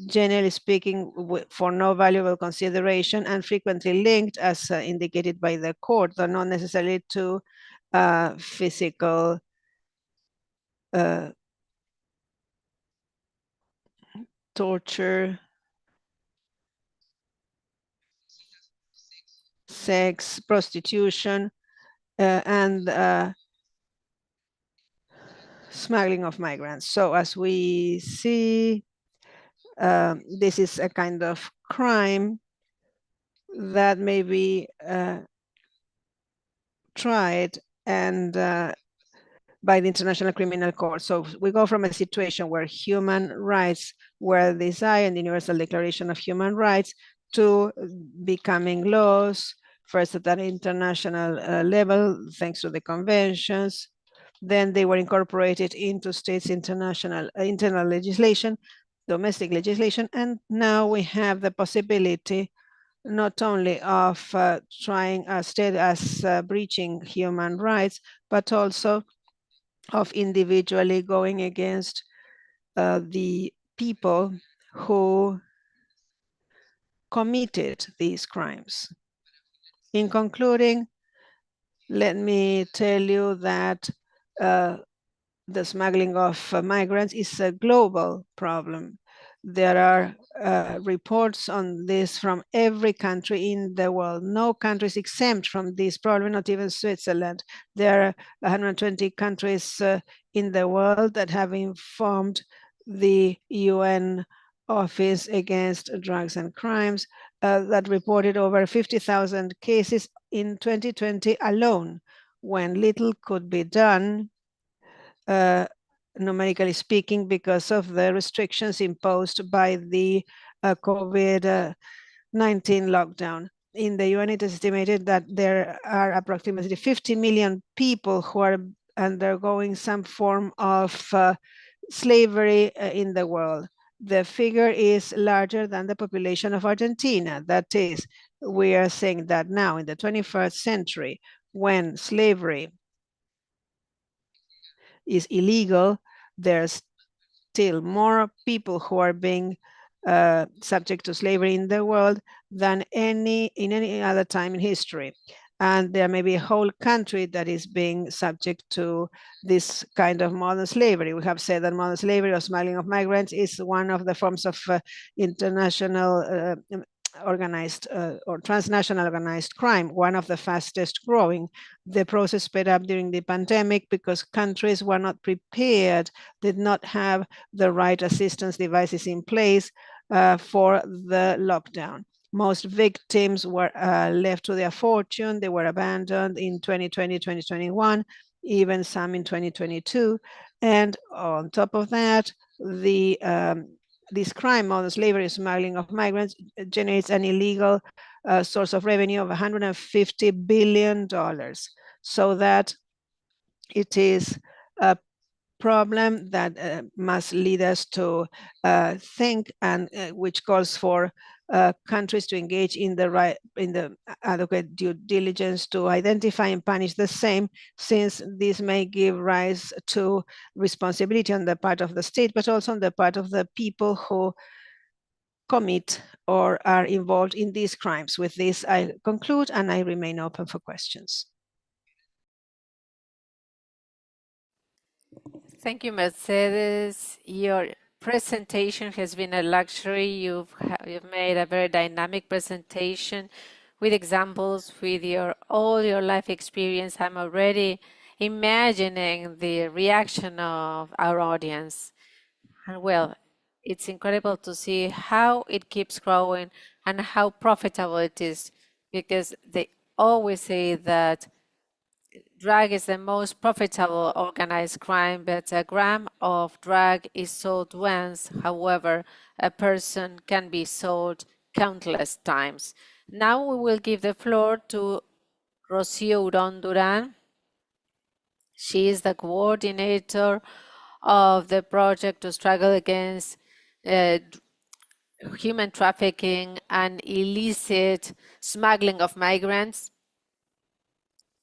generally speaking, for no valuable consideration, and frequently linked, as indicated by the court, though not necessarily to physical torture, sex, prostitution, and smuggling of migrants. So as we see, this is a kind of crime that may be tried and by the International Criminal Court. So we go from a situation where human rights were desired in the Universal Declaration of Human Rights to becoming laws, first at an international level, thanks to the conventions. Then they were incorporated into states' internal legislation, domestic legislation, and now we have the possibility not only of trying a state as breaching human rights, but also of individually going against the people who committed these crimes. In concluding, let me tell you that the smuggling of migrants is a global problem. There are reports on this from every country in the world. No country is exempt from this problem, not even Switzerland. There are 120 countries in the world that have informed the UN Office Against Drugs and Crimes that reported over 50,000 cases in 2020 alone, when little could be done numerically speaking, because of the restrictions imposed by the COVID-19 lockdown. in the UN, it is estimated that there are approximately 50 million people who are undergoing some form of slavery in the world. The figure is larger than the population of Argentina. That is, we are saying that now in the 21st century, when slavery is illegal, there's still more people who are being subject to slavery in the world than in any other time in history. And there may be a whole country that is being subject to this kind of modern slavery. We have said that modern slavery or smuggling of migrants is one of the forms of international organized or transnational organized crime, one of the fastest growing. The process sped up during the pandemic because countries were not prepared, did not have the right assistance devices in place for the lockdown. Most victims were left to their fortune. They were abandoned in 2020, 2021, even some in 2022. And on top of that, this crime, modern slavery, smuggling of migrants, generates an illegal source of revenue of $150 billion. So that it is a problem that must lead us to think, and which calls for countries to engage in the adequate due diligence to identify and punish the same, since this may give rise to responsibility on the part of the state, but also on the part of the people who commit or are involved in these crimes. With this, I conclude, and I remain open for questions. Thank you, Mercedes. Your presentation has been a luxury. You've made a very dynamic presentation with examples, with all your life experience. I'm already imagining the reaction of our audience. And well, it's incredible to see how it keeps growing and how profitable it is, because they always say that drug is the most profitable organized crime, but a gram of drug is sold once. However, a person can be sold countless times. Now we will give the floor to Rocio Uron Duran. She is the coordinator of the project to struggle against human trafficking and illicit smuggling of migrants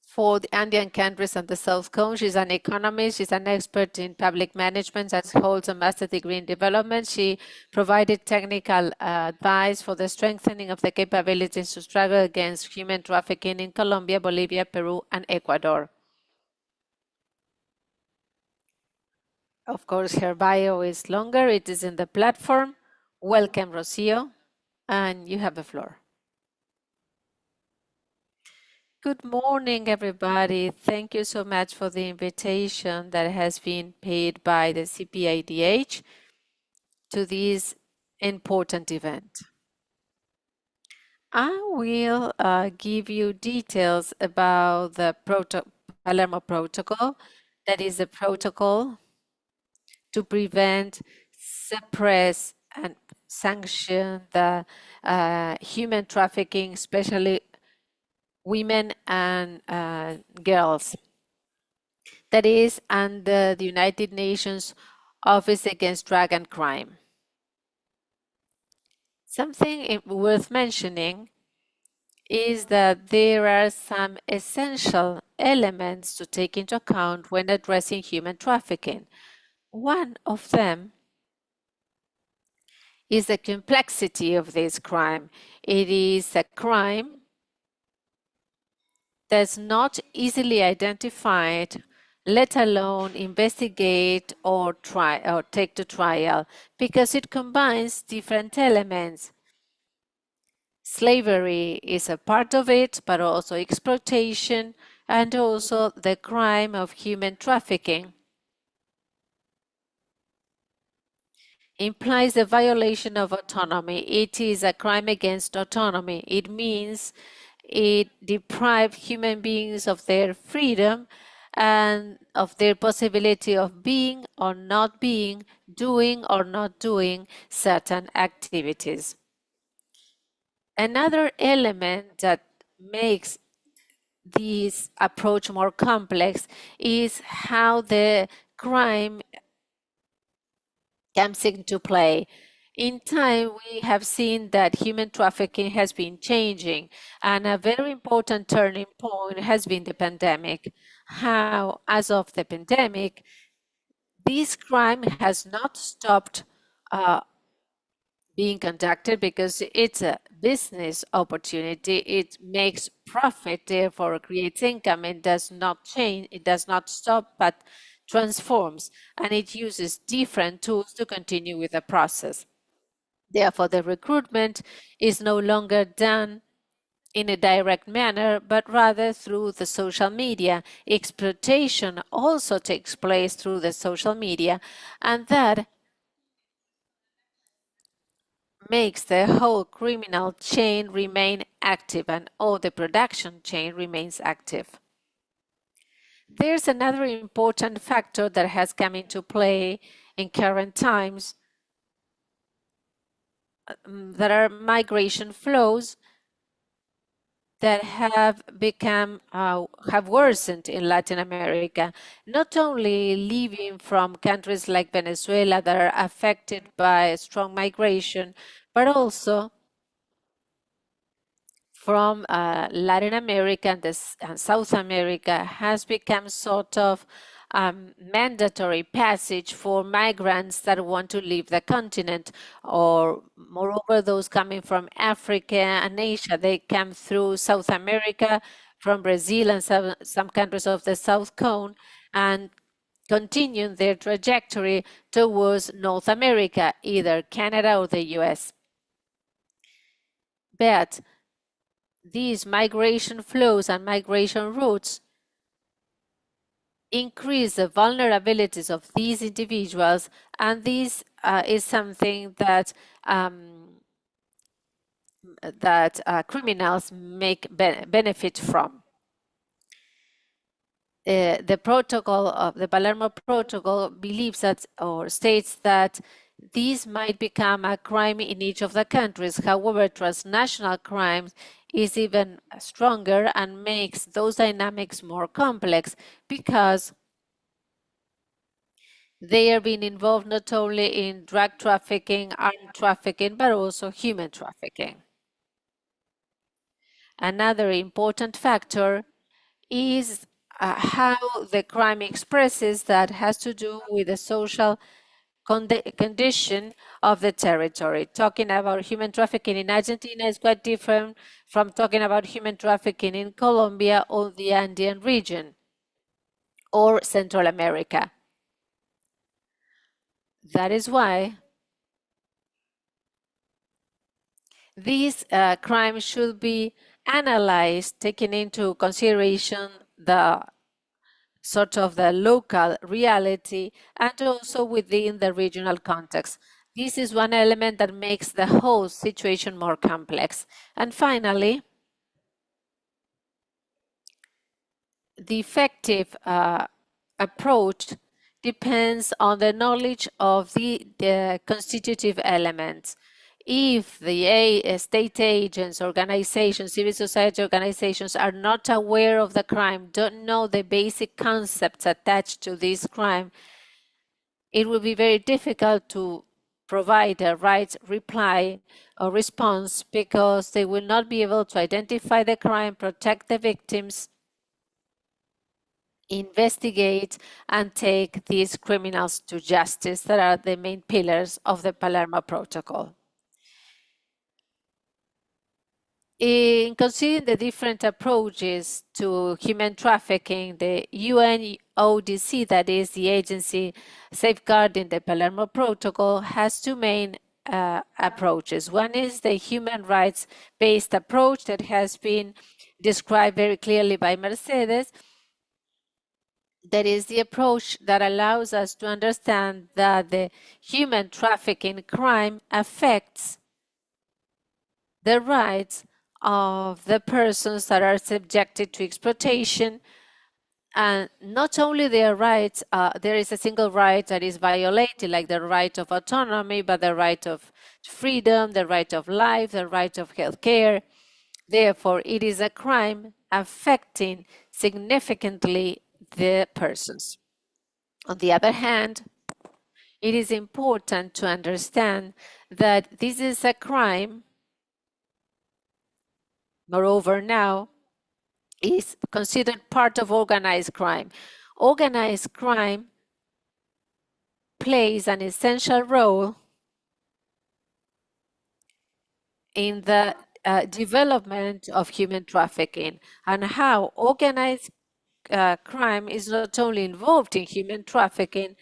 for the Andean countries and the South Cone. She's an economist, she's an expert in public management and holds a master's degree in development. She provided technical advice for the strengthening of the capabilities to struggle against human trafficking in Colombia, Bolivia, Peru, and Ecuador. Of course, her bio is longer. It is in the platform. Welcome, Rocio, and you have the floor. Good morning, everybody. Thank you so much for the invitation that has been paid by the CPIDH to this important event. I will give you details about the Palermo Protocol, that is a protocol to prevent, suppress, and sanction the human trafficking, especially women and girls. That is under the United Nations Office Against Drug and Crime. Something worth mentioning is that there are some essential elements to take into account when addressing human trafficking. One of them is the complexity of this crime. It is a crime that's not easily identified, let alone investigate or take to trial, because it combines different elements. Slavery is a part of it, but also exploitation and also the crime of human trafficking. Implies a violation of autonomy. It is a crime against autonomy. It means it deprives human beings of their freedom and of their possibility of being or not being, doing or not doing certain activities. Another element that makes this approach more complex is how the crime comes into play. In time, we have seen that human trafficking has been changing, and a very important turning point has been the pandemic. How, as of the pandemic, this crime has not stopped being conducted because it's a business opportunity. It makes profit, therefore creates income. It does not change, it does not stop, but transforms, and it uses different tools to continue with the process. Therefore, the recruitment is no longer done in a direct manner, but rather through the social media. Exploitation also takes place through the social media, and that makes the whole criminal chain remain active and all the production chain remains active. There's another important factor that has come into play in current times that are migration flows that have become have worsened in Latin America, not only leaving from countries like Venezuela that are affected by strong migration, but also from Latin America and South America has become sort of mandatory passage for migrants that want to leave the continent, or moreover, those coming from Africa and Asia. They come through South America, from Brazil and some countries of the South Cone, and continue their trajectory towards North America, either Canada or the US. But these migration flows and migration routes increase the vulnerabilities of these individuals, and this is something that criminals benefit from. The protocol of the Palermo Protocol believes that, or states that, these might become a crime in each of the countries. However, transnational crime is even stronger and makes those dynamics more complex because they are being involved not only in drug trafficking, armed trafficking, but also human trafficking. Another important factor is how the crime expresses, that has to do with the social condition of the territory. Talking about human trafficking in Argentina is quite different from talking about human trafficking in Colombia or the Andean region or Central America. That is why these crimes should be analyzed, taking into consideration the sort of the local reality and also within the regional context. This is one element that makes the whole situation more complex. And finally, the effective approach depends on the knowledge of the constitutive elements. If the state agents, organizations, civil society organizations are not aware of the crime, don't know the basic concepts attached to this crime, it will be very difficult to provide a right reply or response because they will not be able to identify the crime, protect the victims, investigate, and take these criminals to justice that are the main pillars of the Palermo Protocol. In considering the different approaches to human trafficking, the UNODC, that is the agency safeguarding the Palermo Protocol, has two main approaches. One is the human rights-based approach that has been described very clearly by Mercedes. That is the approach that allows us to understand that the human trafficking crime affects the rights of the persons that are subjected to exploitation And not only their rights, there is a single right that is violated, like the right of autonomy, but the right of freedom, the right of life, the right of health care. Therefore, it is a crime affecting significantly the persons. On the other hand, it is important to understand that this is a crime, moreover now, is considered part of organized crime. Organized crime plays an essential role in the development of human trafficking, and how organized crime is not only involved in human trafficking,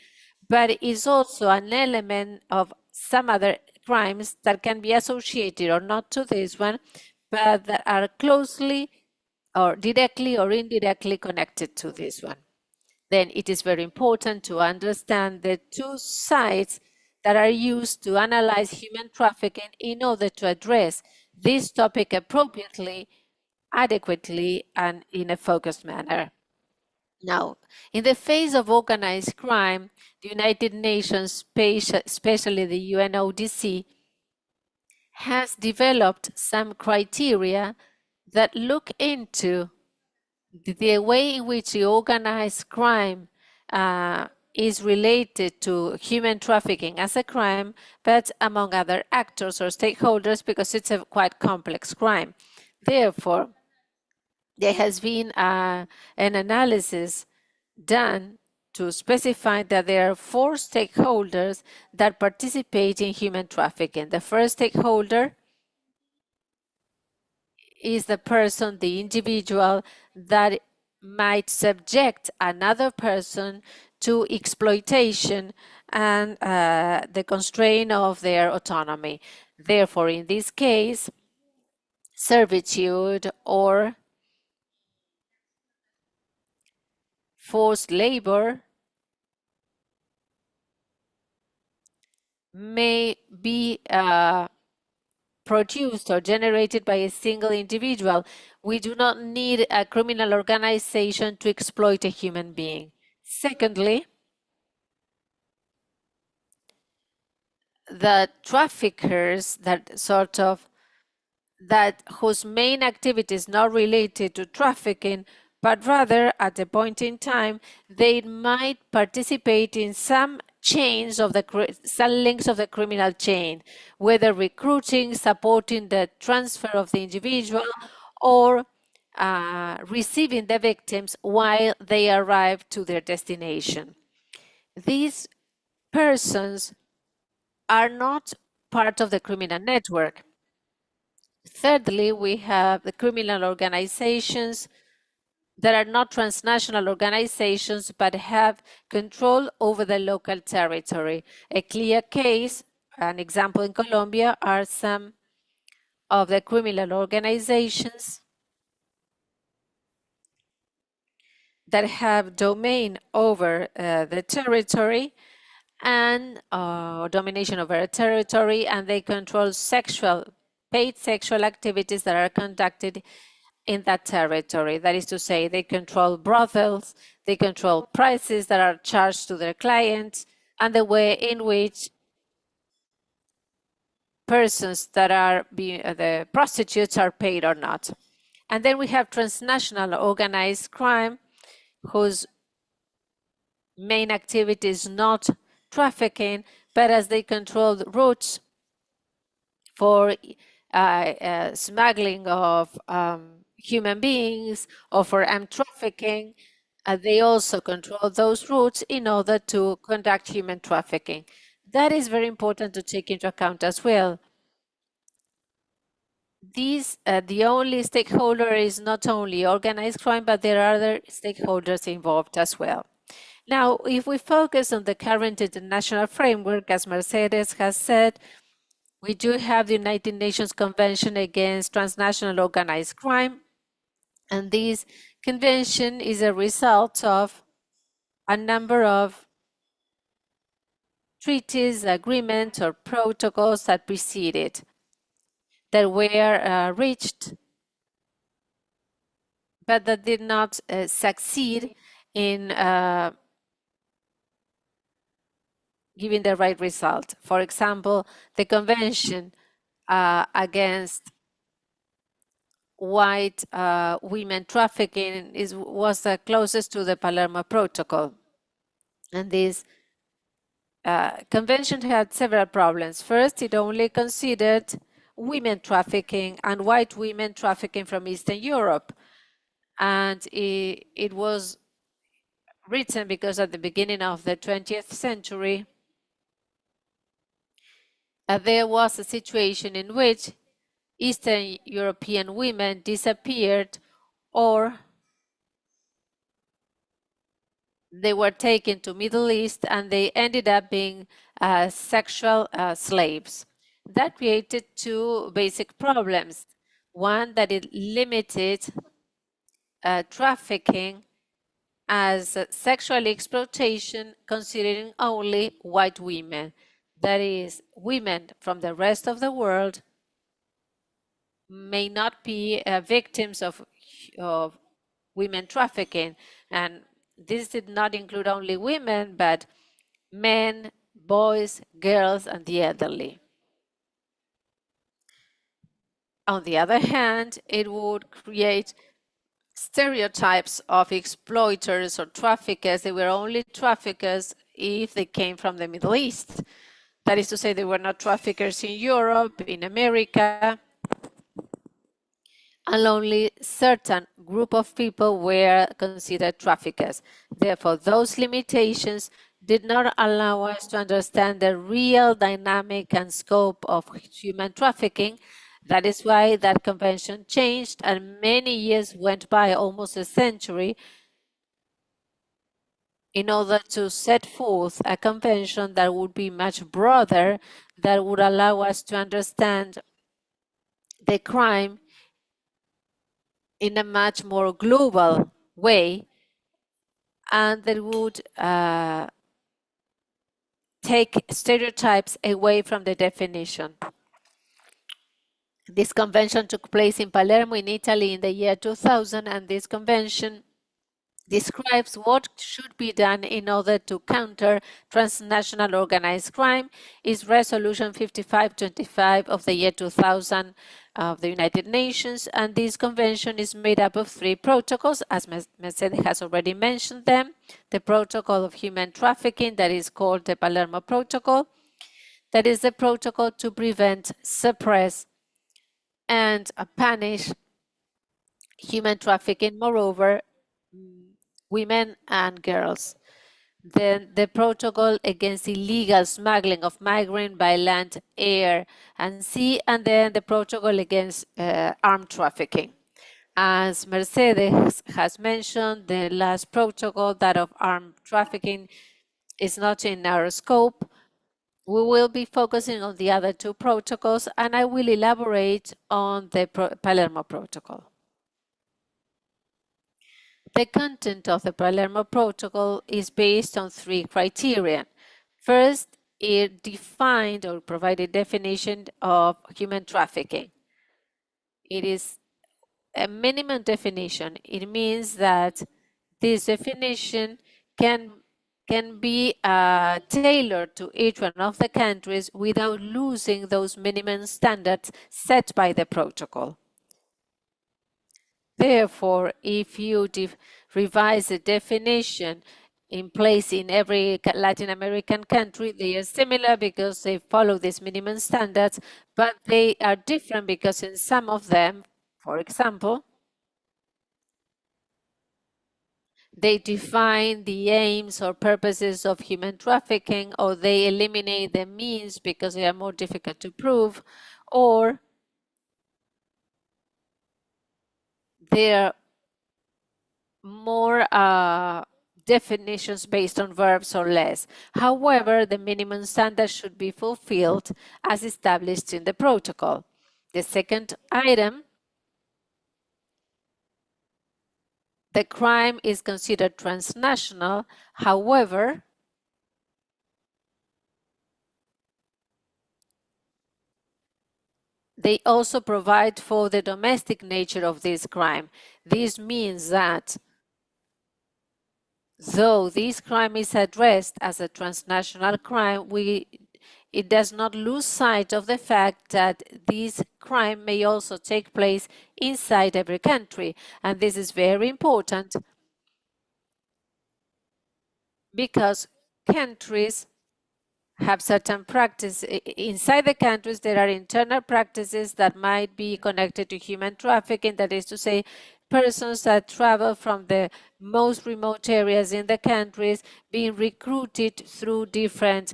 but is also an element of some other crimes that can be associated or not to this one, but that are closely or directly or indirectly connected to this one. Then it is very important to understand the two sides that are used to analyze human trafficking in order to address this topic appropriately, adequately, and in a focused manner. Now, in the face of organized crime, the United Nations, especially the UNODC, has developed some criteria that look into the way in which the organized crime is related to human trafficking as a crime, but among other actors or stakeholders, because it's a quite complex crime. Therefore, there has been an analysis done to specify that there are 4 stakeholders that participate in human trafficking. The first stakeholder is the person, the individual that might subject another person to exploitation and the constraint of their autonomy. Therefore, in this case, servitude or forced labor may be produced or generated by a single individual. We do not need a criminal organization to exploit a human being. Secondly, the traffickers whose main activity is not related to trafficking, but rather at a point in time, they might participate in some chains of some links of the criminal chain, whether recruiting, supporting the transfer of the individual, or receiving the victims while they arrive to their destination. These persons are not part of the criminal network. Thirdly, we have the criminal organizations that are not transnational organizations but have control over the local territory. A clear case, an example in Colombia, are some of the criminal organizations that have domain over the territory and domination over a territory, and they control paid sexual activities that are conducted in that territory. That is to say, they control brothels, they control prices that are charged to their clients, and the way in which persons that are the prostitutes are paid or not. And then we have transnational organized crime, whose main activity is not trafficking, but as they control the routes for smuggling of human beings or for armed trafficking, they also control those routes in order to conduct human trafficking. That is very important to take into account as well. The only stakeholder is not only organized crime, but there are other stakeholders involved as well. Now, if we focus on the current international framework, as Mercedes has said, we do have the United Nations Convention Against Transnational Organized Crime, and this convention is a result of a number of treaties, agreements, or protocols that preceded, that were reached, but that did not succeed in giving the right result. For example, the Convention against white women trafficking was the closest to the Palermo Protocol. And this convention had several problems. First, it only considered women trafficking and white women trafficking from Eastern Europe. And it was written because at the beginning of the 20th century, there was a situation in which Eastern European women disappeared or they were taken to Middle East and they ended up being sexual slaves. That created two basic problems. One, that it limited trafficking as sexual exploitation considering only white women. That is, women from the rest of the world may not be victims of women trafficking. And this did not include only women, but men, boys, girls, and the elderly. On the other hand, it would create stereotypes of exploiters or traffickers. They were only traffickers if they came from the Middle East. That is to say, they were not traffickers in Europe, in America, and only certain group of people were considered traffickers. Therefore, those limitations did not allow us to understand the real dynamic and scope of human trafficking. That is why that convention changed, and many years went by, almost a century, in order to set forth a convention that would be much broader, that would allow us to understand the crime in a much more global way, and that would take stereotypes away from the definition. This convention took place in Palermo in Italy in the year 2000, and this convention describes what should be done in order to counter transnational organized crime. Is Resolution 5525 of the year 2000 of the United Nations, and this convention is made up of 3 protocols, as Mercedes has already mentioned them. The Protocol of Human Trafficking, that is called the Palermo Protocol, that is the protocol to prevent, suppress, and punish human trafficking, moreover, women and girls. Then the protocol against illegal smuggling of migrants by land, air, and sea, and then the protocol against armed trafficking. As Mercedes has mentioned, the last protocol, that of armed trafficking, is not in our scope. We will be focusing on the other 2 protocols, and I will elaborate on the Palermo Protocol. The content of the Palermo Protocol is based on 3 criteria. First, it defined or provided definition of human trafficking. It is a minimum definition. It means that this definition can be tailored to each one of the countries without losing those minimum standards set by the protocol. Therefore, if you revise the definition in place in every Latin American country, they are similar because they follow these minimum standards, but they are different because in some of them, for example, they define the aims or purposes of human trafficking, or they eliminate the means because they are more difficult to prove, or there are more definitions based on verbs or less. However, the minimum standard should be fulfilled as established in the protocol. The second item, the crime is considered transnational. However, they also provide for the domestic nature of this crime. This means that though this crime is addressed as a transnational crime, it does not lose sight of the fact that this crime may also take place inside every country. And this is very important because countries have certain practices. Inside the countries, there are internal practices that might be connected to human trafficking, that is to say, persons that travel from the most remote areas in the countries being recruited through different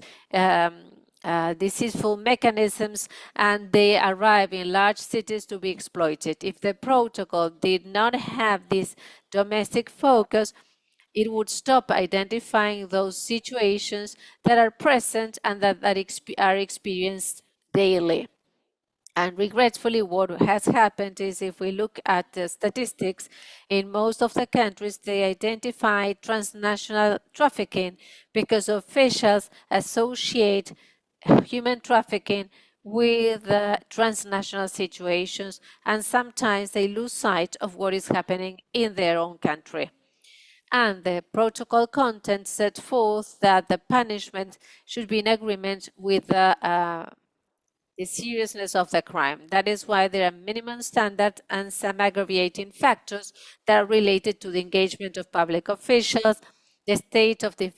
deceitful mechanisms, and they arrive in large cities to be exploited. If the protocol did not have this domestic focus, it would stop identifying those situations that are present and that are experienced daily. And regretfully, what has happened is, if we look at the statistics, in most of the countries, they identify transnational trafficking because officials associate human trafficking with transnational situations, and sometimes they lose sight of what is happening in their own country. And the protocol content set forth that the punishment should be in agreement with the seriousness of the crime. That is why there are minimum standards and some aggravating factors that are related to the engagement of public officials, the state of the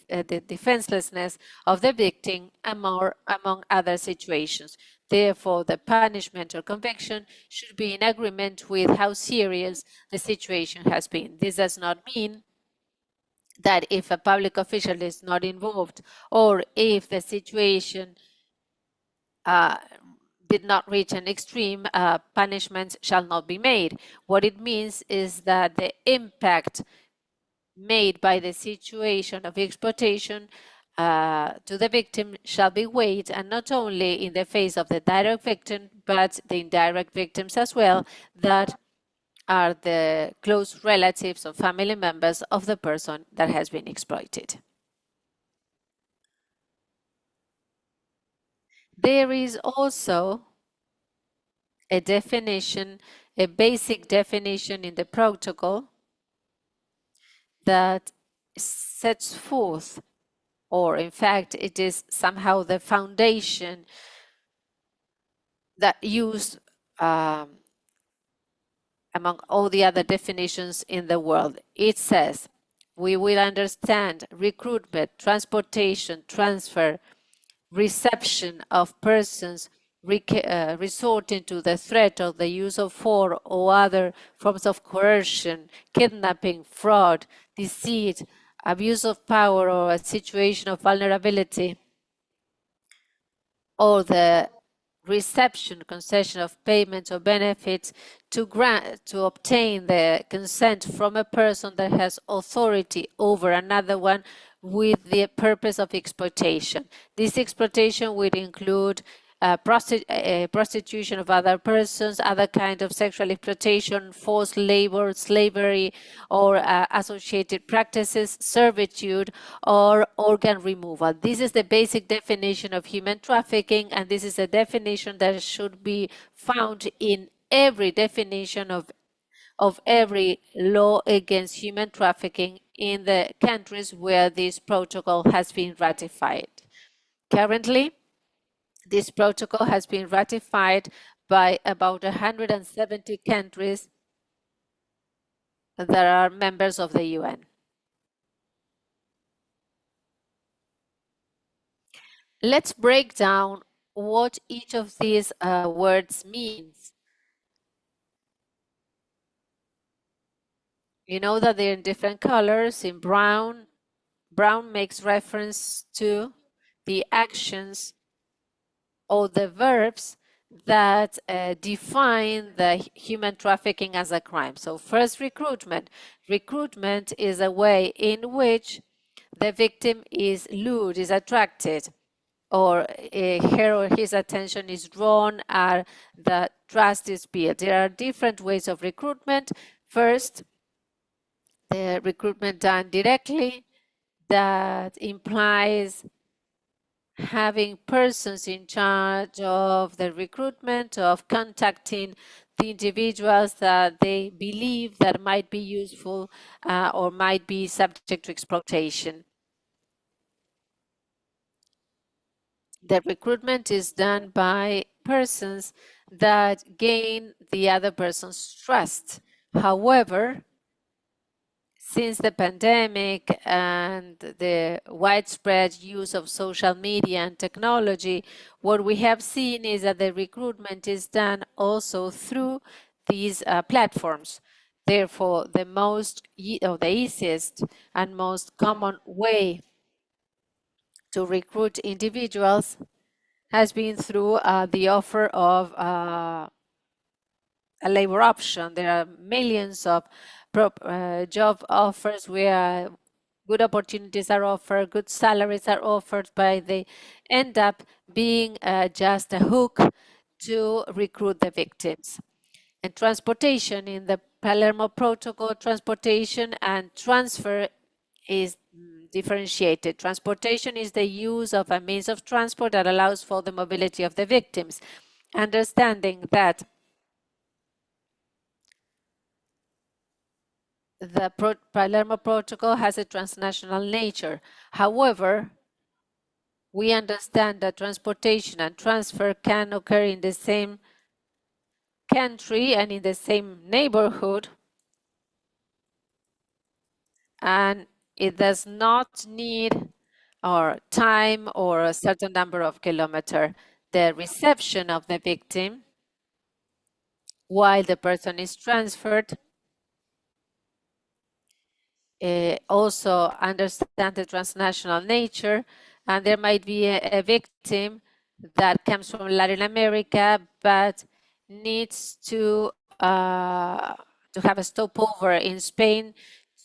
defenselessness of the victim, among other situations. Therefore, the punishment or conviction should be in agreement with how serious the situation has been. This does not mean that if a public official is not involved, or if the situation did not reach an extreme, punishments shall not be made. What it means is that the impact made by the situation of exploitation to the victim shall be weighed, and not only in the face of the direct victim, but the indirect victims as well, that are the close relatives or family members of the person that has been exploited. There is also a definition, a basic definition in the protocol that sets forth, or in fact, it is somehow the foundation that used among all the other definitions in the world. It says, we will understand recruitment, transportation, transfer, reception of persons resorting to the threat of the use of force or other forms of coercion, kidnapping, fraud, deceit, abuse of power, or a situation of vulnerability, or the reception, concession of payments or benefits to obtain the consent from a person that has authority over another one with the purpose of exploitation. This exploitation would include prostitution of other persons, other kind of sexual exploitation, forced labor, slavery, or associated practices, servitude, or organ removal. This is the basic definition of human trafficking, and this is a definition that should be found in every definition of every law against human trafficking in the countries where this protocol has been ratified. Currently, this protocol has been ratified by about 170 countries that are members of the UN. Let's break down what each of these words means. You know that they're in different colors. In brown, brown makes reference to the actions or the verbs that define the human trafficking as a crime. So first, recruitment. Recruitment is a way in which the victim is lured, is attracted, or her or his attention is drawn, and the trust is built. There are different ways of recruitment. First, the recruitment done directly, that implies having persons in charge of the recruitment, of contacting the individuals that they believe that might be useful or might be subject to exploitation. The recruitment is done by persons that gain the other person's trust. However, since the pandemic and the widespread use of social media and technology, what we have seen is that the recruitment is done also through these platforms. Therefore, the easiest and most common way to recruit individuals has been through the offer of a labor option. There are millions of job offers where good opportunities are offered, good salaries are offered, but they end up being just a hook to recruit the victims. And transportation in the Palermo Protocol, transportation and transfer is differentiated. Transportation is the use of a means of transport that allows for the mobility of the victims. Understanding that the Palermo Protocol has a transnational nature. However, we understand that transportation and transfer can occur in the same country and in the same neighborhood, and it does not need or time or a certain number of kilometers. The reception of the victim while the person is transferred also understand the transnational nature, and there might be a victim that comes from Latin America but needs to have a stopover in Spain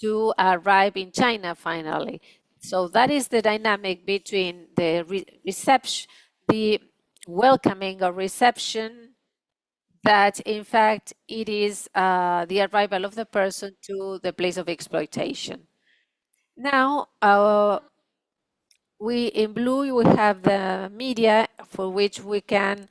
to arrive in China finally. So that is the dynamic between the reception, the welcoming or reception, that in fact it is the arrival of the person to the place of exploitation. Now, in blue, we have the media for which we can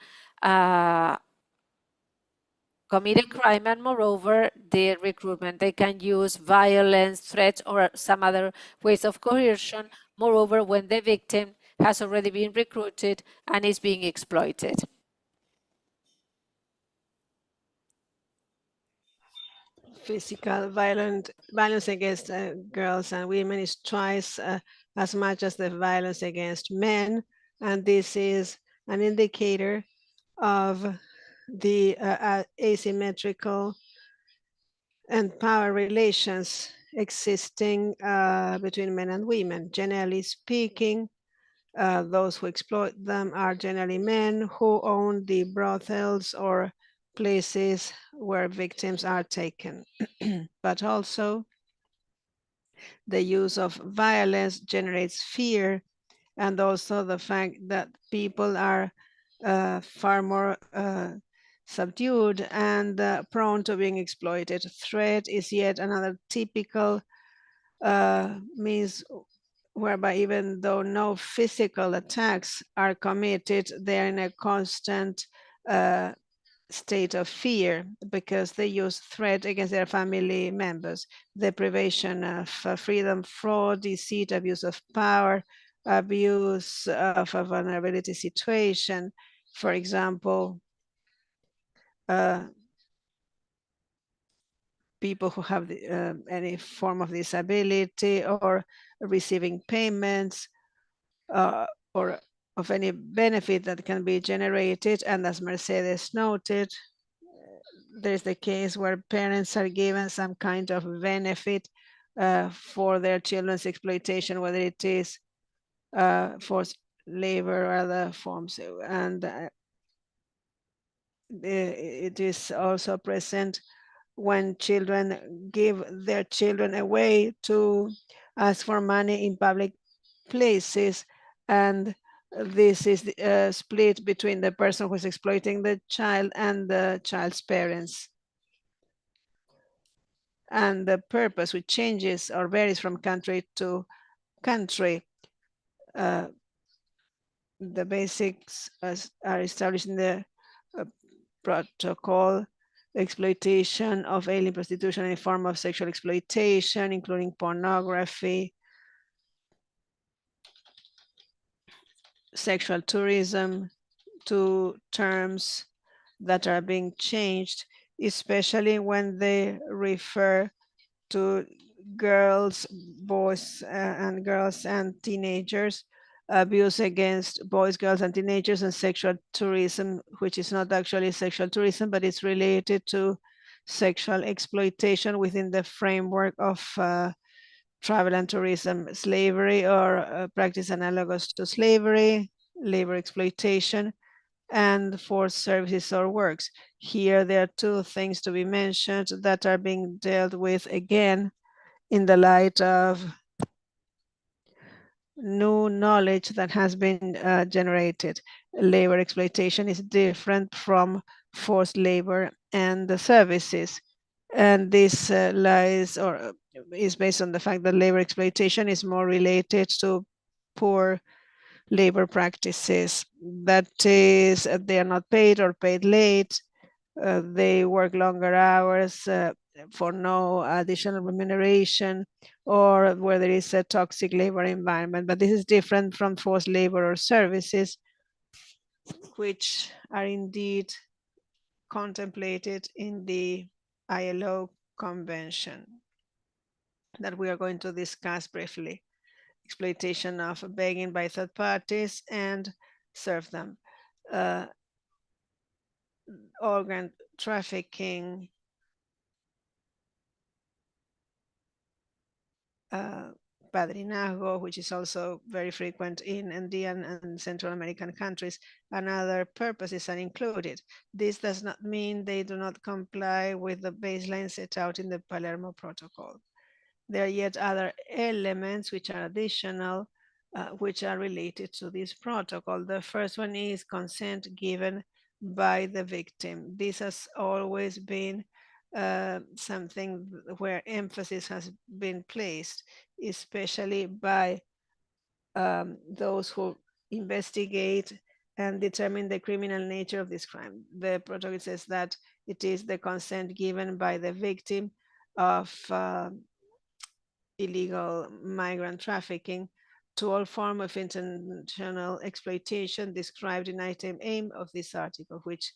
commit a crime, and moreover, the recruitment. They can use violence, threats, or some other ways of coercion, moreover, when the victim has already been recruited and is being exploited. Physical violence against girls and women is twice as much as the violence against men, and this is an indicator of the asymmetrical and power relations existing between men and women. Generally speaking, those who exploit them are generally men who own the brothels or places where victims are taken. But also, the use of violence generates fear, and also the fact that people are far more subdued and prone to being exploited. Threat is yet another typical means whereby even though no physical attacks are committed, they're in a constant state of fear because they use threat against their family members. Deprivation of freedom, fraud, deceit, abuse of power, abuse of a vulnerability situation. For example, people who have any form of disability or receiving payments or of any benefit that can be generated. And as Mercedes noted, there's the case where parents are given some kind of benefit for their children's exploitation, whether it is forced labor or other forms. And it is also present when children give their children away to ask for money in public places, and this is split between the person who is exploiting the child and the child's parents. And the purpose, which changes or varies from country to country. The basics are established in the protocol, exploitation of alien prostitution, any form of sexual exploitation, including pornography, sexual tourism, two terms that are being changed, especially when they refer to girls, boys, and girls and teenagers, abuse against boys, girls, and teenagers, and sexual tourism, which is not actually sexual tourism, but it's related to sexual exploitation within the framework of travel and tourism, slavery or practice analogous to slavery, labor exploitation, and forced services or works. Here, there are two things to be mentioned that are being dealt with again in the light of new knowledge that has been generated. Labor exploitation is different from forced labor and the services. And this lies or is based on the fact that labor exploitation is more related to poor labor practices. That is, they are not paid or paid late. They work longer hours for no additional remuneration, or where there is a toxic labor environment. But this is different from forced labor or services, which are indeed contemplated in the ILO convention that we are going to discuss briefly. Exploitation of begging by third parties and serve them. Organ trafficking, padrinazgo, which is also very frequent in Andean and Central American countries, and other purposes are included. This does not mean they do not comply with the baseline set out in the Palermo Protocol. There are yet other elements which are additional, which are related to this protocol. The first one is consent given by the victim. This has always been something where emphasis has been placed, especially by those who investigate and determine the criminal nature of this crime. The protocol says that it is the consent given by the victim of illegal migrant trafficking to all form of international exploitation described in item aim of this article, which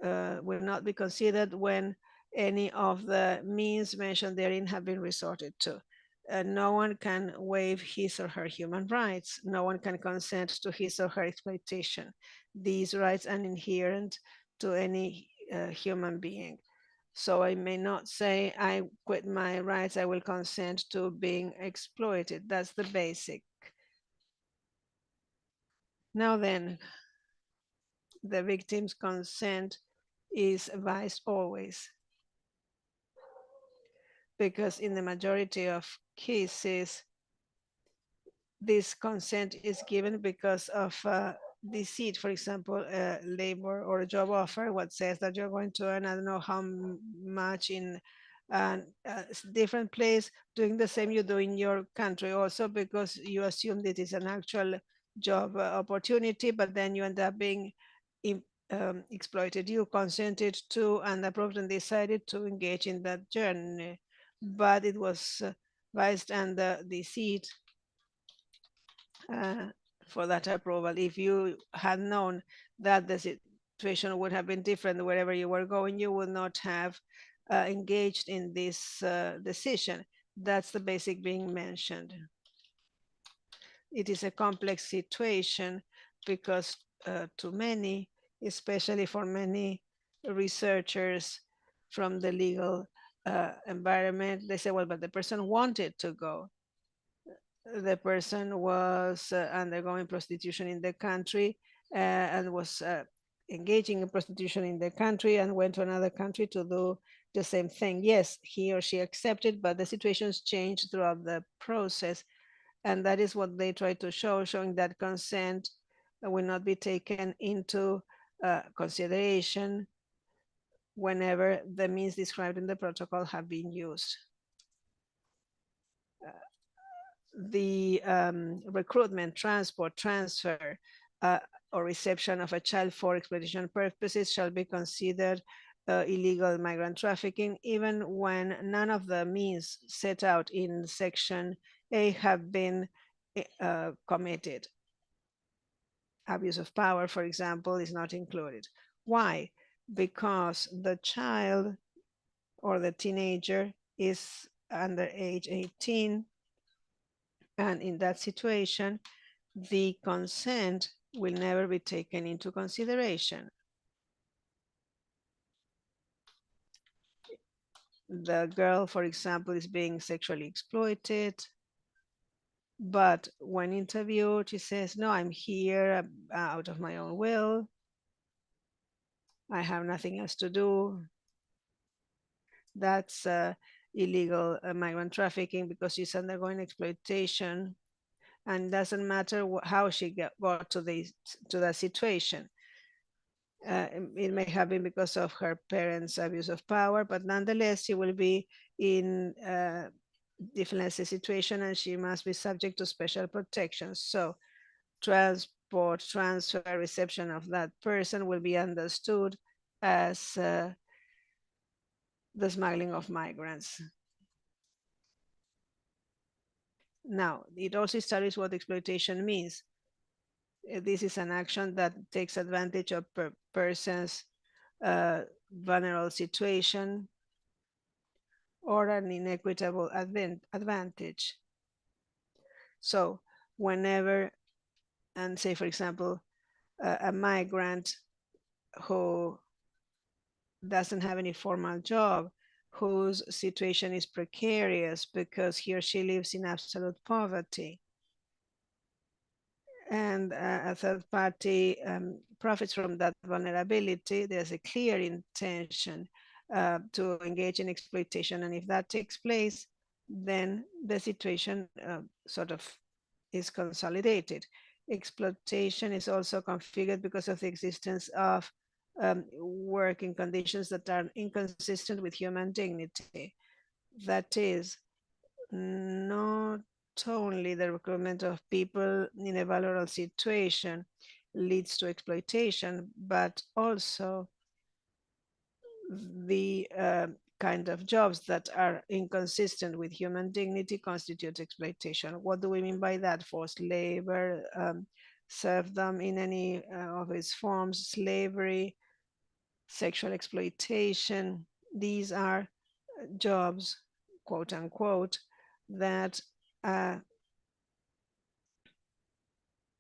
will not be considered when any of the means mentioned therein have been resorted to. No one can waive his or her human rights. No one can consent to his or her exploitation. These rights are inherent to any human being. So I may not say, I quit my rights, I will consent to being exploited. That's the basic. Now then, the victim's consent is advised always, because in the majority of cases, this consent is given because of deceit. For example, labor or a job offer, what says that you're going to earn, I don't know how much in a different place, doing the same you do in your country, also because you assume that it's an actual job opportunity, but then you end up being exploited. You consented to and approved and decided to engage in that journey, but it was advised under deceit for that approval. If you had known that the situation would have been different wherever you were going, you would not have engaged in this decision. That's the basic being mentioned. It is a complex situation because to many, especially for many researchers from the legal environment, they say, well, but the person wanted to go. The person was undergoing prostitution in the country and was engaging in prostitution in the country and went to another country to do the same thing. Yes, he or she accepted, but the situations changed throughout the process. And that is what they try to show, showing that consent will not be taken into consideration whenever the means described in the protocol have been used. The recruitment, transport, transfer, or reception of a child for exploitation purposes shall be considered illegal migrant trafficking, even when none of the means set out in Section A have been committed. Abuse of power, for example, is not included. Why? Because the child or the teenager is under age 18, and in that situation, the consent will never be taken into consideration. The girl, for example, is being sexually exploited, but when interviewed, she says, no, I'm here out of my own will. I have nothing else to do. That's illegal migrant trafficking because she's undergoing exploitation, and doesn't matter how she got to that situation. It may have been because of her parents' abuse of power, but nonetheless, she will be in different situation, and she must be subject to special protection. So transport, transfer, reception of that person will be understood as the smuggling of migrants. Now, it also establishes what exploitation means. This is an action that takes advantage of person's vulnerable situation or an inequitable advantage. So whenever, and say, for example, a migrant who doesn't have any formal job, whose situation is precarious because he or she lives in absolute poverty, and a third party profits from that vulnerability, there's a clear intention to engage in exploitation. And if that takes place, then the situation sort of is consolidated. Exploitation is also configured because of the existence of working conditions that are inconsistent with human dignity. That is, not only the recruitment of people in a vulnerable situation leads to exploitation, but also the kind of jobs that are inconsistent with human dignity constitute exploitation. What do we mean by that? Forced labor, serfdom in any of its forms, slavery, sexual exploitation. These are jobs, quote unquote, that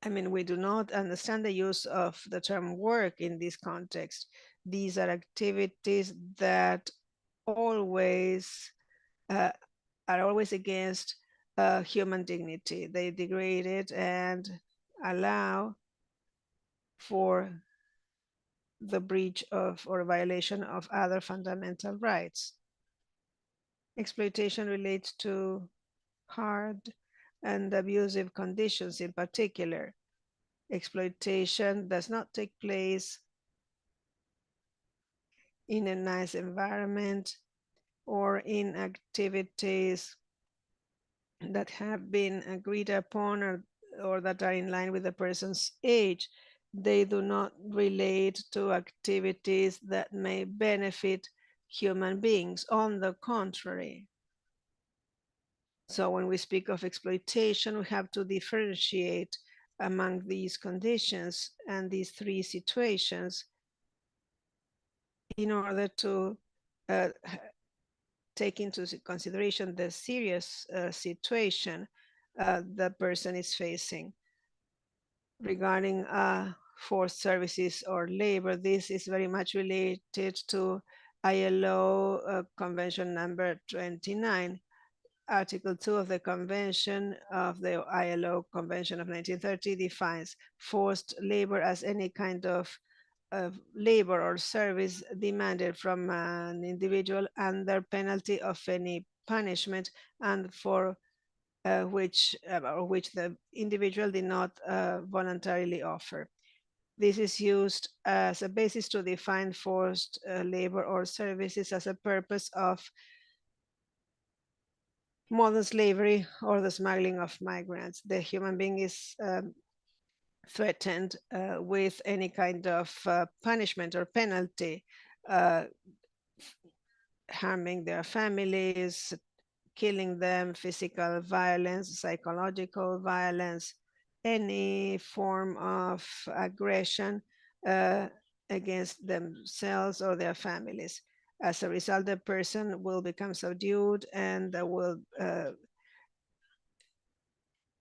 we do not understand the use of the term work in this context. These are activities that always are always against human dignity. They degrade it and allow for the breach of or violation of other fundamental rights. Exploitation relates to hard and abusive conditions in particular. Exploitation does not take place in a nice environment or in activities that have been agreed upon or that are in line with the person's age. They do not relate to activities that may benefit human beings. On the contrary. So when we speak of exploitation, we have to differentiate among these conditions and these three situations in order to take into consideration the serious situation the person is facing. Regarding forced services or labor, this is very much related to ILO Convention number 29. Article 2 of the Convention of the ILO Convention of 1930 defines forced labor as any kind of labor or service demanded from an individual under penalty of any punishment and for which the individual did not voluntarily offer. This is used as a basis to define forced labor or services as a purpose of modern slavery or the smuggling of migrants. The human being is threatened with any kind of punishment or penalty harming their families, killing them, physical violence, psychological violence, any form of aggression against themselves or their families. As a result, the person will become subdued and will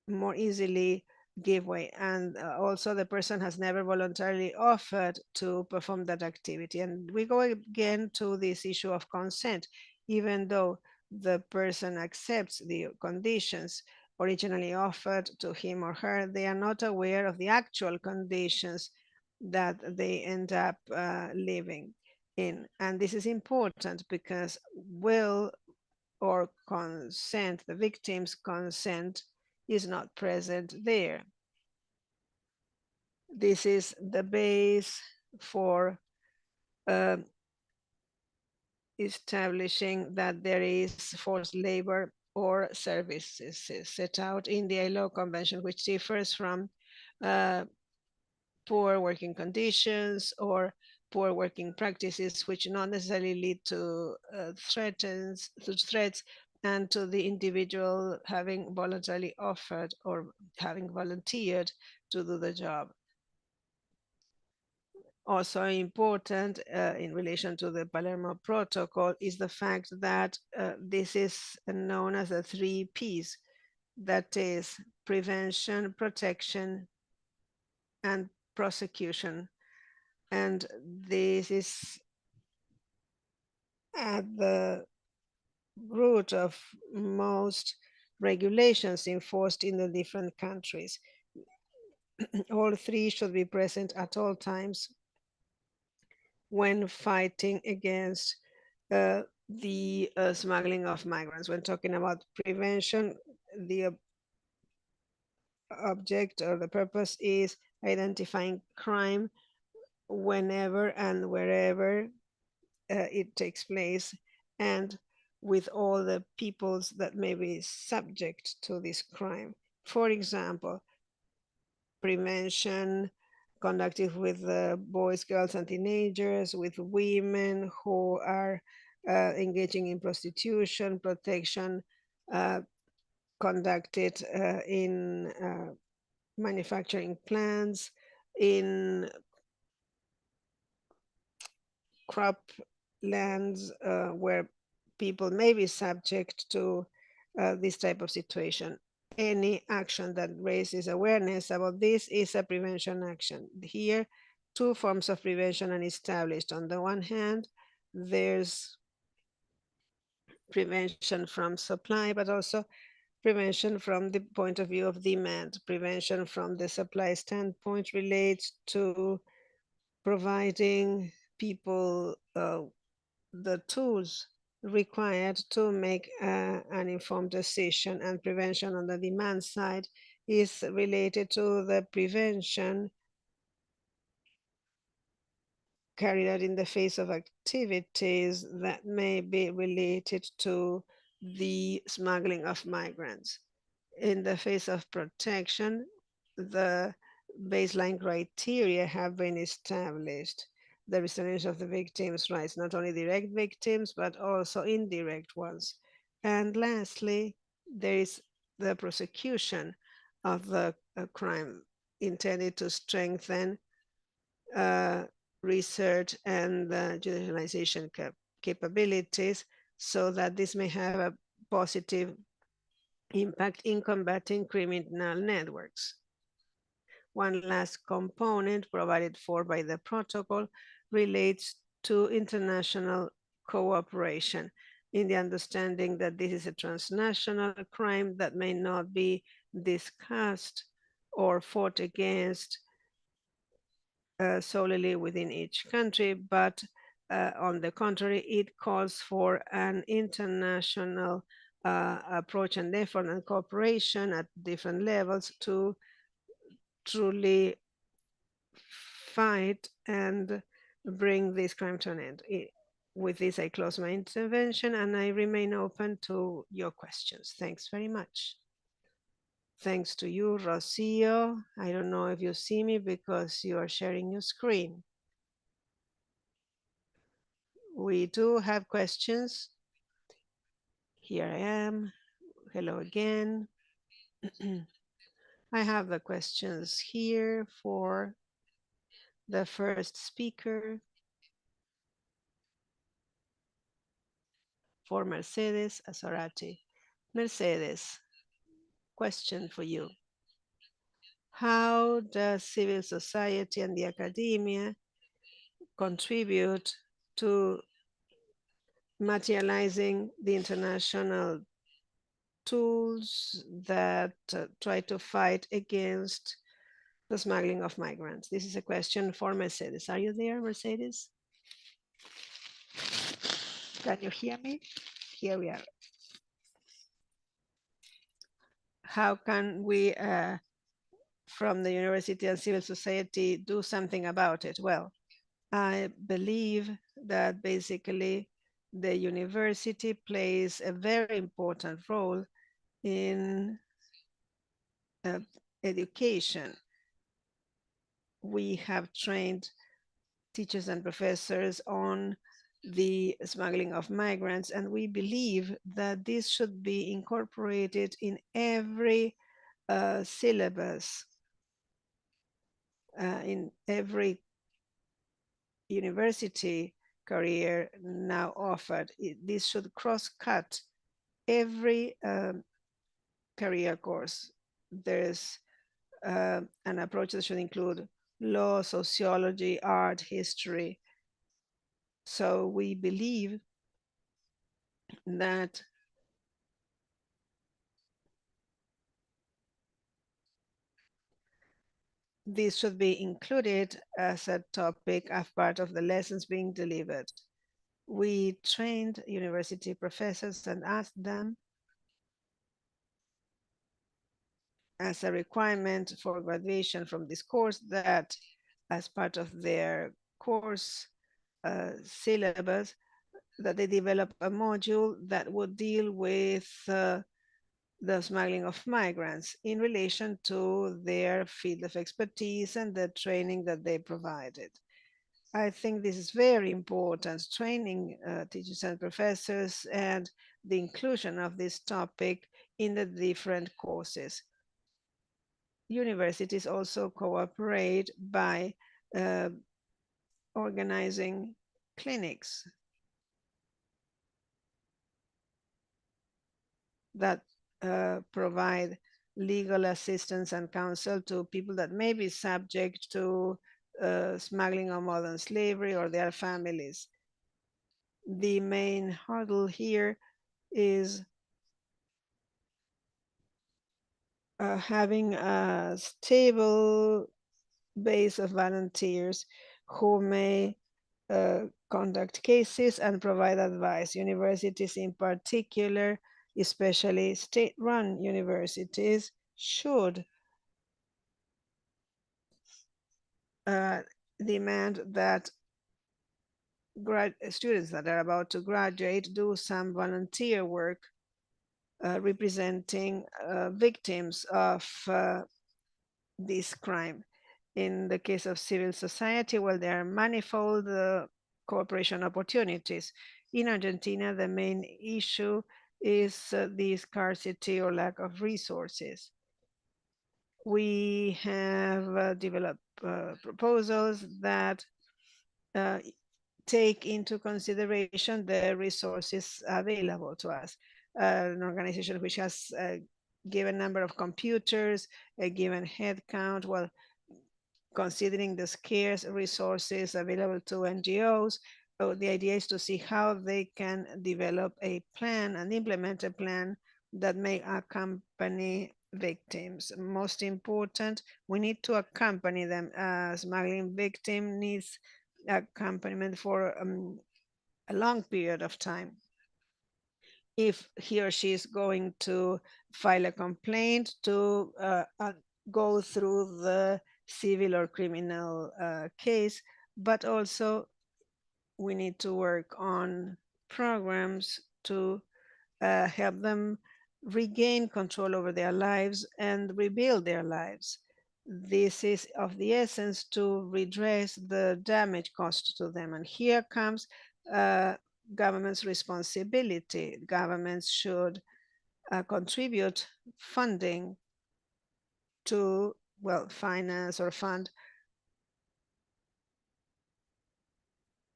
more easily give way. And also the person has never voluntarily offered to perform that activity. And we go again to this issue of consent. Even though the person accepts the conditions originally offered to him or her, they are not aware of the actual conditions that they end up living in. And this is important because will or consent, the victim's consent, is not present there. This is the base for establishing that there is forced labor or services set out in the ILO Convention, which differs from poor working conditions or poor working practices, which not necessarily lead to threats and to the individual having voluntarily offered or having volunteered to do the job. Also important in relation to the Palermo Protocol is the fact that this is known as the 3 Ps, that is prevention, protection, and prosecution. And this is at the root of most regulations enforced in the different countries. All 3 should be present at all times when fighting against the smuggling of migrants. When talking about prevention, the object or the purpose is identifying crime whenever and wherever it takes place, and with all the peoples that may be subject to this crime. For example, prevention conducted with boys, girls, and teenagers, with women who are engaging in prostitution, protection conducted in manufacturing plants, in crop lands where people may be subject to this type of situation. Any action that raises awareness about this is a prevention action. Here, 2 forms of prevention are established. On the one hand, there's prevention from supply, but also prevention from the point of view of demand. Prevention from the supply standpoint relates to providing people the tools required to make an informed decision, and prevention on the demand side is related to the prevention carried out in the face of activities that may be related to the smuggling of migrants. In the face of protection, the baseline criteria have been established. The restoration of the victims' rights, not only direct victims, but also indirect ones. And lastly, there is the prosecution of the crime intended to strengthen research and judicialization capabilities so that this may have a positive impact in combating criminal networks. One last component provided for by the protocol relates to international cooperation, in the understanding that this is a transnational crime that may not be discussed or fought against solely within each country, but on the contrary, it calls for an international approach and effort and cooperation at different levels to truly fight and bring this crime to an end. With this, I close my intervention and I remain open to your questions. Thanks very much. Thanks to you, Rocio. I don't know if you see me because you are sharing your screen. We do have questions. Here I am. Hello again. I have the questions here for the first speaker, for Mercedes Azorati. Mercedes, question for you. How does civil society and the academia contribute to materializing the international tools that try to fight against the smuggling of migrants? This is a question for Mercedes. Are you there, Mercedes? Can you hear me? Here we are. How can we, from the university and civil society, do something about it? Well, I believe that basically the university plays a very important role in education. We have trained teachers and professors on the smuggling of migrants, and we believe that this should be incorporated in every syllabus, in every university career now offered. This should cross-cut every career course. There's an approach that should include law, sociology, art, history. So we believe that this should be included as a topic as part of the lessons being delivered. We trained university professors and asked them as a requirement for graduation from this course that as part of their course syllabus, that they develop a module that would deal with the smuggling of migrants in relation to their field of expertise and the training that they provided. I think this is very important, training teachers and professors and the inclusion of this topic in the different courses. Universities also cooperate by organizing clinics that provide legal assistance and counsel to people that may be subject to smuggling or modern slavery or their families. The main hurdle here is having a stable base of volunteers who may conduct cases and provide advice. Universities in particular, especially state-run universities, should demand that students that are about to graduate do some volunteer work representing victims of this crime. In the case of civil society, well, there are manifold cooperation opportunities. In Argentina, the main issue is the scarcity or lack of resources. We have developed proposals that take into consideration the resources available to us. An organization which has a given number of computers, a given head count, well, considering the scarce resources available to NGOs, the idea is to see how they can develop a plan and implement a plan that may accompany victims. Most important, we need to accompany them. A smuggling victim needs accompaniment for a long period of time. If he or she is going to file a complaint, to go through the civil or criminal case, but also we need to work on programs to help them regain control over their lives and rebuild their lives. This is of the essence to redress the damage caused to them. And here comes government's responsibility. Governments should contribute funding to, well, finance or fund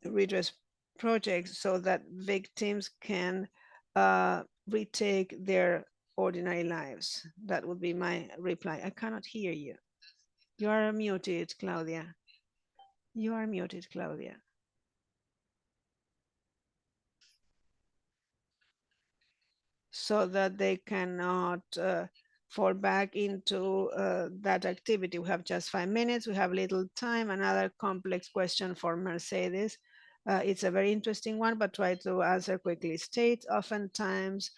redress projects so that victims can retake their ordinary lives. That would be my reply. I cannot hear you. You are muted, Claudia. You are muted, Claudia. So that they cannot fall back into that activity. We have just 5 minutes. We have little time. Another complex question for Mercedes. It's a very interesting one, but try to answer quickly. States oftentimes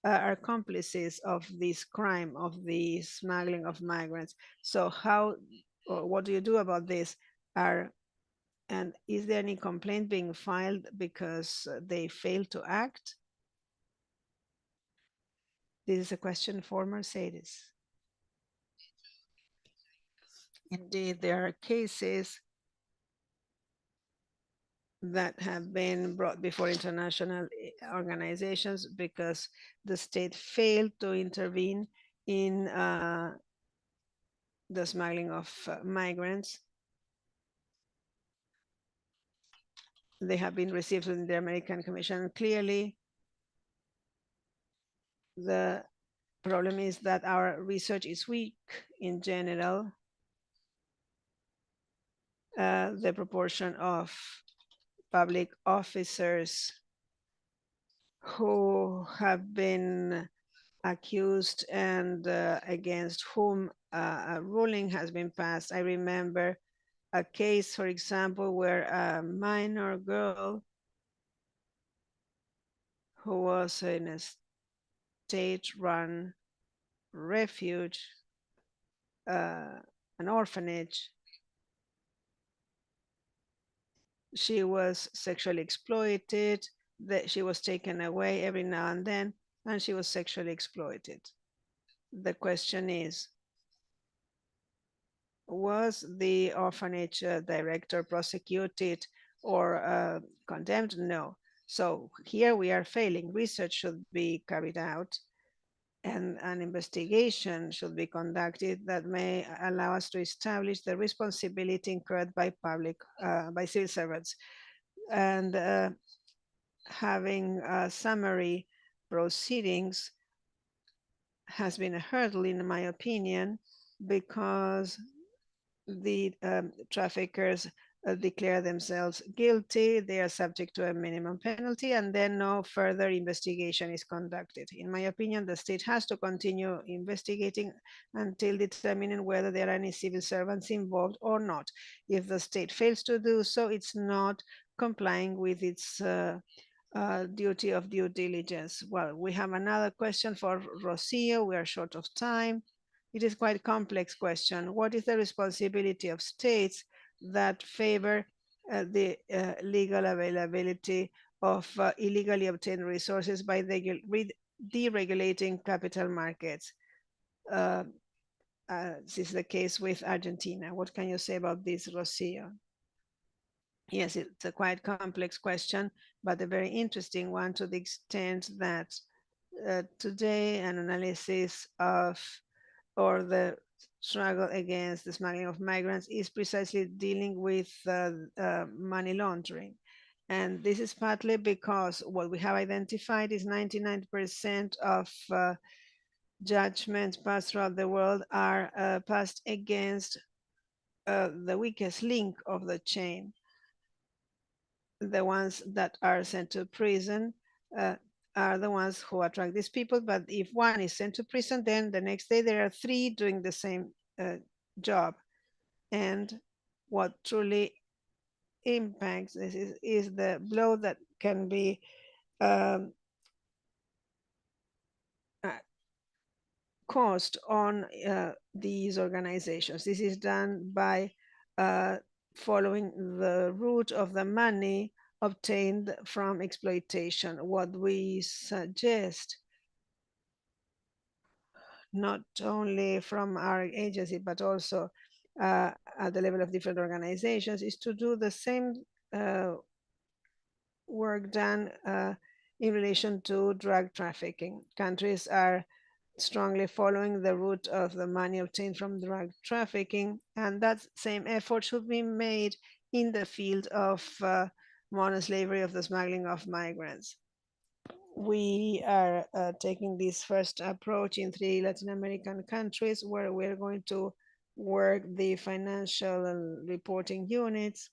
are accomplices of this crime, of the smuggling of migrants. So how, or what do you do about this? And is there any complaint being filed because they fail to act? This is a question for Mercedes. Indeed, there are cases that have been brought before international organizations because the state failed to intervene in the smuggling of migrants. They have been received within the American Commission. Clearly, the problem is that our research is weak in general. The proportion of public officers who have been accused and against whom a ruling has been passed. I remember a case, for example, where a minor girl who was in a state-run refuge, an orphanage, she was sexually exploited, that she was taken away every now and then, and she was sexually exploited. The question is, was the orphanage director prosecuted or condemned? No. So here we are failing. Research should be carried out and an investigation should be conducted that may allow us to establish the responsibility incurred by by civil servants. And having summary proceedings has been a hurdle, in my opinion, because the traffickers declare themselves guilty, they are subject to a minimum penalty, and then no further investigation is conducted. In my opinion, the state has to continue investigating until determining whether there are any civil servants involved or not. If the state fails to do so, it's not complying with its duty of due diligence. Well, we have another question for Rocio. We are short of time. It is quite a complex question. What is the responsibility of states that favor the legal availability of illegally obtained resources by deregulating capital markets? This is the case with Argentina. What can you say about this, Rocio? Yes, it's a quite complex question, but a very interesting one to the extent that today an analysis of or the struggle against the smuggling of migrants is precisely dealing with money laundering. And this is partly because what we have identified is 99% of judgments passed throughout the world are passed against the weakest link of the chain. The ones that are sent to prison are the ones who attract these people. But if one is sent to prison, then the next day there are 3 doing the same job. And what truly impacts this is the blow that can be caused on these organizations. This is done by following the route of the money obtained from exploitation. What we suggest, not only from our agency, but also at the level of different organizations, is to do the same work done in relation to drug trafficking. Countries are strongly following the route of the money obtained from drug trafficking, and that same effort should be made in the field of modern slavery, of the smuggling of migrants. We are taking this first approach in 3 Latin American countries, where we're going to work the financial reporting units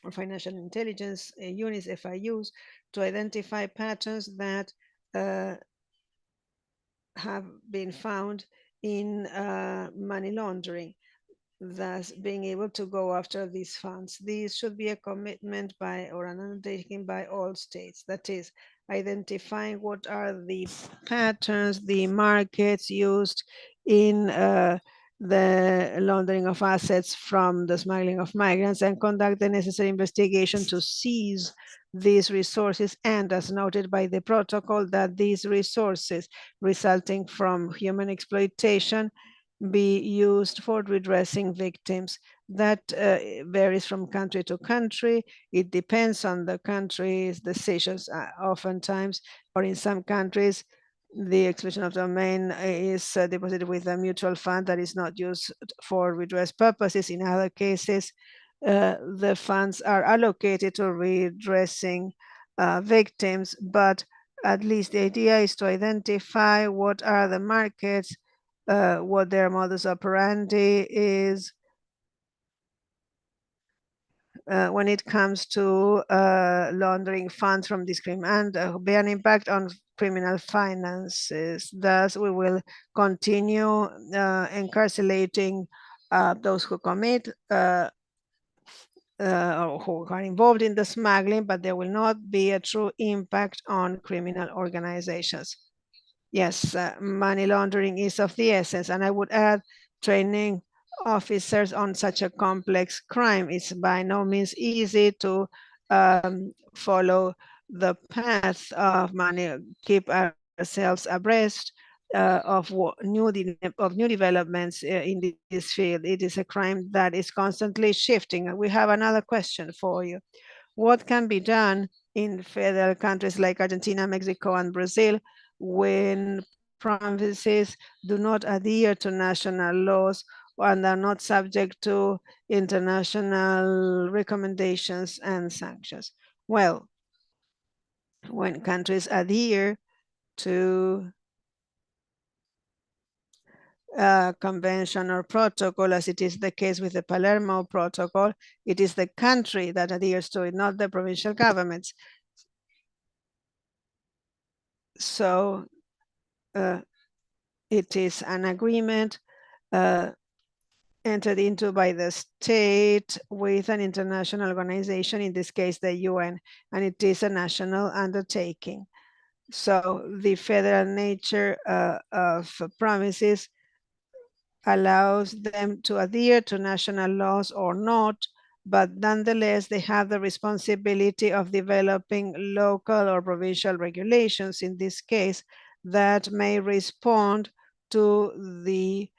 or financial intelligence units, FIUs, to identify patterns that have been found in money laundering, thus being able to go after these funds. These should be a commitment by or an undertaking by all states. That is, identifying what are the patterns, the markets used in the laundering of assets from the smuggling of migrants, and conduct the necessary investigation to seize these resources, and as noted by the protocol, that these resources resulting from human exploitation be used for redressing victims. That varies from country to country. It depends on the country's decisions oftentimes, or in some countries, the exclusion of domain is deposited with a mutual fund that is not used for redress purposes. In other cases, the funds are allocated to redressing victims, but at least the idea is to identify what are the markets, what their modus operandi is when it comes to laundering funds from this crime, and bear an impact on criminal finances. Thus, we will continue incarcerating those who commit or who are involved in the smuggling, but there will not be a true impact on criminal organizations. Yes, money laundering is of the essence, and I would add training officers on such a complex crime. It's by no means easy to follow the path of money, keep ourselves abreast of new developments in this field. It is a crime that is constantly shifting. And we have another question for you. What can be done in federal countries like Argentina, Mexico, and Brazil when provinces do not adhere to national laws and are not subject to international recommendations and sanctions? Well, when countries adhere to convention or protocol, as it is the case with the Palermo Protocol, it is the country that adheres to it, not the provincial governments. So it is an agreement entered into by the state with an international organization, in this case the UN, and it is a national undertaking. So the federal nature of provinces allows them to adhere to national laws or not, but nonetheless they have the responsibility of developing local or provincial regulations, in this case, that may respond to the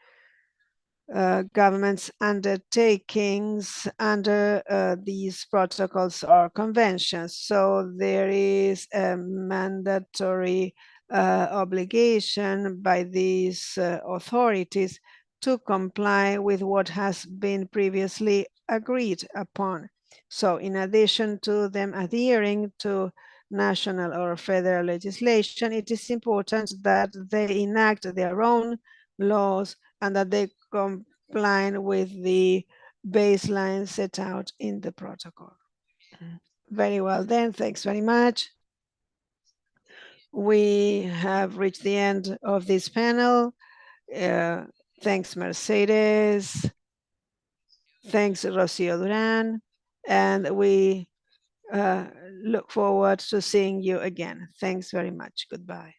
government's undertakings under these protocols or conventions. So there is a mandatory obligation by these authorities to comply with what has been previously agreed upon. So in addition to them adhering to national or federal legislation, it is important that they enact their own laws and that they comply with the baseline set out in the protocol. Very well then, thanks very much. We have reached the end of this panel. Thanks, Mercedes. Thanks, Rocio Duran. And we look forward to seeing you again. Thanks very much. Goodbye.